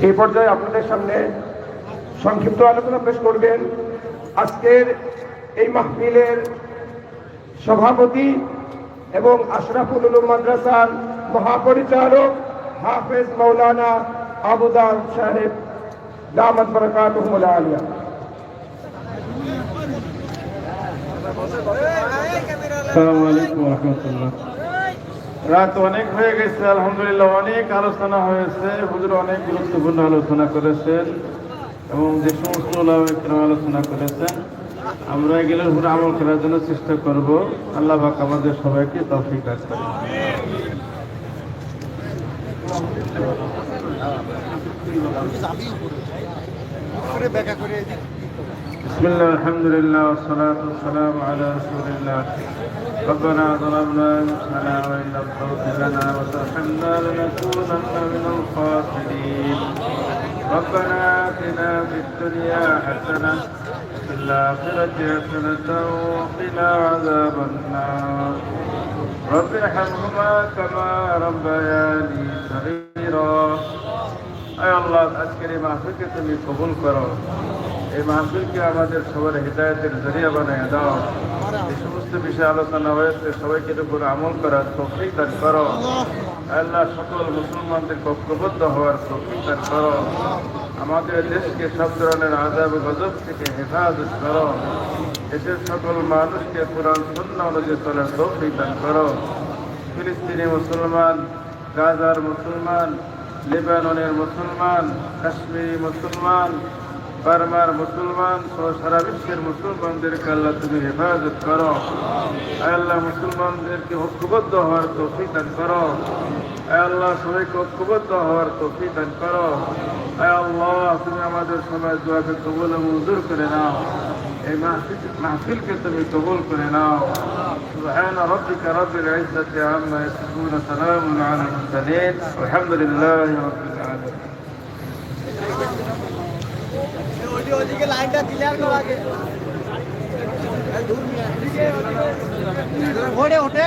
এই পর্যায়ে আপনাদের সামনে সংক্ষিপ্ত আলোচনা পেশ করবেন আজকের এই মাহফিলের সভাপতি এবং আশরাফুল উলুম মাদ্রাসার মহাপরিচালক হাফেজ মাওলানা আবু দাউদ সাহেব দামাত বারাকাতুহুল আলিয়া।
আসসালামু আলাইকুম ওয়া রাহমাতুল্লাহ। রাত অনেক হয়ে গেছে, আলহামদুলিল্লাহ অনেক আলোচনা হয়েছে, হুজুর অনেক গুরুত্বপূর্ণ আলোচনা করেছেন এবং যে সমস্ত ওলামায়ে কেরাম আলোচনা করেছেন আমরা এগুলোর উপর আমল করার জন্য চেষ্টা করব। আল্লাহ পাক আমাদের সবাইকে তৌফিক দান করেন। বিসমিল্লাহ, আলহামদুলিল্লাহ, ওয়াসসালাতু ওয়াসসালামু আলা রাসূলিল্লাহ। ربنا ظلمنا أنفسنا وإن لم تغفر لنا وترحمنا لنكونن من الخاسرين. ربنا آتنا في الدنيا حسنة وفي الآخرة حسنة وقنا عذاب النار. رب ارحمهما كما ربياني صغيرا. আয় আল্লাহ, আজকের এই মাহফিলকে তুমি কবুল করো। এই মাহফিলকে আমাদের সবার হিদায়াতের জরিয়া বানিয়ে দাও। এই সমস্ত বিষয়ে আলোচনা হয়েছে, সবাইকে এর উপর আমল করার তৌফিক দান করো। আল্লাহ, সকল মুসলমানদের ঐক্যবদ্ধ হওয়ার তৌফিক দান করো। আমাদের দেশকে সব ধরনের আযাব ও গজব থেকে হেফাজত করো। দেশের সকল মানুষকে কুরআন সুন্নাহ অনুযায়ী চলার তৌফিক দান করো। ফিলিস্তিনি মুসলমান, গাজার মুসলমান, লেবাননের মুসলমান, কাশ্মীরি মুসলমান, বার্মার মুসলমান সহ সারা বিশ্বের মুসলমানদেরকে আল্লাহ তুমি হেফাজত করো। আল্লাহ, মুসলমানদেরকে ঐক্যবদ্ধ হওয়ার তৌফিক দান করো। আল্লাহ, সবাইকে ঐক্যবদ্ধ হওয়ার তৌফিক দান করো। আল্লাহ, তুমি আমাদের সবাই দোয়াকে কবুল ও মঞ্জুর করে নাও। এই মাহফিলকে তুমি কবুল করে নাও। সুবহান রাব্বিকা রাব্বিল ইজ্জাতি আম্মা ইয়াসিফুন, সালামুন আলাল মুরসালিন, আলহামদুলিল্লাহি রাব্বিল আলামিন।
ওদিকে লাইনটা ক্লিয়ার করো আগে। ওঠে